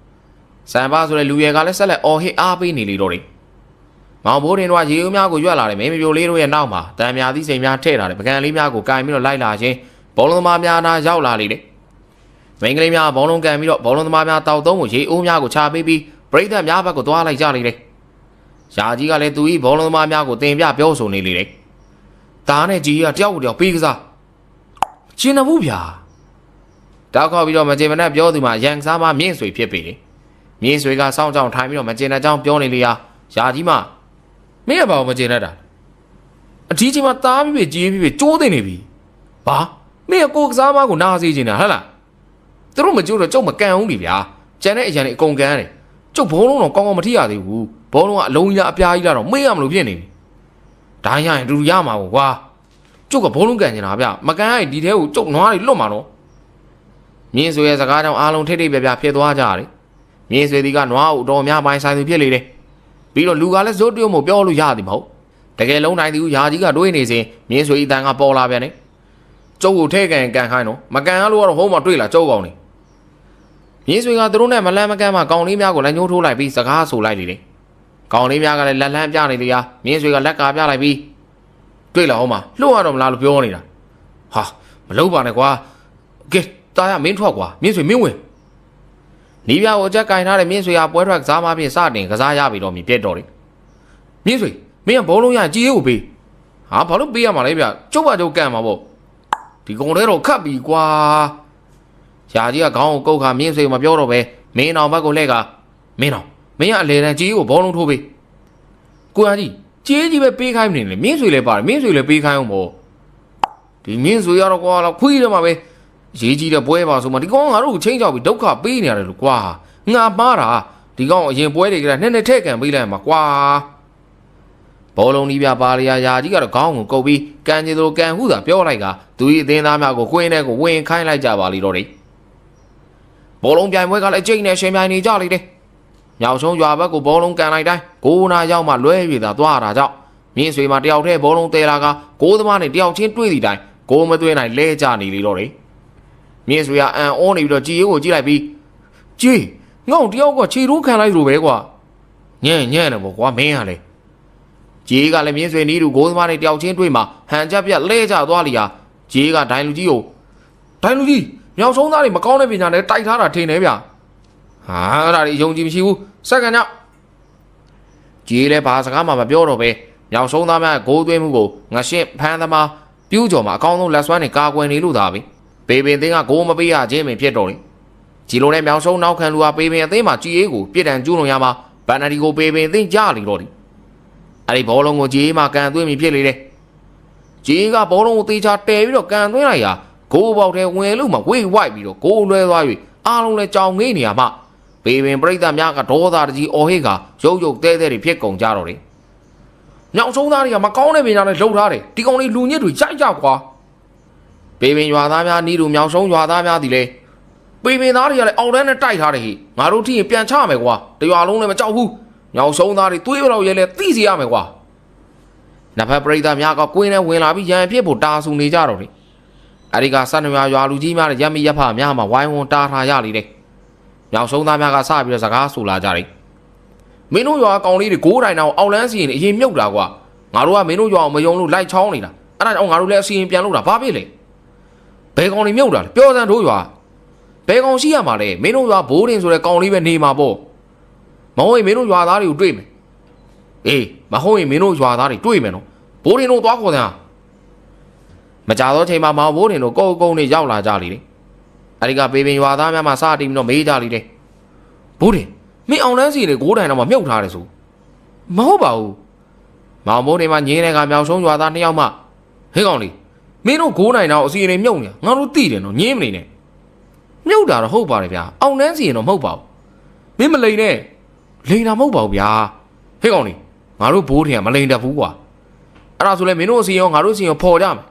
စမ်းပါဆိုတဲ့လူရဲကလည်းဆက်လက်အော်ဟစ်အားပေးနေလေတော့တယ်မောင်ဘိုးတင်တို့ကရေဦးများကိုရွက်လာတယ်မင်းမပြိုလေးတို့ရဲ့နောက်မှာတန်မြာသီးစိန်များထည့်ထားတယ်ပကံလေးများကိုကင်ပြီးတော့လိုက်လာခြင်းဘောလုံးသမားများနာရောက်လာလေတယ်မိန်းကလေးများဘောလုံးကန်ပြီးတော့ဘောလုံးသမားများတောက်သုံးကိုရေဦးများကိုချပေးပြီးပရိသတ်များဘက်ကိုသွားလိုက်ကြလေတယ်ရာကြီးကလည်းသူဤဘောလုံးသမားများကိုတင်ပြပြောဆိုနေလေတယ်ဒါနဲ့ကြီးကတယောက်ကိုတယောက်ပေးကစားကျင်းနေဘူးဗျာတောက်ခေါက်ပြီးတော့မကျေမနက်ပြောသူမှရန်စားမှမြင့်ဆွေဖြစ်ပေတယ်မြင့်ဆွေကစောင်းကြောင်ထိုင်ပြီးတော့မကျေနပ်ကြောင်းပြောနေလေရာကြီးမှမင်းကဘာမကျေနပ်တာအကြီးကြီးမှသားပြီးကြီးပြီးကျိုးသိနေပြီဘာမင်းကကိုကစားမကိုနားစေချင်တာဟဟလားသူတို့မကြိုးတော့ကျုပ်မကန်ဘူးလေဗျာကျန်တဲ့အရန်တွေအကုန်ကန်တယ်ကျုပ်ဘောလုံးတော့ကောင်းကောင်းမထိရသေးဘူးဘောလုံးကအလုံးကြီးအပြားကြီးလာတော့မေ့ရမလို့ဖြစ်နေပြီဒါရရင်တူရမှာပေါ့ကွာကျုပ်ကဘောလုံးကန်နေတာဗျမကန်ရင်ဒီထဲကိုကျုပ်နွားတွေလွတ်မှာတော့မြင်းဆွေရဲ့စကားကြောင့်အားလုံးထိတ်ထိတ်ပြပြဖြစ်သွားကြတယ်မြင်းဆွေဒီကနွားကိုတော်များပိုင်းဆိုင်သူဖြစ်လေတယ်ပြီးတော့လူကလည်းဇိုးတရုံမို့ပြောလို့ရသည်မဟုတ်တကယ်လုံးနိုင်သူယာကြီးကတွေးနေစဉ်မြင်းဆွေအတန်ကပေါ်လာပြန်တယ်ကျုပ်ကိုထဲကန်ခိုင်းတော့မကန်ရလို့ကတော့ဟိုးမှတွေ့လာကျုပ်ကောင်နေမြင်းဆွေကသူတို့နဲ့မလန့်မကန့်မှကောင်လေးများကိုလည်းညှိုးထိုးလိုက်ပြီးစကားဆိုလိုက်လေတယ်ကောင်လေးများကလည်းလက်လန်းပြနေလေရာမြင်းဆွေကလက်ကာပြလိုက်ပြီးတွေ့လာဟောမှာလှုပ်ရတော့မလားလို့ပြောနေတာဟာမလုပ်ပါနဲ့ကွာကဲတားရမင်းထွက်ကွာမြင်းဆွေမင်းဝင်နီးပြားကိုအချက်ကင်ထားတဲ့မြင့်ဆွေဟာပွဲထွက်ကစားမဖြင့်စတင်ကစားရပြီတော့မြင်ပြတ်တော့တယ်မြင့်ဆွေမင်းကဘောလုံးရကြီးရေးကိုပေးဟာဘာလို့ပေးရမှာလဲဗျကျုပ်ကကျုပ်ကန်မှာပေါ့ဒီကောင်တွေတော့ခတ်ပြီကွာရာကြီးကခေါင်းကိုကုတ်ခါမြင့်ဆွေမပြောတော့ပဲမင်းအောင်ဘက်ကိုလှည့်ကမင်းကအလေတန်းကြီးကိုဘောလုံးထိုးပေးကိုရာကြီးပဲပေးခိုင်းနေတယ်မြင့်ဆွေလည်းပါတယ်မြင့်ဆွေလည်းပေးခိုင်းအောင်ပေါ့ဒီမြင့်ဆွေရတော့ကွာတော့ခွေးတယ်မှာပဲရေးကြီးတဲ့ပွဲပါဆိုမှဒီကောင်ငါတို့ကိုချင်းချောက်ပြီးဒုက္ခပေးနေရတယ်လို့ကွာငါမှားတာဒီကောင်အရင်ပွဲတွေကလည်းနှစ်ထည့်ကန်ပေးလိုက်မှာကွာဘောလုံးကြီးပြပါလျာယာကြီးကတော့ခေါင်းကိုကုတ်ပြီးကန်ကျင်သူကန်ဟုသာပြောလိုက်ကသူ၏အသင်းသားများကိုကွင်းထဲကိုဝင်ခိုင်းလိုက်ကြပါလိမ့်တော့တယ်ဘောလုံးပြိုင်ပွဲကလည်းအကျိတ်နဲ့ရှင်ပြိုင်နေကြလိမ့်တယ်မြောက်ဆုံးရွာဘက်ကိုဘောလုံးကန်လိုက်တိုင်းကိုနာရောက်မှလွဲ၍သာသွားတာကြောင့်မြင်းဆွေမှာတယောက်တည်းဘောလုံးတဲလာကကိုသမားနဲ့တယောက်ချင်းတွေ့သည့်တိုင်ကိုမသွင်းနိုင်လဲကြနေလေတော့တယ်မြင်းဆွေကအန်အောနေပြီးတော့ကြည်ရိုးကိုကြည့်လိုက်ပြီးကြည်ငေါ့တယောက်ကခြေထိုးခံလိုက်လို့ပဲကွာညံ့နေပေါ့ကွာမင်းဟာလေကြည်ကလည်းမြင်းဆွေနီးသူကိုသမားနဲ့တယောက်ချင်းတွေ့မှဟန်ချက်ပြက်လဲကြသွားလျာကြည်ကဒိုင်လူကြီးမြောက်ဆုံးသားတွေမကောင်းတဲ့ပညာနဲ့တိုက်ထားတာထင်တယ်ဗျဟာအဲ့ဒါတွေယုံကြည်မရှိဘူးစက္ကန့်ကြောင့်ကြည်လည်းဘာစကားမှမပြောတော့ပဲမြောက်ဆုံးသားများဂိုးသွင်းမှုကိုငရှင်းဖမ်းသမားပြူးကျော်မှာအကောင်းဆုံးလက်စွမ်းနဲ့ကာကွယ်နေလို့သာပဲပေပင်သိန်းကဂိုးမပေးရခြင်းပင်ဖြစ်တော့တယ်ဂျီလိုနဲ့မြောင်ဆုံးနောက်ခံလူဟာပေပင်အသိန်းမှာကြီးအေးကိုပြစ်ဒဏ်ကျူးလွန်ရမှာဘန်နာဒီကိုပေပင်သိန်းကြလေတော့တယ်အဲ့ဒီဘောလုံးကိုဂျီအေးမှာကန်သွင်းပြီးဖြစ်လေတယ်ဂျီအေးကဘောလုံးကိုတေချာတဲပြီးတော့ကန်သွင်းလိုက်ရာဂိုးပေါက်ထဲဝင်လို့မှဝိတ်ဝိုက်ပြီးတော့ဂိုးလွဲသွား၍အားလုံးလည်းကြောင်ငေးနေရမှပေပင်ပြိဿများကဒေါသတကြီးအော်ဟစ်ကရုပ်တဲတွေဖြစ်ကုန်ကြတော့တယ်မြောင်ဆုံးသားတွေကမကောင်းတဲ့ပင်များနဲ့လှုပ်ထားတယ်ဒီကောင်လေးလူညစ်တွေကြိုက်ကြကွာပေပင်ရွာသားများနီးသူမြောင်ဆုံးရွာသားများသည်လေပေပင်သားတွေကလည်းအောက်တန်းနဲ့တိုက်ထားတယ်ဟိငါတို့ထိရင်ပြန်ချမယ်ကွာတရွာလုံးလည်းမကြောက်ဘူးမြောင်ဆုံးသားတွေသွေးဘလောက်ရဲလဲသိစီရမယ်ကွာနဖက်ပရိသတ်များကကွင်းထဲဝင်လာပြီးရန်ဖြစ်ဖို့တာဆူနေကြတော့တယ် အဲဒီကစနရွာရွာလူကြီးများနဲ့ရမီရဖများမှဝိုင်းဝန်းတားထားရလေတဲ့မြောင်ဆုံးသားများကစပြီးတော့စကားဆိုလာကြတယ်မင်းတို့ရွာကောင်လေးတွေကိုးတိုင်တော့အောက်လန်းစီရင်အရင်မြုပ်တာကွာငါတို့ကမင်းတို့ရွာအောင်မယုံလို့လိုက်ချောင်းနေတာအဲ့ဒါကြောင့်ငါတို့လည်းအစီရင်ပြန်လို့တာဘာဖြစ်လဲဘယ်ကောင်လေးမြုပ်တာလဲပြောစမ်းတို့ရွာဘယ်ကောင်ရှိရမှာလဲမင်းတို့ရွာဘိုးတင်ဆိုတဲ့ကောင်လေးပဲနေမှာပေါ့မဟုတ်ရင်မင်းတို့ရွာသားတွေကိုတွေ့မယ်အေးမဟုတ်ရင်မင်းတို့ရွာသားတွေတွေ့မယ်နော်ဘိုးတင်တို့သွားခေါ်စမ်းမကြတော့ချိန်မှာမောင်ဘိုးတင်တို့ကုန်းကုန်းနေရောက်လာကြလေတဲ့အဲဒီကပေပင်ရွာသားများမှစတင်ပြီးတော့မေးကြလေတဲ့ဘိုးတင်မင်းအောင်လန်းစီတွေကိုးတိုင်တော့မှမြုပ်ထားတယ်ဆိုမဟုတ်ပါဘူးမောင်ဘိုးတင်မှငင်းတဲ့ကမြောက်ဆုံးရွာသား2ယောက်မှဟဲ့ကောင်လေးမင်းတို့ကိုးတိုင်တော့အစီအရင်မြုပ်နေငါတို့သိတယ်နော်ငင်းမနေနဲ့မြုပ်တာတော့ဟုတ်ပါတယ်ဗျာအောင်လန်းစီရင်တော့မဟုတ်ပါဘူးမင်းမလိန်နဲ့လိန်တာမဟုတ်ပါဘူးဗျာဟဲ့ကောင်လေးငါတို့ဘိုးတင်ကမလိန်တတ်ဘူးကွာအဲ့ဒါဆိုလဲမင်းတို့အစီရောငါတို့အစီရောဖော်ကြမယ်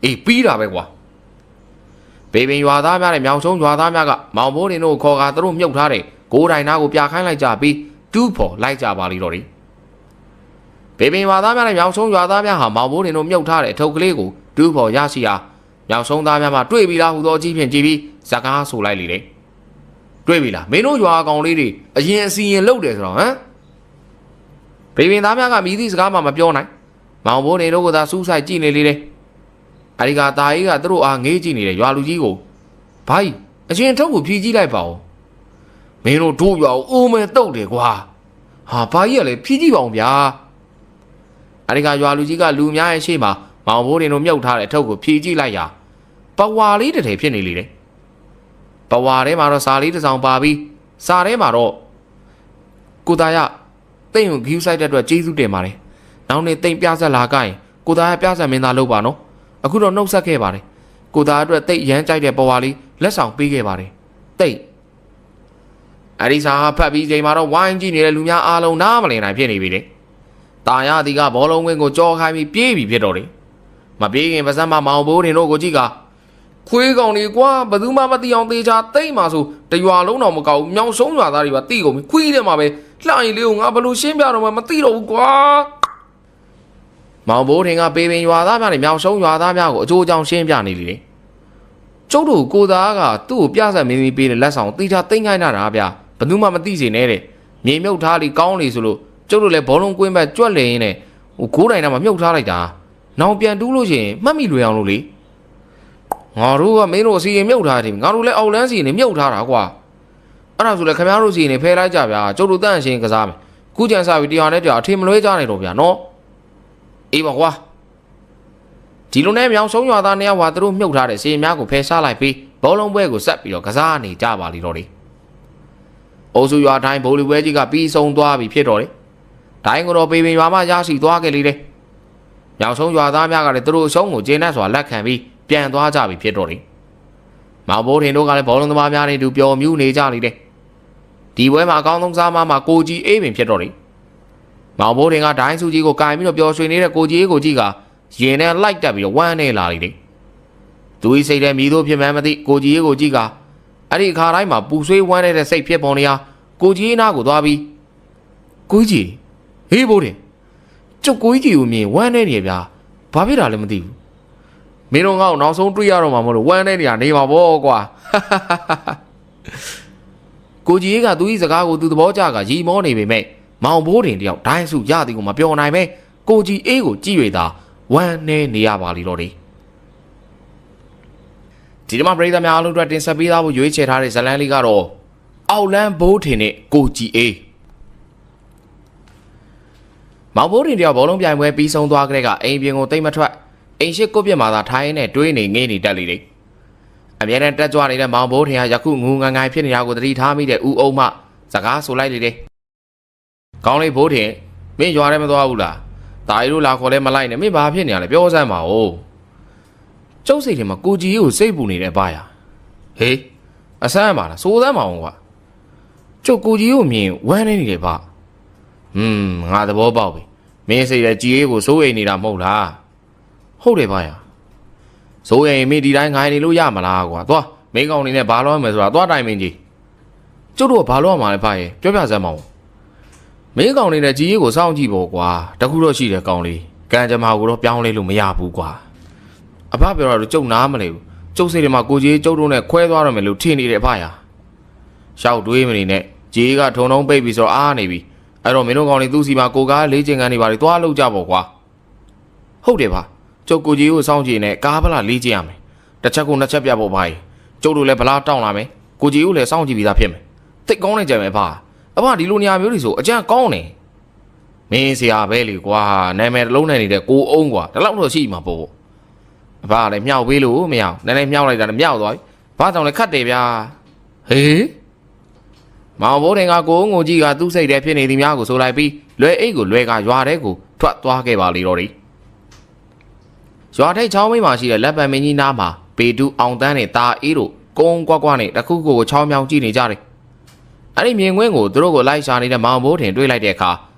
အေးပြီးတာပဲကွာပေပင်ရွာသားများနဲ့မြောင်ဆုံးရွာသားများကမောင်ဘိုးတင်တို့ခေါ်ကသူတို့မြုပ်ထားတဲ့ကိုးတိုင်နာကိုပြခိုင်းလိုက်ကြပြီးတူးဖော်လိုက်ကြပါလိမ့်တော့တယ်ပေပင်ရွာသားများနဲ့မြောင်ဆုံးရွာသားများဟာမောင်ဘိုးတင်တို့မြုပ်ထားတဲ့အထုပ်ကလေးကိုတူးဖော်ရရှိရာမြောင်ဆုံးသားများမှတွေ့ပြီလားဟူသောအကြီးဖြင့်ကြည်ပြီးစကားဆိုလိုက်လေတယ်တွေ့ပြီလားမင်းတို့ရွာကောင်လေးတွေအရင်အစီရင်လုပ်တယ်ဆိုတော့ဟမ်ပေပင်သားများကမြည်သည့်စကားမှမပြောနိုင်မောင်ဘိုးတင်တို့ကသာစူးစိုက်ကြည့်နေလေတယ်အဲဒီကတာကြီးကသူတို့အားငေးကြည့်နေတဲ့ရွာလူကြီးကိုဘာကြီးအရှင်ထုတ်ကိုဖြီးကြည့်လိုက်ပါဦးမင်းတို့တို့ရွာကိုအိုးမဲတုတ်တယ်ကွာဟာဘာကြီးကလည်းဖြီးကြည့်ပါအောင်ဗျာအဲဒီကရွာလူကြီးကလူများရဲ့ရှေ့မှာမောင်ဘိုးတင်တို့မြုပ်ထားတဲ့အထုပ်ကိုဖြီးကြည့်လိုက်ရာပဝါလေးတစ်ထည်ဖြစ်နေလေတယ်ပဝါထဲမှာတော့စာလေးတစ်စောင်ပါပြီးစာထဲမှာတော့ကိုသားရတိတ်ကိုဂီးဆိုင်တဲ့အတွက်ကျေးဇူးတင်ပါတယ်နောက်နေ့တိတ်ပြဆက်လာကြရင်ကိုသားရပြဆက်မင်းသားလုပ်ပါနော်အခုတော့နှုတ်ဆက်ခဲ့ပါတယ်ကိုသားအတွက်တိတ်ရမ်းကြိုက်တဲ့ပဝါလေးလက်ဆောင်ပေးခဲ့ပါတယ်တိတ်အရိစာဖတ်ပြီးချိန်မှာတော့ဝိုင်းကြည့်နေတဲ့လူများအားလုံးနားမလည်နိုင်ဖြစ်နေပြီလေတာရသည်ကဘောလုံးဝင်းကိုကြောခိုင်းပြီးပြေးပြီးဖြစ်တော့တယ်မပြေးခင်ပါစမ်းမမောင်ဘိုးတင်တို့ကိုကြည့်ကခွေးကောင်တွေကွာဘယ်သူမှမသိအောင်သေးချာတိတ်မှာဆိုတရွာလုံးတော့မကောက်မြောင်ဆုံးရွာသားတွေပါတိကုန်ပြီခွေးတယ်မှာပဲလှိုင်လေးကိုငါဘလို့ရှင်းပြတော့မှမသိတော့ဘူးကွာမောင်ဘိုးတင်ကပေပင်ရွာသားများနဲ့မြောင်ဆုံးရွာသားများကိုအကျိုးအကြောင်းရှင်းပြနေလေတယ်ကျုပ်တို့ကိုသားကသူ့ကိုပြဆက်မင်းပေးတဲ့လက်ဆောင်တေချာသိမ့်ခိုင်းတာဗျာဘယ်သူမှမသိစေနဲ့တဲ့မြေမြုပ်ထားလိကောင်းလေဆိုလို့ကျုပ်တို့လည်းဘောလုံးကွင်းဘက်ကြွက်လည်ရင်းနဲ့ဟိုကိုးတိုင်တော့မှမြုပ်ထားလိုက်တာနောင်ပြန်တူးလို့ရှိရင်မှတ်မိလွယ်အောင်လို့လေငါတို့ကမင်းတို့စီရင်မြုပ်ထားတယ်ငါတို့လည်းအောက်လန်းစီရင်မြုပ်ထားတာကွာအဲ့ဒါဆိုလည်းခင်ဗျားတို့စီရင်ဖယ်လိုက်ကြဗျာကျုပ်တို့တန့်ရှင်ကစားမယ်ခုကျန်စားပြီးတရားနဲ့တရားအထင်မလွဲကြနိုင်တော့ဗျာနော်အေးပါကွာဒီလိုနဲ့မြောင်ဆုံးရွာသား2ယောက်ဟာသူတို့မြုပ်ထားတဲ့စီရင်များကိုဖယ်ရှားလိုက်ပြီးဘောလုံးပွဲကိုဆက်ပြီးတော့ကစားနေကြပါလိမ့်တော့တယ်အိုးစုရွာတိုင်းဗိုလ်လူပွဲကြီးကပြီးဆုံးသွားပြီဖြစ်တော့တယ်ဒိုင်းကတော့ပေပင်ရွာမှရရှိသွားခဲ့လေတယ်မြောင်ဆုံးရွာသားများကလည်းသူတို့အရှုံးကိုကျင်းနဲ့စွာလက်ခံပြီးပြန်သွားကြပြီဖြစ်တော့တယ်မောင်ဘိုးတင်တို့ကလည်းဘောလုံးသမားများနဲ့တူပျော်မြူးနေကြလေတယ်ဒီပွဲမှာအကောင်းဆုံးစားမမှာကိုကြီးအေးပင်ဖြစ်တော့တယ်မောင်ဘိုးတင်ကဒိုင်းစုကြီးကိုကင်ပြီးတော့ပျော်ရွှင်နေတဲ့ကိုကြီးအေးကိုကြီးကရင်နဲ့လိုက်တက်ပြီးတော့ဝမ်းနေလာလေတယ်သူဤစိတ်ထဲမြည်လို့ဖြစ်မှန်းမသိကိုကြီးအေးကိုကြီးကအဲ့ဒီအခါတိုင်းမှာပူဆွေးဝမ်းနေတဲ့စိတ်ဖြစ်ပေါ်နေရာကိုကြီးအေးနားကိုသွားပြီးကိုကြီးဟေးဘိုးတင်ကျုပ်ကိုကြီးကိုမြင်ဝမ်းနေနေဗျာဘာဖြစ်တာလဲမသိဘူးမင်းတို့ငါ့ကိုနောက်ဆုံးတွေ့ရတော့မှာမဟုတ်လို့ဝမ်းနေနေရနေပါဘောကွာကိုကြီးကသူ့ဤစကားကိုသူသဘောကျကရီမောနေပေမဲ့မောင်ဘိုးတင်တယောက်ဒိုင်းစုရသည်ကိုမပြောနိုင်ပဲကိုကြီးအေးကိုကြည့်ရတာဝမ်းနေနေရပါလိမ့်တော့တယ်ဒီမှာပရိသတ်များအားလုံးအတွက်တင်ဆက်ပေးသားဖို့ရွေးချယ်ထားတဲ့ဇလန်းလေးကတော့အောက်လန်းဘိုးတင်နဲ့ကိုကြီးအေးမောင်ဘိုးတင်တယောက်ဘောလုံးပြိုင်ပွဲပြီးဆုံးသွားကြတဲ့ကအိမ်ပြင်ကိုတိတ်မထွက်အိမ်ရှိကိုပြစ်မှာသာထိုင်းနဲ့တွေးနေငေးနေတက်လေတယ်အမြဲတမ်းတက်ကြွနေတဲ့မောင်ဘိုးတင်ဟာယခုငူငငိုင်ဖြစ်နေတာကိုသတိထားမိတဲ့ဦးအုံးမှစကားဆိုလိုက်လေတယ်ကောင်းလေးဘိုးတင်မင်းရွာထဲမသွားဘူးလားတာရီတို့လာခေါ်လဲမလိုက်နဲ့မင်းဘာဖြစ်နေရလဲပြောစမ်းပါဦးကျုပ်စိတ်ထဲမှာကိုကြီးကိုစိတ်ပူနေတဲ့ဘာရဟေးအဆန်းပါလားစိုးစမ်းပါအောင်ကွာကျုပ်ကိုကြီးကိုမြင်ဝမ်းနေနေတယ်ဗျငါသဘောပေါက်ပြီမင်းစိတ်ရဲ့ကြီးကိုစိုးရိမ်နေတာမဟုတ်လားဟုတ်တယ်ဗျာစိုးရိမ်မင်းဒီတိုင်းငိုင်းနေလို့ရမလားကွာသွားမင်းကောင်နေနဲ့ဘာလို့ရမယ်ဆိုတာသွားတိုင်မင်းကြီးကျုပ်တို့ကဘာလို့ရမှာလဲဗျာပြောပြစမ်းပါဦးမင်းကောင်နေတဲ့ကြီးကိုစောင့်ကြည့်ဖို့ကွာတခုတော့ရှိတယ်ကောင်လေးကံကြမ္မာကိုတော့ပြောင်းလဲလို့မရဘူးကွာအဖပြောတာတော့ကျုပ်နားမလဲဘူး ကျုပ်စိတ်ထဲမှာကိုကြီးကျုပ်တို့နဲ့ခွဲသွားရမယ်လို့ထင်နေတယ်ဖယာရှောက်တွေးမနေနဲ့ကြီးကထုံထုံပိတ်ပြီးဆိုတော့အားနေပြီအဲ့တော့မင်းတို့ကောင်တွေသူ့စီမှာကိုကားလေးချင်ကန်နေပါလေသွားလို့ကြပေါ့ကွာဟုတ်တယ်ဖကျုပ်ကိုကြီးကိုစောင့်ကြည့်နေကားဗလာလေးချင်ရမယ်တစ်ချက်ကိုနှစ်ချက်ပြဖို့ပါကျုပ်တို့လည်းဗလာတောင်းလာမယ်ကိုကြီးကိုလည်းစောင့်ကြည့်ပြီးသားဖြစ်မယ်တိတ်ကောင်းနေကြမယ်ဖအဖဒီလိုနေရာမျိုးတွေဆိုအကျန်ကောင်းနေမင်းဆရာပဲလေကွာနာမည်တစ်လုံးနဲ့နေတဲ့ကိုအုံးကွာဒါလောက်တော့ရှိမှာပေါ့အဖကလည်းမြောက်ပေးလို့မရအောင်နည်းနည်းမြောက်လိုက်တာနဲ့မြောက်သွားပြီဘာကြောင့်လဲခတ်တယ်ဗျာဟေးမောင်ဘိုးတင်ကကိုအုံးကိုကြီးကသူ့စိတ်ထဲဖြစ်နေသည်များကိုဆိုလိုက်ပြီးလွယ်အိတ်ကိုလွယ်ကရွာတဲ့ကိုထွက်သွားခဲ့ပါလေတော့တယ်ရွာထိပ်ချောင်းမိမှာရှိတဲ့လက်ပံမင်းကြီးနားမှာပေတူအောင်တန်းနဲ့တာအေးတို့ကုန်းကွားကွားနဲ့တခုခုကိုချောင်းမြောင်းကြည့်နေကြတယ်အဲ့ဒီမြင်ကွင်းကိုသူတို့ကိုလိုက်ရှာနေတဲ့မောင်ဘိုးတင်တွေ့လိုက်တဲ့အခါ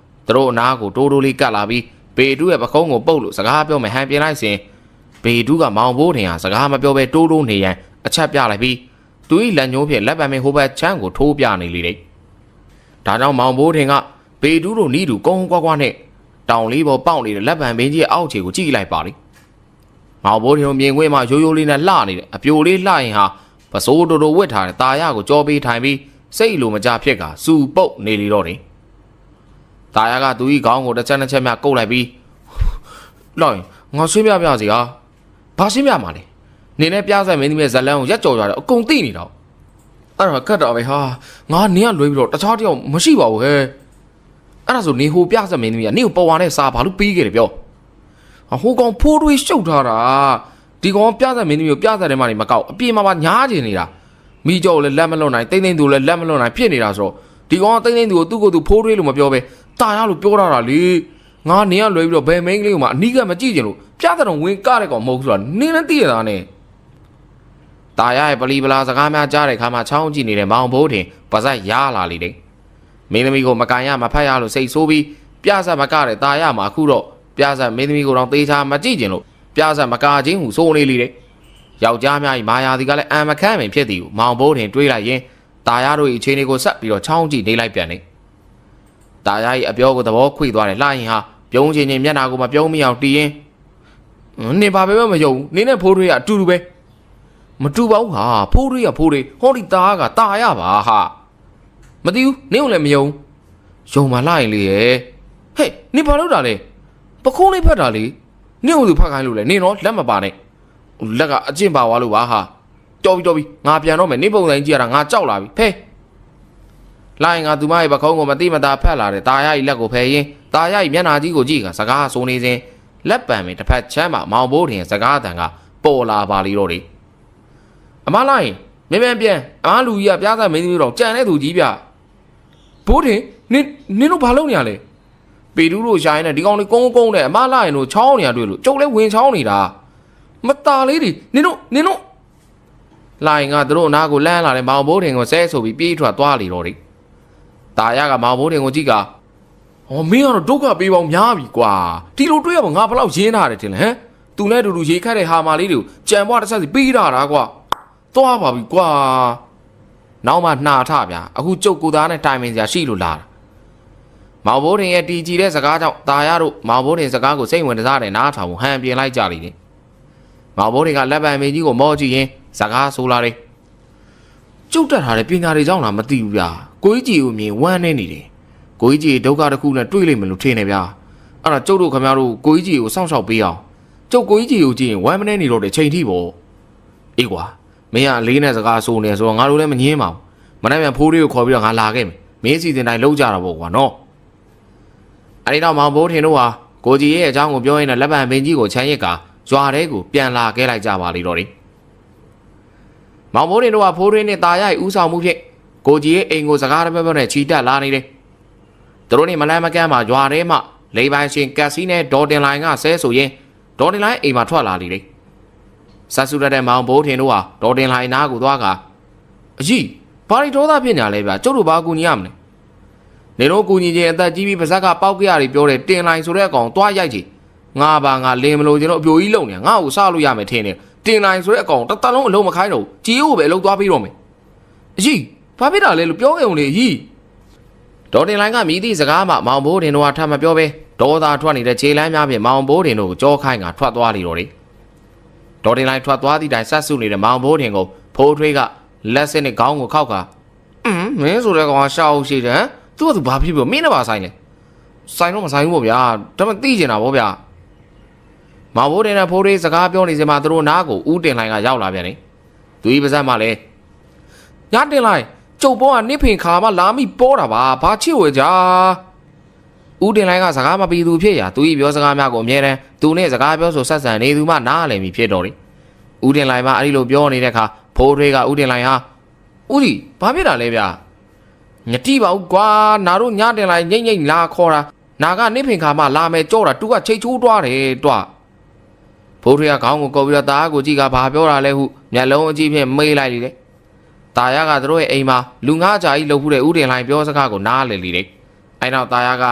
သူတို့အနားကိုတိုးတိုးလေးကတ်လာပြီးပေတူရဲ့ပခုံးကိုပုတ်လို့စကားပြောမယ်ဟန်ပြင်းလိုက်စဉ်ပေတူကမောင်ဘိုးတင်ဟာစကားမပြောဘဲတိုးတိုးနေရန်အချက်ပြလိုက်ပြီးသူ၏လက်ညှိုးဖြင့်လက်ပံမင်းဟိုဘက်ချမ်းကိုထိုးပြနေလေတယ်ဒါကြောင့်မောင်ဘိုးတင်ကပေတူတို့နီးတူကုန်းကွားကွားနဲ့တောင်လေးပေါ်ပေါက်နေတဲ့လက်ပံမင်းကြီးရဲ့အောက်ခြေကိုကြည့်လိုက်ပါလိမောင်ဘိုးတင်မြင်ကွင်းမှာရိုးရိုးလေးနဲ့လှနေတယ်အပြိုလေးလှရင်ဟာပစိုးတိုတိုဝစ်ထားတဲ့ตาရကိုကြောပေးထိုင်ပြီးစိတ်လိုမကြဖြစ်ကစူပုတ်နေလေတော့တယ်ตาရကသူ၏ခေါင်းကိုတစ်ချက်နှစ်ချက်မြကုတ်လိုက်ပြီးလောက်ရင်ငါဆွေးပြပြစီဟာဘာရှင်းပြမှာလဲနေနဲ့ပြဆိုင်မင်းသမီးရဲ့ဇလန်းကိုရက်ကြော်ကြတယ်အကုန်သိနေတော့အဲ့ဒါခက်တော့ပဲဟာငါနင်းကလွဲပြီးတော့တခြားတယောက်မရှိပါဘူးဟဲ့အဲ့ဒါဆိုနေဟိုပြဆိုင်မင်းသမီးကနင်းကိုပေါ်ဝါနဲ့စာဘာလို့ပေးခဲ့တယ်ပြောဟိုကောင်ဖိုးတွေးရှုပ်ထားတာဒီကောင်ပြဆိုင်မင်းသမီးကိုပြဆိုင်ထဲမှာနေမကောက်အပြေမှာပါညားကျင်နေတာမိကြောက်လည်းလက်မလွတ်နိုင်တိမ့်တိမ့်သူလည်းလက်မလွတ်နိုင်ဖြစ်နေတာဆိုတော့ဒီကောင်ကတိမ့်တိမ့်သူကိုသူ့ကိုယ်သူဖိုးတွေးလို့မပြောပဲတာရလို့ပြောထားတာလေငါနင်းကလွဲပြီးတော့ဘယ်မိန်းကလေးကိုမှအနီးကမကြည့်ချင်လို့ပြတဲ့တော့ဝင်ကတဲ့ကောင်မဟုတ်ဆိုတာနင်းလည်းသိရတာနဲ့တာရရဲ့ပလီပလာစကားများကြားတဲ့ခါမှာချောင်းကြည့်နေတဲ့မောင်ဘိုးတင်ပါဇက်ရလာလေတယ်မင်းသမီးကိုမကန်ရမဖတ်ရလို့စိတ်ဆိုးပြီးပြဆက်မကတဲ့တာရမှာအခုတော့ပြဆက်မင်းသမီးကိုတော့သေးချာမကြည့်ချင်လို့ပြဆက်မကာချင်းဟုစိုးနေလေတယ်ယောက်ျားများ၏မာယာဒီကလည်းအံမခန့်ပင်ဖြစ်သည်ကိုမောင်ဘိုးတင်တွေးလိုက်ရင်တာရတို့၏အခြေအနေကိုဆက်ပြီးတော့ချောင်းကြည့်နေလိုက်ပြန်တယ်တာရ၏အပြောကိုသဘောခွေသွားတယ်လှရင်ဟာပြုံးချင်းချင်းမျက်နှာကိုမပြုံးမိအောင်တီးရင်နေပါပဲမယုံနေနဲ့ဖိုးတွေကအတူတူပဲမတူပါဘူးဟာဖိုးတွေကဖိုးတွေဟောဒီသားကတာရပါဟာမသိဘူးနင်းကိုလည်းမယုံယုံမှလှရင်လေရဲ့ဟဲ့နေဘာလုပ်တာလဲပခုံးလေးဖတ်တာလေနင်းကိုသူဖတ်ခိုင်းလို့လေနင်းတော့လက်မပါနဲ့လက်ကအကျင့်ပါသွားလို့ပါဟာတော်ပြီငါပြန်တော့မယ်နေပုံစံကြည့်ရတာငါကြောက်လာပြီဖဲလိုင်းငါသူမရဲ့ပခုံးကိုမတိမတာဖက်လာတယ်တာရ၏လက်ကိုဖယ်ရင်တာရ၏မျက်နှာကြီးကိုကြည့်ကစကားဆိုနေစဉ်လက်ပံပင်တစ်ဖက်ချမ်းမှာမောင်ဘိုးတင်စကားတန်ကပေါ်လာပါလိတော့တယ်အမလိုင်းမြန်ပြန်အမလူကြီးကပြားစားမင်းသမီးတော်ကြံတဲ့သူကြီးဗျဘိုးတင်နင်းတို့ဘာလုပ်နေရလဲပေတူးတို့ရှာရင်နဲ့ဒီကောင်လေးကုန်းနဲ့အမလိုင်းတို့ချောင်းနေရတွေ့လို့ကျုပ်လည်းဝင်ချောင်းနေတာမตาလေးတွေနင်တို့လိုင်းကသူတို့အနာကိုလမ်းလာတယ်မောင်ဘိုးတင်ကိုဆဲဆိုပြီးပြေးထွက်သွားလေတော့တယ်ตาရကမောင်ဘိုးတင်ကိုကြည့်ကမင်းကတော့ဒုက္ခပေးပေါင်းများပြီကွာဒီလိုတွေ့ရမှာငါဘလောက်ရင်းထားတယ်ထင်လဲဟမ်သူနဲ့အတူတူရေခတ်တဲ့ဟာမာလေးတွေကိုကြံပွားတစ်ဆက်စီပေးတာကွာသွားပါပြီကွာနောက်မှနှာထဗျာအခုကျုပ်ကိုသားနဲ့တိုင်ပင်စရာရှိလို့လာတာမောင်ဘိုးတင်ရဲ့တီကြည်တဲ့စကားကြောင့်ตาရတို့မောင်ဘိုးတင်စကားကိုစိတ်ဝင်စားတဲ့နားထောင်ဟန်ပြင်လိုက်ကြလိမ့်တယ်မောင်ဘိုးတင်ကလက်ပံမင်းကြီးကိုမောကြည့်ရင်စကားဆိုလာတယ်ကျုပ်တက်ထားတဲ့ပညာတွေကြောင့်လားမသိဘူးဗျာကိုကြီးကိုမြင်ဝမ်းနေနေတယ်ကိုကြီးဒုက္ခတစ်ခုနဲ့တွေ့လိမ့်မယ်လို့ထင်နေဗျာအဲ့ဒါကျုပ်တို့ခင်ဗျားတို့ကိုကြီးကိုစောင့်ရှောက်ပေးအောင်ကျုပ်ကိုကြီးကိုကြည့်ရင်ဝမ်းမနေနေတော့တဲ့ချိန်ထိပေါ့အေးကွာမင်းကအလေးနဲ့စကားဆိုနေဆိုတော့ငါတို့လည်းမငင်းပါဘူးမနေ့ကဖိုးလေးကိုခေါ်ပြီးတော့ငါလာခဲ့မယ်မင်းစီစဉ်တိုင်းလုံးကြတာပေါ့ကွာနော်အဲ့ဒီတော့မောင်ဘိုးထင်တို့ဟာကိုကြီးရဲ့အကြောင်းကိုပြောရင်းနဲ့လက်ပံပင်ကြီးကိုချမ်းရစ်ကရွာထဲကိုပြန်လာခဲ့လိုက်ကြပါလိမ့်တော့တယ်မောင်ဘိုးထင်တို့ဟာဖိုးရင်းနဲ့ตาရိုက်ဦးဆောင်မှုဖြင့်ကိုကြီးရဲ့အိမ်ကိုစကားတစ်ပတ်နဲ့ချီတက်လာနေတယ်သူတို့နေမလန်းမကန်းမှာရွာထဲမှာလေပိုင်ရှင်ကက်စီနဲ့ဒေါ်တင်လိုင်းကဆဲဆိုရင်ဒေါ်တင်လိုင်းအိမ်မှာထွက်လာလေဆက်စုရတဲ့မောင်ဘိုးထင်တို့ဟာဒေါ်တင်လိုင်းနားကိုသွားကအကြီးဘာရီဒေါသဖြစ်ညာလဲဗျာကျုပ်တို့ဘာကူညီရမလဲနေတော့ကူညီခြင်းအသက်ကြီးပြီးပါဇက်ကပေါက်ကြရတယ်ပြောတယ်တင်လိုင်းဆိုတဲ့အကောင်သွားရိုက်ချင်ငါပါငါလင်းမလို့ကျွန်တော်အပြိုကြီးလုံနေငါ့ကိုစားလို့ရမယ်ထင်တယ်တင်လိုင်းဆိုတဲ့အကောင်တစ်သက်လုံးအလုံးမခိုင်းတော့ကြီးကိုပဲအလုံးသွားပြီးတော့မယ်အကြီးဘာဖြစ်တာလဲလို့ပြောခဲ့ုံလေအကြီးဒေါ်တင်လိုင်းကမြည်သည့်စကားမှမောင်ဘိုးတင်တို့ကထပ်မပြောပဲဒေါသထွက်နေတဲ့ခြေလမ်းများဖြင့်မောင်ဘိုးတင်တို့ကိုကြောခိုင်းကထွက်သွားလေတော့တယ် ဒေါ်တင်လိုက်ထွက်သွားသည့်တိုင်ဆက်ဆုနေတဲ့မောင်ဘိုးတင်ကိုဖိုးထွေးကလက်စစ်နဲ့ခေါင်းကိုခောက်ခါမင်းဆိုတဲ့ကောင်ကရှောက်ရှိတယ်သူကသူဘာဖြစ်ပြီးမင်းနဲ့ပါဆိုင်လဲဆိုင်တော့မဆိုင်ဘူးပေါ့ဗျာဒါမှသိကျင်တာပေါ့ဗျာမောင်ဘိုးတင်နဲ့ဖိုးထွေးစကားပြောနေစမှာသူတို့နားကိုဦးတင်လိုက်ကရောက်လာပြန်တယ်သူဤပါဇက်မှလည်းညတင်လိုက်ကျုပ်ဘောကနစ်ဖင်ခါမှလာမိပေါ်တာပါဘာချစ်ဝဲကြဦးတင်လိုက်ကစကားမပြီးသူဖြစ်ရာသူဤပြောစကားများကိုအမြဲတမ်းသူနဲ့စကားပြောဆိုဆက်ဆံနေသူမှနားလည်မိဖြစ်တော်တယ်ဦးတင်လိုက်မှအဲ့ဒီလိုပြောနေတဲ့အခါဖိုးထွေးကဦးတင်လိုက်ဟာဦးဒီဘာဖြစ်တာလဲဗျာညတိပါဦးကွာနာတို့ညတင်လိုက်ငိမ့်ငိမ့်လာခေါ်တာနာကနစ်ဖင်ခါမှလာမယ်ကြော့တာသူကချိတ်ချိုးတွားတယ်တွားဖိုးထွေးကခေါင်းကိုကုပ်ပြီးတော့တားကိုကြည့်ကဘာပြောတာလဲဟုမျက်လုံးအကြည့်ဖြင့်မေးလိုက်လေတယ်တာယာကတို့ရဲ့အိမ်မှာလူငါးကြာကြီးလှုပ်ဖူးတဲ့ဦးတင်လိုက်ပြောစကားကိုနားလည်လေတယ်အဲ့နောက်တာယာက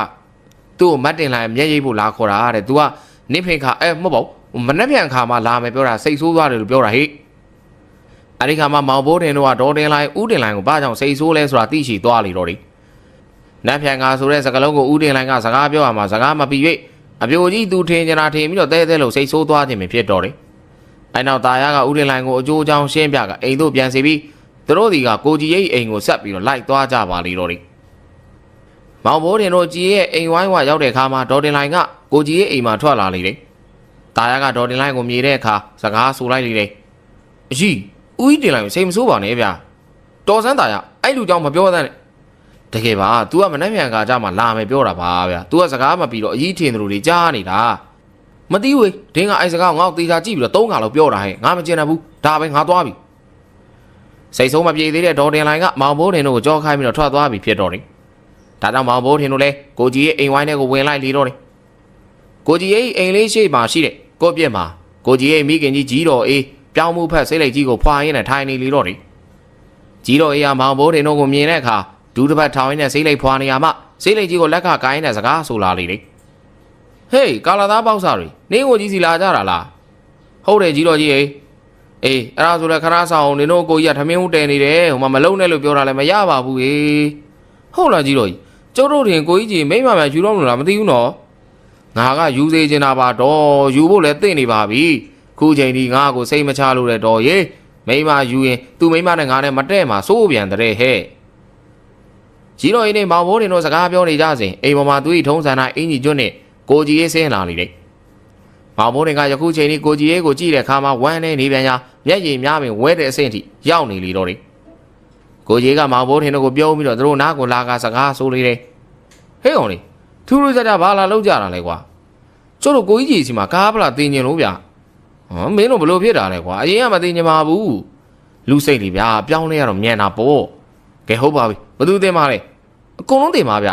သူ့ကိုမတ်တင်လိုက်မျက်ရည်ဖို့လာခေါ်တာတဲ့ तू ကနစ်ဖင်ခါမဟုတ်ပါဘူးမနှက်ပြန်ခါမှလာမယ်ပြောတာစိတ်ဆိုးသွားတယ်လို့ပြောတာဟိအဲ့ဒီခါမှမောင်ဘိုးတင်တို့ကဒေါ်တင်လိုက်ဦးတင်လိုက်ကိုဘာကြောင့်စိတ်ဆိုးလဲဆိုတာသိရှိသွားလေတော့တယ်နတ်ပြန်ခါဆိုတဲ့စကားလုံးကိုဦးတင်လိုက်ကစကားပြောရမှာစကားမပြီး၍အပြိုကြီးသူထင်ကြတာထင်ပြီးတော့တဲတဲလို့စိတ်ဆိုးသွားခြင်းဖြစ်တော့တယ်အဲ့နောက်တာယာကဦးတင်လိုက်ကိုအကျိုးအကြောင်းရှင်းပြကအိမ်တို့ပြန်စီပြီးသူတို့ဒီကကိုကြီးရဲ့အိမ်ကိုဆက်ပြီးတော့လိုက်သွားကြပါလေတော့တယ်မောင်ဘိုးတင်တို့ကြီးရဲ့အိမ်ဝိုင်းဝရောက်တဲ့အခါမှာဒေါ်တင်လိုက်ကကိုကြီးရဲ့အိမ်မှာထွက်လာလေတယ်တာယာကဒေါ်တင်လိုက်ကိုမြေတဲ့အခါစကားဆိုလိုက်လေတယ်အကြီးဦးတင်လိုက်ကိုစိတ်မဆိုးပါနဲ့ဗျာတော်စမ်းတာယာအဲ့လူကြောင့်မပြောသမ်းနဲ့တကယ်ပါ तू ကမနှက်မြန်ကကြမှာလာမယ်ပြောတာပါဗျာ तू ကစကားမပြီးတော့အကြီးထင်သူတွေကြားနေတာမသိဘူးဒင်းကအဲ့စကားကိုငါ့ကိုသေချာကြည့်ပြီးတော့3ခါလောက်ပြောတာဟဲ့ငါမကျင်ဘူးဒါပဲငါသွားပြီစိတ်ဆိုးမပြေသေးတဲ့ဒေါ်တင်လိုက်ကမောင်ဘိုးတင်တို့ကိုကြောခိုင်းပြီးတော့ထွက်သွားပြီဖြစ်တော့တယ်ဒါကြောင့်မောင်ဘိုးတင်တို့လည်းကိုကြီးရဲ့အိမ်ဝိုင်းထဲကိုဝင်လိုက်လေတော့တယ်ကိုကြီးရဲ့အိမ်လေးရှိမှရှိတဲ့ကိုပြက်မှာကိုကြီးရဲ့မိခင်ကြီးတော်အေးပြောင်းမှုဖက်စိတ်လိုက်ကြီးကိုဖွာရင်းနဲ့ထိုင်နေလေတော့တယ်ကြီးတော်အေးကမောင်ဘိုးတင်တို့ကိုမြင်တဲ့အခါဒူးတစ်ပတ်ထောင်ရင်းနဲ့စိတ်လိုက်ဖွာနေရမှစိတ်လိုက်ကြီးကိုလက်ကကိုင်းတဲ့စကားဆိုလာလေတယ်ဟေးကာလာသားပေါက်စားတွေနင်းကိုကြီးစီလာကြတာလားဟုတ်တယ်ကြီးတော်ကြီးအေးအဲ့ဒါဆိုလည်းခရဆောင်နင်တို့ကိုကြီးကထမင်းဦးတဲနေတယ်ဟိုမှာမလုံနဲ့လို့ပြောတာလည်းမရပါဘူးဟုတ်လားကြီးတော်ကြီးကျုပ်တို့တင်ကိုကြီးမိမမှန်ယူတော့မလို့လားမသိဘူးနော်ငါကယူသေးချင်တာပါတော့ယူဖို့လည်းသိနေပါပြီခုချိန်ဒီငါကိုစိတ်မချလို့တဲ့တော်ရေမိမယူရင်သူ့မိမနဲ့ငါနဲ့မတဲ့မှာစိုးပြန်တဲ့ဟဲ့ကြီးတော်ကြီးနဲ့မောင်ဘိုးတင်တို့စကားပြောနေကြစဉ်အိမ်ပေါ်မှာသူ့၏ထုံးစံတိုင်းအင်ကြီးကျွန်းနဲ့ကိုကြီးရေးဆင်းလာလေတယ်မောင်ဘိုးတင်ကယခုချိန်ဒီကိုကြီးရေးကိုကြည့်တဲ့အခါမှာဝမ်းနေနေပြန်ရာမျက်ရည်များပင်ဝဲတဲ့အဆင့်ထိရောက်နေလေတော့တယ်ကိုကြီးကမောင်ဘိုးတင်တို့ကိုပြုံးပြီးတော့သူတို့နားကိုလာကစကားဆိုလေတယ်ဟေးကောင်လေးထူးထူးခြားခြားဘာလာလောက်ကြတာလဲကွာကျတို့ကိုကြီးစီမှာကားပလာတင်ကျင်လို့ဗျမင်းတို့ဘလို့ဖြစ်တာလဲကွာအရင်ကမတင်ကျင်ပါဘူးလူစိတ်တွေဗျာပြောင်းလဲရတော့မြန်တာပေါ့ကဲဟုတ်ပါပြီဘသူတင်ပါလဲအကုန်လုံးတင်ပါဗ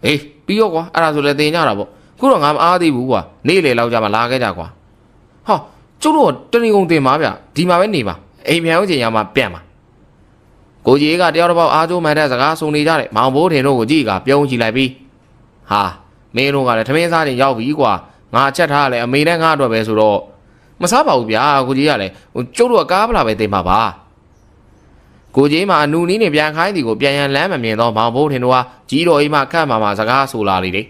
ျအေးပြီးရောကွာအဲ့ဒါဆိုလည်းတင်ကြတာပေါ့ခုတော့ငါမအားသေးဘူးကွာနေ့လေလောက်ကြမှာလာခဲ့ကြကွာဟာကျတို့တဏီကုံတင်ပါဗျဒီမှာပဲနေပါအိမ်ပြန်ရောက်ချိန်ရမှာပြန်ပါကိုကြီးကတယောက်တစ်ပေါက်အားကျိုးမှန်တဲ့စကားဆုံနေကြတယ်မောင်ဘိုးထင်တို့ကိုကြည့်ကပြုံးကြည့်လိုက်ပြီးဟာမင်းတို့ကလည်းထမင်းစားချိန်ရောက်ပြီကွာငါချက်ထားရလဲအမေနဲ့ငါအတွက်ပဲဆိုတော့မစားပါဘူးဗျာကိုကြီးကလည်းကျုပ်တို့ကကားပလာပဲတင်ပါပါကိုကြီးမှအနူနီးနဲ့ပြန်ခိုင်းသည်ကိုပြန်ရန်လမ်းမမြင်တော့မောင်ဘိုးထင်တို့ကကြီးတော်ကြီးမှခတ်မှစကားဆိုလာလေတယ်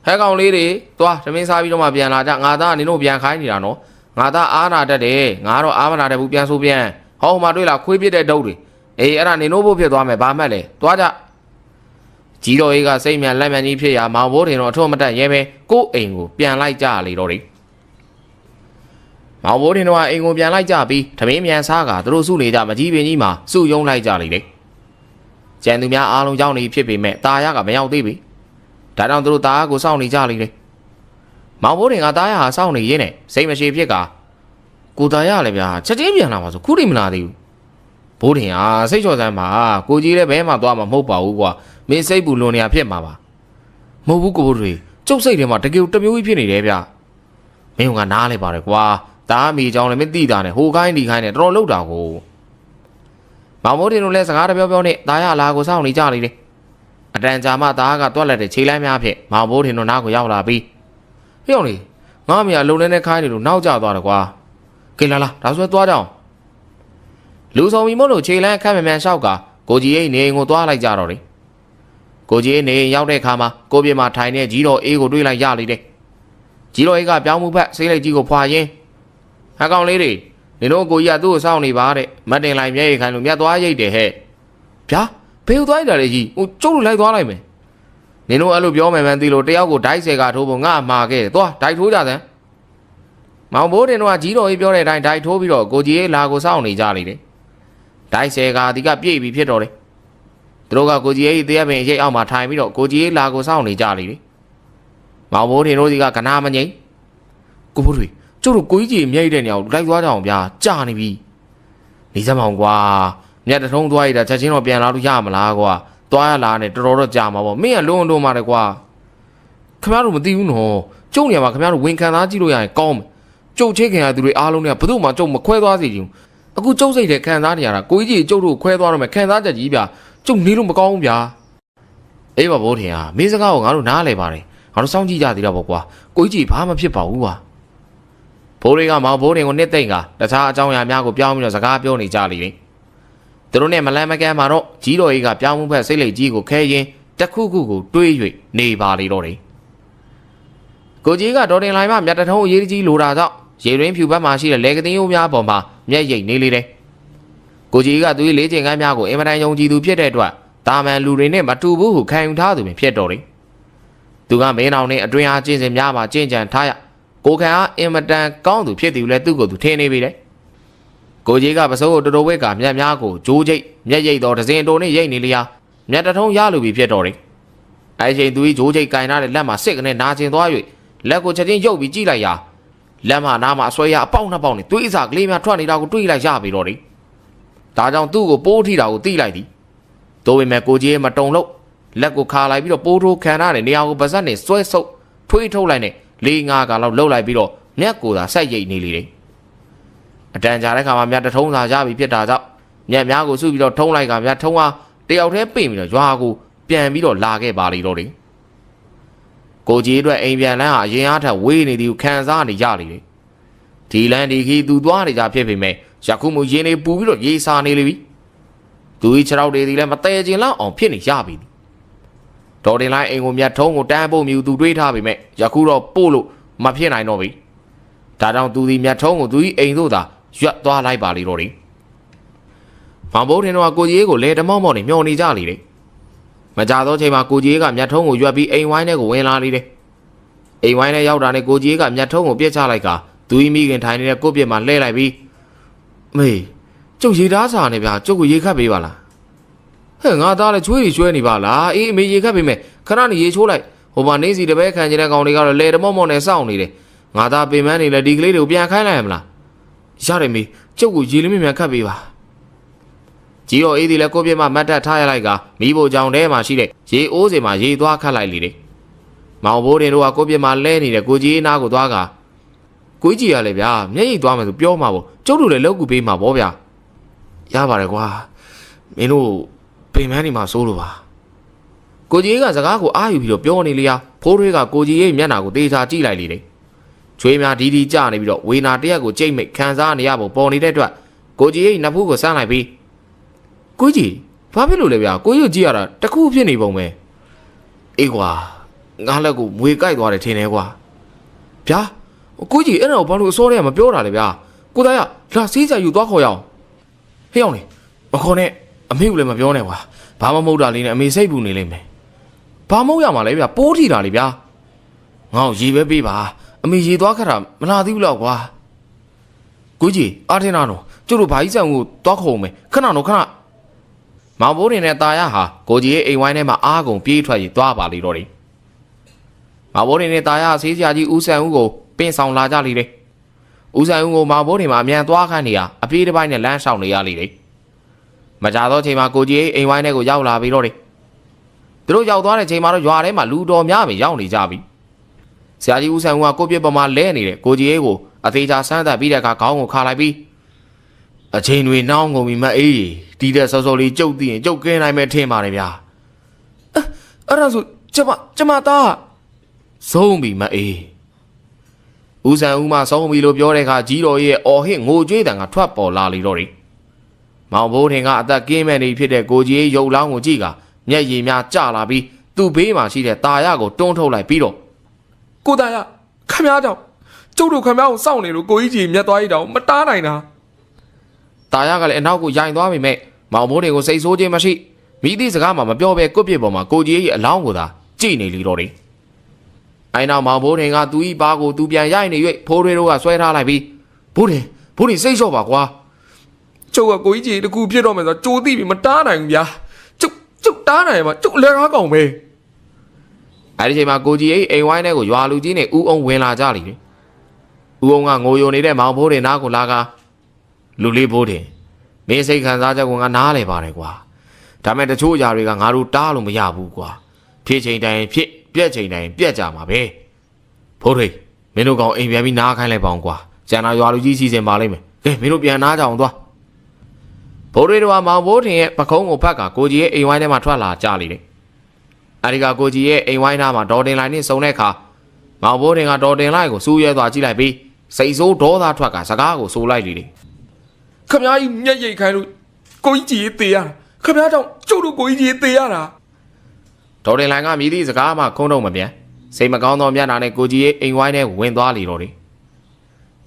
ဟဲ့ကောင်လေးတွေသွားထမင်းစားပြီးတော့မှပြန်လာကြငါသားနင်တို့ပြန်ခိုင်းနေတာနော်ငါသားအားနာတတ်တယ်ငါတော့အားမနာတတ်ဘူးပြန်ဆိုပြန်ဟောမှတွေ့လားခွေးပြစ်တဲ့ဒုတ်တွေအေးအဲ့ဒါနင်တို့ဖို့ဖြစ်သွားမယ်ဘာမှတ်လဲသွားကြကြီးတော်ကြီးကစိတ်မြန်လက်မြန်ကြီးဖြစ်ရာမောင်ဘိုးထင်တော့အထွတ်မတက်ရဲပဲကို့အိမ်ကိုပြန်လိုက်ကြလေတော့တယ်မောင်ဘိုးထင်တော့အိမ်ကိုပြန်လိုက်ကြပြီးထမင်းမြန်စားကသူတို့စုနေကြမကြီးပင်ကြီးမှာစုယုံလိုက်ကြလေတယ်ကျန်သူများအားလုံးကြောင်းနေဖြစ်ပေမဲ့ตาရကမရောက်သေးပြီဒါကြောင့်သူတို့ตาကိုစောင့်နေကြလေတယ်မောင်ဘိုးထင်ကตาရဟာစောင့်နေရင်းနဲ့စိတ်မရှိဖြစ်ကကိုตาရလည်းဗျာချက်ချင်းပြန်လာပါဆိုခုထိမလာသေးဘူးဘိုးထင်ဟာစိတ်ချော်စမ်းပါကိုကြီးလည်းဘဲမှသွားမှာမဟုတ်ပါဘူးကွာမင်းစိတ်ပူလွန်နေရဖြစ်မှာပါမဟုတ်ဘူးကိုဘိုးတွေကျုပ်စိတ်ထဲမှာတကယ်တမျိုးကြီးဖြစ်နေတယ်ဗျမင်းကနားလဲပါတယ်ကွာတားမိကြောင်လည်းမသိတာနဲ့ဟိုခိုင်းဒီခိုင်းနဲ့တော်တော်လောက်တာကိုမောင်မိုးတင်တို့လည်းစကားတပြောပြောနဲ့တားရလာကိုစောင့်နေကြလေတယ်အတန်ကြာမှတားကတွက်လက်တဲ့ခြေလမ်းများဖြင့်မောင်မိုးတင်တို့နားကိုရောက်လာပြီးဟေ့အောင်လေငါ့အမေကလုံနေခိုင်းနေလို့နောက်ကျသွားတယ်ကွာကဲလာဒါဆိုသွားကြအောင်လူဆောင်မီမို့လို့ခြေလမ်းခက်မြန်လျှောက်ကကိုကြီးအိနေအိမ်ကိုသွားလိုက်ကြတော့တယ်ကိုကြီးအိနေအိမ်ရောက်တဲ့အခါမှာကိုပြင်းမှာထိုင်နေကြီးတော်အေးကိုတွေးလိုက်ရလေတယ်ကြီးတော်အေးကပြောင်းမှုဖက်ဆေးလိုက်ကြီးကိုဖွာရင်း ဟာကောင်လေးတွေနင်တို့ကိုကြီးကသူ့ကိုစောင့်နေပါတဲ့မတ်တင်လိုက်မျက်ရည်ခိုင်းလို့မြတ်သွားရိတ်တယ်ဟဲ့ဗျာဖေးသွားလိုက်တာလေကြီးဟိုကျုပ်တို့လိုက်သွားလိုက်မယ်နင်တို့အဲ့လိုပြောမယ်မှန်းသိလို့တယောက်ကိုဒိုက်ဆယ်ကထိုးဖို့ငါမှာခဲ့သွားဒိုက်ထိုးကြစမ်းမောင်ဘိုးတင်တို့ကကြီးတော်ကြီးပြောတဲ့အတိုင်းဒိုက်ထိုးပြီးတော့ကိုကြီးရေးလာကိုစောင့်နေကြလေတယ်ဒိုက်ဆယ်ကဒီကပြည့်ပြီးဖြစ်တော့တယ်သူတို့ကကိုကြီးရေးတရားပင်ရိတ်အောက်မှာထိုင်ပြီးတော့ကိုကြီးရေးလာကိုစောင့်နေကြလေတယ်မောင်ဘိုးတင်တို့ဒီကကနာမငိမ့်ကိုဘိုးတွေကျုပ်တို့ကိုကြီးကြီးမြိတ်တဲ့နေရာကိုလိုက်သွားကြအောင်ဗျာကြာနေပြီနေစမ်းမောင်ကွာမြတ်တထုံးသွားရတာချက်ချင်းတော့ပြန်လာလို့ရမလားကွာသွားရလာနဲ့တော်တော်တော့ကြာမှာပေါ့မင်းကလွန်လွန်ပါတယ်ကွာခင်ဗျားတို့မသိဘူးနော်ကျုံနေမှာခင်ဗျားတို့ဝင်ခံသားကြည့်လို့ရရင်ကောင်းမယ်ကျုပ်ချစ်ခင်ရသူတွေအားလုံးတွေကဘယ်သူမှကျုပ်မခွဲသွားစေချင်ဘူးအခုကျုပ်စိတ်ထဲခံစားနေရတာကိုကြီးကြီးကျုပ်တို့ခွဲသွားတော့မယ်ခံစားချက်ကြီးဗျာကျုပ်နေလို့မကောင်းဘူးဗျာအေးပါဘိုးထင်ဟာမင်းစကားကိုငါတို့နားလဲပါတယ်ငါတို့စောင့်ကြည့်ကြသေးတာပေါ့ကွာကိုကြီးဘာမှဖြစ်ပါဘူးကွာဘိုးတွေကမောင်ဘိုးတွေကိုနှစ်သိမ့်ကတခြားအကြောင်းအရာများကိုပြောင်းပြီးတော့စကားပြောနေကြလေတယ်သူတို့နဲ့မလန်းမကန်းမှာတော့ကြီးတော်ကြီးကပြောင်းမှုဖက်စိတ်လိတ်ကြီးကိုခဲရင်တစ်ခုခုကိုတွေး၍နေပါလေတော့တယ်ကိုကြီးကဒေါ်တင်လိုင်မှမြတ်တထုံးအရေးကြီးလိုတာကြောင့်ရေရင်းဖြူဘက်မှာရှိတဲ့လေကသိန်းဦးများပေါ်မှာမျက်ရိပ်နေလေတယ်ကိုကြီးကသူ့လေးချင်ကန်းများကိုအင်မတန်ယုံကြည်သူဖြစ်တဲ့အတွက်တာမန်လူတွေနဲ့မတူဘူးဟုခံယူထားသူပဲဖြစ်တော်တယ်သူကမင်းအောင်နဲ့အတွင်းအားကျင့်စဉ်များမှာကျင့်ကြံထားရကိုခံအားအင်မတန်ကောင်းသူဖြစ်သူလည်းသူ့ကိုယ်သူထင်နေပြီလေကိုကြီးကပစိုးတော်တော်ဝက်ကမြတ်များကိုဂျိုးကျိတ်မျက်ရိပ်တော်ဒဇင်တော်နဲ့ရိတ်နေလျာမြတ်တထုံးရလူပြီဖြစ်တော်တယ်အဲချိန်သူကြီးဂျိုးကျိတ်ကင်ထားတဲ့လက်မှာစစ်ကနေနာကျင်သွား၍လက်ကိုချက်ချင်းရုပ်ပြီးကြည့်လိုက်ရာလက်မနာမှာအဆွဲရအပေါက်နှစ်ပေါက်နဲ့သွေးအစာကလေးများထွက်နေတာကိုတွေးလိုက်ရပြီတော့တယ်ဒါကြောင့်သူ့ကိုပိုးထိတာကိုသိလိုက်သည်တို့ပေမဲ့ကိုကြီးမတုံလို့လက်ကိုခါလိုက်ပြီးတော့ပိုးထိုးခံထားတဲ့နေရာကိုပါဇက်နဲ့ဆွဲဆုပ်ထွေးထုတ်လိုက်နဲ့၄-၅ ကလောက်လှုပ်လိုက်ပြီးတော့မြက်ကိုသာဆက်ရိတ်နေလေတယ်အတန်ကြာတဲ့ခါမှာမြတ်တထုံးသာရပြီဖြစ်တာကြောင့်မြက်များကိုစုပြီးတော့ထုံးလိုက်ကမြတ်ထုံးအားတယောက်တည်းပိတ်ပြီးတော့ရွာကိုပြန်ပြီးတော့လာခဲ့ပါလေတော့တယ်ကိုကြီးအတွက်အိမ်ပြန်လန်းဟာအရင်အားထက်ဝေးနေသည်ကိုခံစားနေရလေတယ်ဒီလန်းဒီခီသူသွားနေကြဖြစ်ပေမဲ့ယခုမှရင်းနေပူပြီးတော့ရေးစားနေလေပြီသူကြီးခြေထောက်တွေဒီလည်းမတဲကျင်လောက်အောင်ဖြစ်နေရပြီဒေါ်တင်လိုင်းအိမ်ကိုမြတ်ထုံးကိုတန်းဖို့မြူသူတွေးထားပေမဲ့ယခုတော့ပို့လို့မဖြစ်နိုင်တော့ပြီဒါကြောင့်သူဒီမြတ်ထုံးကိုသူကြီးအိမ်သို့သာရွတ်သွားလိုက်ပါလေတော့တယ်မောင်ဘိုးထင်တော့ကိုကြီးကိုလေတမောက်မောက်နဲ့မျောနေကြလေတယ်မကြသောချိန်မှာကိုကြီးကမြတ်ထုံးကိုရွတ်ပြီးအိမ်ဝိုင်းထဲကိုဝင်လာလေတယ်အိမ်ဝိုင်းထဲရောက်တာနဲ့ကိုကြီးကမြတ်ထုံးကိုပြစ်ချလိုက်ကသူကြီးမိခင်ထိုင်နေတဲ့ကိုပြစ်မှာလှဲလိုက်ပြီးမေးကျုပ်ရေသားစာနဲ့ဗျာကျုပ်ကိုရေခတ်ပေးပါလားဟဲ့ငါသားလည်းချွေးရွှဲနေပါလားအေးအမေရေခတ်ပေးမယ်ခဏနေရေချိုးလိုက်ဟိုမှာနေစီတပည့်ခံကျင်တဲ့ကောင်တွေကတော့လေတမောက်မောက်နဲ့စောင့်နေတယ်ငါသားပင်မနေလဲဒီကလေးတွေကိုပြန်ခိုင်းလိုက်ရမလားရတယ်မေကျုပ်ကိုရေလင်းမြန်ခတ်ပေးပါကြီးတော်အေးဒီလည်းကိုပြစ်မှမတ်တက်ထားရလိုက်ကမိဖို့ကြောင်ထဲမှာရှိတဲ့ရေအိုးစင်မှာရေသွားခတ်လိုက်လေတယ်မောင်ဘိုးတင်တို့ကကိုပြစ်မှလဲနေတဲ့ကိုကြီးနားကိုသွားကကိုကြီးရလေဗျာမျက်ရည်သွားမယ်ဆိုပြောမှာပေါ့ကျုပ်တို့လည်းလောက်ကူပေးမှာပေါ့ဗျာရပါတယ်ကွာမင်းတို့ပင်မနေမှာစိုးလို့ပါကိုကြီးကစကားကိုအားယူပြီးတော့ပြောနေလေရာဖိုးထွေးကကိုကြီးရဲ့မျက်နှာကိုသေချာကြည့်လိုက်လေတယ်ချွေးများဒီကြနေပြီးတော့ဝေနာတရက်ကိုကြိတ်မိတ်ခံစားနေရပုံပေါ်နေတဲ့အတွက်ကိုကြီးရဲ့နဖူးကိုစမ်းလိုက်ပြီးကိုကြီးဘာဖြစ်လို့လဲဗျာကိုကြီးကိုကြည့်ရတာတခုဖြစ်နေပုံပဲအေးကွာငါလက်ကိုမွေကြိုက်သွားတယ်ထင်တယ်ကွာဗျာကိုကြီးအဲ့တော့ဘာလို့အစောတည်းကမပြောတာလဲဗျာကိုသားရလာစေးကြယူသွားခေါ်ရအောင်ဟေးအောင်လေမခေါ်နဲ့အမေကလည်းမပြောနဲ့ကွာဘာမှမဟုတ်တာလေးနဲ့အမေစိတ်ပူနေလိမ့်မယ်ဘာမဟုတ်ရမှာလဲဗျာပိုးထီတာလေဗျာငါ့ကိုရေပဲပေးပါအမေရေသွားခတ်တာမလာသေးဘူးလောက်ကွာကိုကြီးအားထင်တာတော့ကျတို့ဘာကြီးဆန်ကိုသွားခေါ်မယ်ခဏတော့ခဏမောင်ဘိုးတင်နဲ့ตาရဟာကိုကြီးရဲ့အိမ်ဝိုင်းထဲမှာအားကုန်ပြေးထွက်ပြီးသွားပါလေတော့တယ်မောင်ဘိုးတင်နဲ့ตาရဆေးစရာကြီးဦးဆန်ဦးကိုပင်ဆောင်လာကြလေတယ်ဦးဆန်ဦးကိုမောင်ဘိုးတင်မှာအမြန်သွားခိုင်းနေရအပြေးတစ်ပိုင်းနဲ့လမ်းလျှောက်နေရလေတယ်မကြတော့ချိန်မှာကိုကြီးရဲ့အိမ်ဝိုင်းထဲကိုရောက်လာပြီးတော့တယ်သူတို့ရောက်သွားတဲ့ချိန်မှာတော့ရွာထဲမှာလူတော်များပြီရောက်နေကြပြီဆရာကြီးဦးဆန်ဦးကကိုပြစ်ပေါ်မှာလဲနေတဲ့ကိုကြီးရဲ့ကိုအသေးချာဆန်းသက်ပြီးတဲ့အခါခေါင်းကိုခါလိုက်ပြီးအချိန်တွေနှောင်းကုန်ပြီမအေးဒီတဲ့စောစောလေးကြုတ်သိရင်ကြုတ်ကင်းနိုင်မယ်ထင်ပါတယ်ဗျာအဲ့ဒါဆိုကျမသားဆုံးပြီမအေးဦးဆန်ဦးမဆုံးပြီလို့ပြောတဲ့အခါကြီးတော်ရဲ့အော်ဟစ်ငိုကြွေးတန်ကထွက်ပေါ်လာလေတော့တယ်မောင်ဘိုးထင်ကအသက်ကင်းမဲ့နေဖြစ်တဲ့ကိုကြီးရဲ့ရုပ်လောင်းကိုကြည့်ကမျက်ရည်များကျလာပြီးသူ့ဘေးမှာရှိတဲ့ตาရကိုတွန်းထုတ်လိုက်ပြီးတော့ကိုသားရခမည်းကြောင့် ကျုပ်တို့ခမရကိုစောင့်နေလို့ကိုကြီးကြီးမြတ်သွားရတော့မတားနိုင်တာ တာရကလည်းအနောက်ကိုရိုင်သွားပြီမဲ့မောင်ဘိုးတွေကိုစိတ်ဆိုးခြင်းမရှိမိသည့်စကားမှမပြောဘဲကွပ်ပြစ်ပေါ်မှာကိုကြီးရဲ့အလောင်းကိုသာကြည့်နေလီတော့တယ်။အဲနောက်မောင်ဘိုးတွေကသူ့ဤပါကိုသူပြန်ရိုက်နေ၍ဖိုးတွေတို့ကဆွဲထားလိုက်ပြီးဘိုးတွေစိတ်လျှော့ပါကွာ ကျုပ်ကကိုကြီးကြီးတကူဖြစ်တော့မယ်ဆိုကြိုးသိပြီမတားနိုင်ဘူးဗျာကျုပ်တားနိုင်မှာကျုပ်လက်ကားကောင်ပဲ အဲဒီချိန်မှာကိုကြီးရဲ့အိမ်ဝိုင်းထဲကိုရွာလူကြီးနဲ့ဦးအောင်ဝင်လာကြလိမ့်တယ်။ဦးအောင်ကငိုယိုနေတဲ့မောင်ဘိုးတွေနားကိုလာကလူလေးဘိုးတွေမင်းစိတ်ခံစားချက်ကိုငါနားလဲပါတယ်ကွာဒါမဲ့တချို့အရာတွေကငါတို့တားလို့မရဘူးကွာဖြစ်ချိန်တိုင်းဖြစ်ပြက်ချိန်တိုင်းပြက်ကြမှာပဲဘိုးတွေမင်းတို့ကောင်အိမ်ပြန်ပြီးနားခိုင်းလိုက်ပါအောင်ကွာကျန်တာရွာလူကြီးစီစဉ်ပါလိမ့်မယ်ကဲမင်းတို့ပြန်နားကြအောင်သွားဘိုးတွေတို့ကမောင်ဘိုးထင်ရဲ့ပခုံးကိုဖက်ကကိုကြီးရဲ့အိမ်ဝိုင်းထဲမှာထွက်လာကြလိမ့်တယ်အဲဒီကကိုကြီးရဲ့အိမ်ဝိုင်းသားမှာဒေါ်တင်လိုက်နဲ့စုံတဲ့အခါမောင်ဘိုးတင်ကဒေါ်တင်လိုက်ကိုစူးရဲသွားကြည့်လိုက်ပြီးစိတ်ဆိုးဒေါသထွက်ကစကားကိုဆိုလိုက်လေခမကြီးမျက်ရိပ်ခိုင်းလို့ကိုကြီးကြီးတေးရတာခမကြောင့်ကျုပ်တို့ကိုကြီးကြီးတေးရတာ ဒေါ်တင်လိုင်ကမြည်သည့်စကားမှခုံးတော့မပြန်စိတ်မကောင်းသောမျက်နှာနဲ့ကိုကြီးရဲ့အိမ်ဝိုင်းထဲဝင်သွားလေတော့တယ်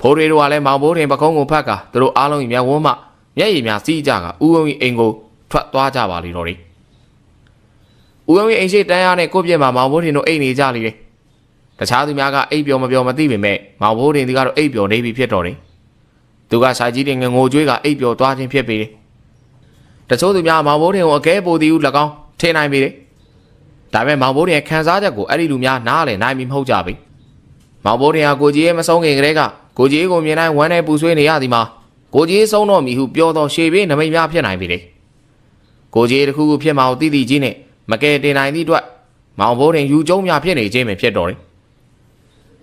ဖိုးတွေတို့ကလည်းမောင်ဘိုးတင်ပခုံးကိုဖက်ကသူတို့အားလုံးမျက်ဝန်းမှမျက်ရည်များစီးကြကဦးအောင်၏အိမ်ကိုထွက်သွားကြပါလေတော့တယ်ဦးအောင်၏အိမ်ရှိတန်းရနဲ့ကိုပြည့်မှာမောင်ဘိုးတင်တို့အိမ်နေကြလေတယ်တခြားသူများကအိပ်ပျော်မပျော်မသိပေမဲ့မောင်ဘိုးတင်ဒီကတော့အိပ်ပျော်နေပြီဖြစ်တော့တယ်သူကဆိုင်ကြီးတင်ငငိုကြွေးကအိပ်ပျော်သွားခြင်းဖြစ်ပေတယ်တချို့သူများမောင်ဘိုးတင်ကိုအကဲပိုသည်ဟု၎င်းထင်နိုင်ပေတယ်ဒါပေမဲ့မောင်ဘိုးတင်ခံစားချက်ကိုအဲ့ဒီလူများနားလည်နိုင်ပြီမဟုတ်ကြပြီမောင်ဘိုးတင်ဟာကိုကြီးရဲ့မဆုံးခင်ကလေးကကိုကြီးကိုမြင်တိုင်းဝမ်းနဲ့ပူဆွေးနေရသည်မှာကိုကြီးဆုံးတော့မီဟုပြောသောရှေ့ပြေးနမိတ်များဖြစ်နိုင်ပေတယ်ကိုကြီးတစ်ခုခုဖြစ်မှာကိုတိတိကြီးနဲ့မကယ်တင်နိုင်သည့်အတွက်မောင်ဘိုးတင်ယူကျုံများဖြစ်နေခြင်းပဲဖြစ်တော်တယ်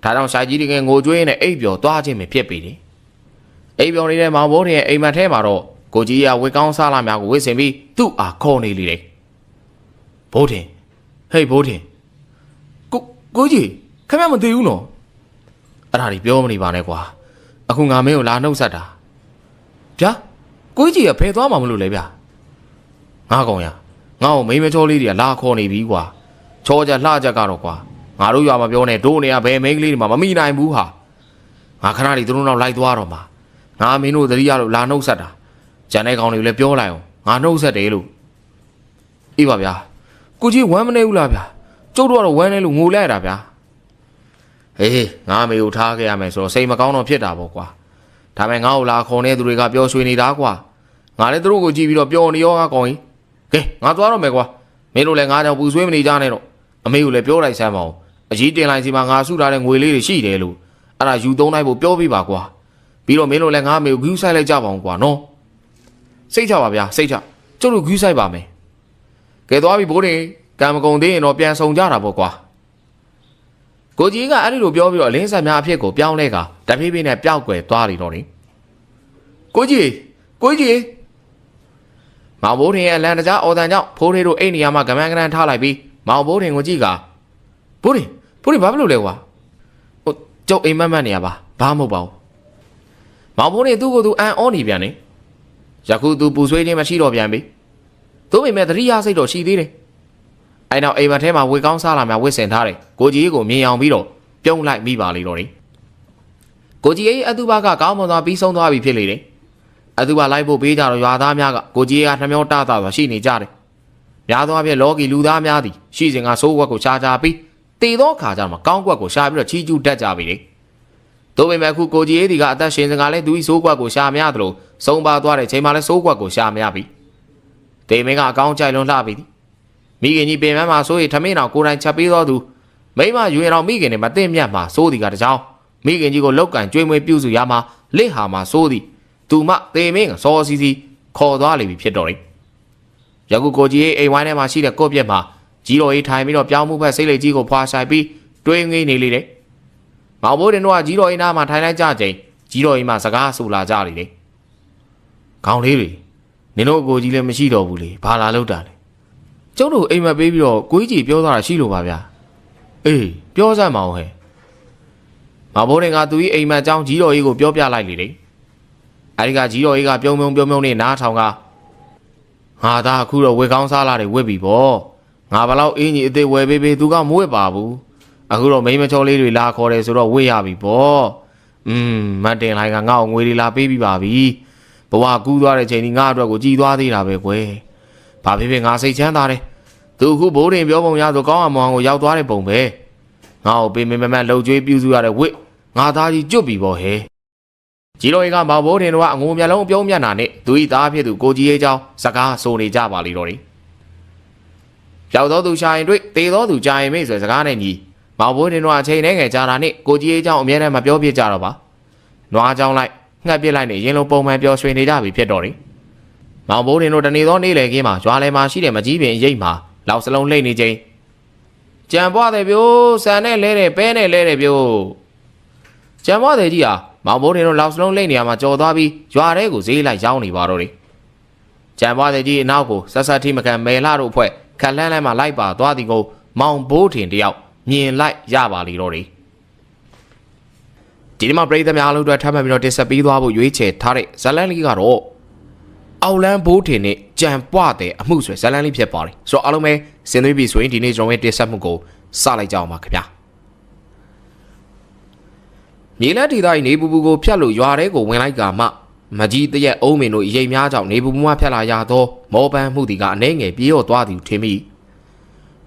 ဒါကြောင့်ဆိုင်ကြီးတင်ငိုကြွေးနဲ့အိပ်ပျော်သွားခြင်းပဲဖြစ်ပေတယ်အိပ်ပျော်နေတဲ့မောင်ဘိုးတင်ရဲ့အိမ်မက်ထဲမှာတော့ကိုကြီးကဝေကောင်းစားလာများကိုဝေ့ဆင်ပြီးသူ့အားခေါ်နေလေတယ်ဘိုးတင်ဟေးဘိုးတင်ကိုကြီးခမမသိဘူးနော်အဲ့ဒါကြီးပြောမနေပါနဲ့ကွာအခုငါမင်းကိုလာနှုတ်ဆက်တာဗျာကိုကြီးကဖယ်သွားမှာမလို့လေဗျာငါကောင်ရငါ့ကိုမိမချောလေးတွေကလာခေါ်နေပြီကွာချောကြလှကြကတော့ကွာငါတို့ရွာမပြောနဲ့တို့နေရဘယ်မိန်းကလေးတွေမှမမိနိုင်ဘူးဟာငါခဏလေးသူတို့နောက်လိုက်သွားတော့မှာငါမင်းတို့သတိရလို့လာနှုတ်ဆက်တာကျန်တဲ့ကောင်တွေကိုလည်းပြောလိုက်အောင်ငါနှုတ်ဆက်တယ်လို့အေးပါဗျာကိုကြီးဝမ်းမနေဘူးလားဗျာကျုပ်တို့ကတော့ဝမ်းနေလို့ငိုလိုက်ရတာဗျာဟေးငါမေကိုထားခဲ့ရမယ်ဆိုတော့စိတ်မကောင်းတော့ဖြစ်တာပေါ့ကွာဒါပေမဲ့ငါ့ကိုလာခေါ်နေသူတွေကပြောရွှေနေတာကွာငါလည်းသူတို့ကိုကြည့်ပြီးတော့ပျော်နေရောကောင်းကြီးကဲငါသွားတော့မယ်ကွာမင်းတို့လည်းငါကြောင့်ပူဆွေးမနေကြနဲ့တော့အမေကိုလည်းပြောလိုက်စမ်းပါဦးအကြီးတင်လိုက်စီမှာငါစုထားတဲ့ငွေလေးတွေရှိတယ်လို့အဲ့ဒါယူသုံးလိုက်ဖို့ပြောပြပါကွာပြီးတော့မင်းတို့လည်းငါမေကိုဂူးဆိုင်လိုက်ကြပါအောင်ကွာနော်စိတ်ချပါဗျာစိတ်ချကျုပ်တို့ဂူးဆိုင်ပါမယ်ကဲသွားပြီဘိုးတင်ကံမကုန်သေးရင်တော့ပြန်ဆောင်ကြတာပေါ့ကွာကိုကြီးကအဲ့ဒီလိုပြောပြီးတော့အလင်းဆက်များအဖြစ်ကိုပြောင်းလဲကတဖြည်းဖြည်းနဲ့ပျောက်ကွယ်သွားလိမ့်တော့တယ်ကိုကြီးမောင်ဘိုးတင်ရဲ့အလံတကြားအော်တန်ကြောင့်ဖိုးထေးတို့အိမ်နေရာမှာကမန်းကရန်ထားလိုက်ပြီးမောင်ဘိုးတင်ကိုကြည့်ကဘိုးတင်ဘာဖြစ်လို့လဲကွာဟိုကျုပ်အိမ်မက်နေရပါဘာမဟုတ်ပါဘူးမောင်ဘိုးတင်သူ့ကိုယ်သူအန်အောနေပြန်နေယခုသူပူဆွေးခြင်းမရှိတော့ပြန်ပြီသို့ပေမဲ့သတိရစိတ်တော့ရှိသေးတယ်အဲ့နောက်အိမ်မက်ထဲမှာဝေကောင်းစားလာမှဝစ်စင်ထားတယ်ကိုကြီးကိုမြင်အောင်ပြီးတော့ပြုံးလိုက်မိပါလေတော့တယ်ကိုကြီးရဲ့အတူပါကကောင်းမွန်သွားပြီးဆုံးသွားပြီဖြစ်လေတယ်အတူပါလိုက်ဖို့ပေးကြတော့ရွာသားများကကိုကြီးကနှမျောတတာဆိုရှိနေကြတယ်များသောအားဖြင့်လောကီလူသားများသည်ရှိစဉ်ကစိုးကွက်ကိုရှားကြပြီးတည်သောခါကျမှကောင်းကွက်ကိုရှားပြီးတော့ချီးကျူးတတ်ကြပြီလေသို့ပေမဲ့အခုကိုကြီးဒီကအသက်ရှင်စဉ်ကလည်းသူဤစိုးကွက်ကိုရှားများသလိုဆုံးပါသွားတဲ့ချိန်မှာလည်းစိုးကွက်ကိုရှားများပြီတေမင်းကအကောင်းကြိုက်လွန်လှပြီမိခင်ကြီးပင်မမှာဆိုရင်ထမင်းတော်ကိုယ်တိုင်ချက်ပေးတော်သူမိမယူရင်တော်မိခင်နဲ့မသိမြတ်မှာစိုးသည်ကတကြောင်မိခင်ကြီးကိုလောက်ကန်ကျွေးမွေးပြုစုရမှာလက်ဟာမှာစိုးသည်သူမတေမင်းကစောစီစီခေါ်သွားလိမ့်ပြီဖြစ်တော်တယ်ယခုကိုကြီးအိမ်ဝိုင်းထဲမှာရှိတဲ့ကို့ပြက်မှာကြီးတော်ကြီးထိုင်ပြီးတော့ပြောင်းမှုဖက်စိတ်လေးကြီးကိုဖွာဆိုင်ပြီးတွေးငိမ့်နေလေတယ်မောင်ဘိုးတင်တို့ကကြီးတော်ကြီးနားမှာထိုင်လိုက်ကြချိန်ကြီးတော်ကြီးမှစကားဆူလာကြလေတယ်ခေါင်းလေးတွေနင်တို့ကိုကြီးလည်းမရှိတော့ဘူးလေဘာလာလောက်တာလဲကျုပ်တို့အိမ်မက်ပေးပြီးတော့ကိုကြီးပြောသွားတာရှိလို့ပါဗျာအေးပြောစမ်းမအောင်ဟဲ့မောင်ဘိုးတင်ကသူကြီးအိမ်မက်အကြောင်းကြီးတော်ကြီးကိုပြောပြလိုက်လေတယ်အဲဒီကကြီးတော်ကြီးကပြုံးနဲ့နားထောင်ကငါသားအခုတော့ဝေကောင်းစားလာတယ်ဝစ်ပြီပေါ့ငါဘလောက်အင်းကြီးအသေးဝယ်ပေးသူကမဝစ်ပါဘူးအခုတော့မိမချောလေးတွေလာခေါ်တယ်ဆိုတော့ဝစ်ရပြီပေါ့ မတ်တင်လိုက်ကငါ့ကိုငွေတွေလာပေးပြီးပါပြီဘဝကူးသွားတဲ့ချိန်ဒီငါ့အတွက်ကိုကြည်သွားသေးတာပဲကွယ်ဘာဖြစ်ဖြစ်ငါစိတ်ချမ်းသာတယ်သူအခုဘိုးတင်ပြောပုံရဆိုကောင်းအောင်မောင်ကိုရောက်သွားတဲ့ပုံပဲငါ့ကိုပေးမမမလှုပ်ကြွေးပြူစုရတဲ့ဝစ်ငါသားကြီးကျွတ်ပြီပေါ့ဟဲ့ကြီးတော်ကမောင်ဘိုးတင်တို့ကအငုံမျက်လုံးပြုံးမျက်နှာနဲ့သူဤသားဖြစ်သူကိုကြီးရဲ့เจ้าစကားဆိုနေကြပါလိမ့်တော်တယ်ပျောက်တော်သူရှာရင်တွေ့တေတော်သူကြာရင်မေ့ဆိုစကားနဲ့ညီမောင်ဘိုးတင်တို့အချိန်နဲ့ငယ်ကြာတာနဲ့ကိုကြီးရဲ့เจ้าအမြဲတမ်းမပြောပြကြတော့ပါနွားကြောင်းလိုက်ငှက်ပစ်လိုက်နေရင်လုံးပုံမှန်ပျော်ရွှင်နေကြပြီဖြစ်တော်တယ်မောင်ဘိုးတင်တို့တနေ့သောနေ့လည်ခင်းမှာရွာလယ်မှာရှိတဲ့မကြီးပင်ရိပ်မှာလောက်စလုံးလှိမ့်နေချိန်ကြံပွားတယ်ပြိုးဆန်နဲ့လဲတယ်ပဲနဲ့လဲတယ်ပြိုးကြံပွားတယ်ကြီးဟာမောင်ဘိုးတင်တို့လောက်စလုံးလှိမ့်နေရမှာကြော်သွားပြီးရွာထဲကိုဈေးလိုက်ရောင်းနေပါတော့တယ်ကြံပွားတယ်ကြီးအနောက်ကိုဆက်ဆက်ထိမကန်မဲလာတို့အဖွဲ့ခက်လန်းလန်းမှလိုက်ပါသွားသည်ကိုမောင်ဘိုးတင်တယောက်မြင်လိုက်ရပါလိမ့်တော့တယ်ဒီမှာပြည်သူများလို့အတွက်ထပ်မံပြီးတော့တင်ဆက်ပေးသွားဖို့ရွေးချယ်ထားတဲ့ဇလန်လေးကတော့အောက်လန်းဘိုးထင်နဲ့ကြံပွားတဲ့အမှုဆိုဇလန်လေးဖြစ်ပါတယ်ဆိုတော့အားလုံးပဲဆင်သွေးပြီဆိုရင်ဒီနေ့ကျွန်တော်ရဲ့တင်ဆက်မှုကိုစလိုက်ကြအောင်ပါခင်ဗျာမြေလက်ဒေသကြီးနေပူပူကိုဖြတ်လို့ရွာထဲကိုဝင်လိုက်ကမှမကြီးတရက်အုံးမင်တို့ရိပ်များကြောင့်နေပူပူမှဖြတ်လာရသောမောပန်းမှုဒီကအနှဲငယ်ပြေးတော့သွားသည်ထင်မိ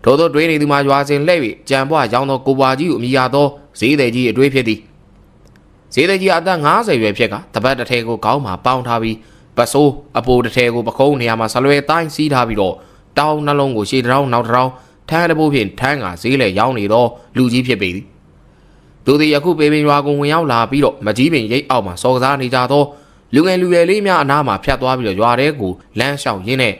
ထို့သောတွင်းနေသူမှာရွာစဉ်လှည့်၍ကြံပွားရောင်းသောကိုပွားကြီးကိုအမိရသောဈေးသည်ကြီးအတွေးဖြစ်သည်ဈေးသည်ကြီးအသက်50ရွယ်ဖြစ်ကတပတ်တစ်ထဲကိုခေါင်းမှာပေါင်းထားပြီးပစိုးအပိုတစ်ထဲကိုပကုံးနေရာမှာဆလွဲတိုင်းစီးထားပြီးတော့တောင်းနှလုံးကိုရှေ့တောင်းနောက်တောင်းထမ်းတပိုးဖြင့်ထမ်းကဈေးလေရောင်းနေတော့လူကြီးဖြစ်ပေသည်သူသည်ယခုပေပင်ရွာကိုဝင်ရောက်လာပြီးတော့မကြီးပင်ရိပ်အောက်မှာစော်ကစားနေကြသောလူငယ်လူရွယ်လေးများအနားမှာဖြတ်သွားပြီးတော့ရွာထဲကိုလမ်းလျှောက်ရင်းနဲ့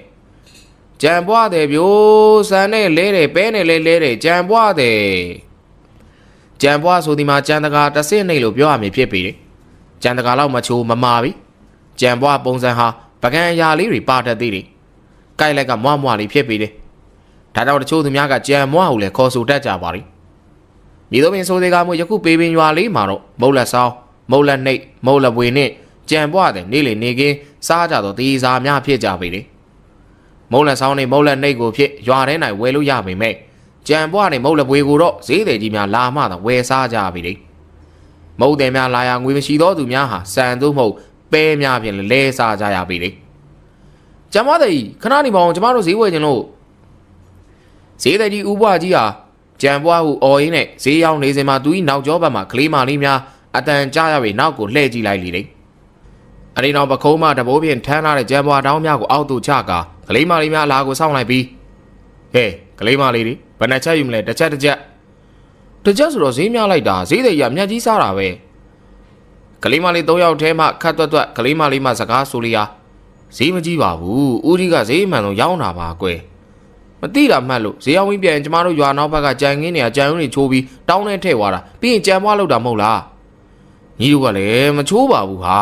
ကြံပွားတယ်ပြိုးဆန်နဲ့လဲတယ်ပဲနဲ့လဲတယ်ကြံပွားတယ်ကြံပွားဆိုဒီမှာကြံတကာတဆင့်နေလို့ပြောရမည်ဖြစ်ပေတယ်ကြံတကာလောက်မချိုးမမာပြီကြံပွားပုံစံဟာပကံအရာလေးတွေပါတတ်သေးတယ်။ကိုက်လိုက်ကမွားမွားလေးဖြစ်ပေတယ်။ဒါကြောင့်တချို့သူများကကြံမွားကိုလည်းခေါ်ဆိုတတ်ကြပါလိမ့်။မြေတော်ပင်ဆိုတဲ့ကမှယခုပေပင်ရွာလေးမှာတော့မုတ်လက်ဆောင်မုတ်လက်နှိပ်မုတ်လက်ပွေနဲ့ကြံပွားတဲ့နေ့လေနေကင်းစားကြတော့တီးစားများဖြစ်ကြပေတယ်။မုတ်လက်ဆောင်နဲ့မုတ်လက်နှိပ်ကိုဖြစ်ရွာထဲ၌ဝယ်လို့ရပေမဲ့ကြံပွားနဲ့မုတ်လက်ပွေကိုတော့ဈေးသည်ကြီးများလာမှသာဝယ်စားကြပေတယ်။မုတ်တယ်များလာရငွေမရှိသောသူများဟာစံသို့မဟုတ်ပဲများဖြင့်လဲစားကြရပြီလေကျမတို့ခဏနေပါအောင်ကျမတို့ဈေးဝယ်ခြင်းလို့ဈေးသည်ကြီးဦးဘွားကြီးဟာကြံပွားဟုအော်ရင်းနဲ့ဈေးရောက်နေစဉ်မှာသူ၏နောက်ကျောဘက်မှာကလေးမလေးများအတန်ကြားရပြီးနောက်ကိုလှည့်ကြည့်လိုက်လေလေအရင်တော့ပခုံးမတဘိုးဖြင့်ထမ်းလာတဲ့ကြံပွားတောင်းများကိုအောက်သို့ချကာကလေးမလေးများအလားကိုစောင့်လိုက်ပြီးဟဲ့ကလေးမလေးတွေဘယ်နှချက်ယူမလဲတစ်ချက်ဆိုတော့ဈေးများလိုက်တာဈေးသည်ကြီးကမြတ်ကြီးစားတာပဲကလေးမလေး၃ယောက်ထဲမှခတ်တွတ်ကလေးမလေးမှစကားဆိုလျာဈေးမကြီးပါဘူးဦးကြီးကဈေးမှန်ဆုံးရောင်းတာပါကွယ်မသိတာမှတ်လို့ဈေးအောင်ပြီးပြန်ကျမတို့ရွာနောက်ဘက်ကကြံခင်းနေရကြံရုံးတွေချိုးပြီးတောင်းနဲ့ထည့်သွားတာပြီးရင်ကြံပွားလောက်တာမဟုတ်လားညီတို့ကလည်းမချိုးပါဘူးဟာ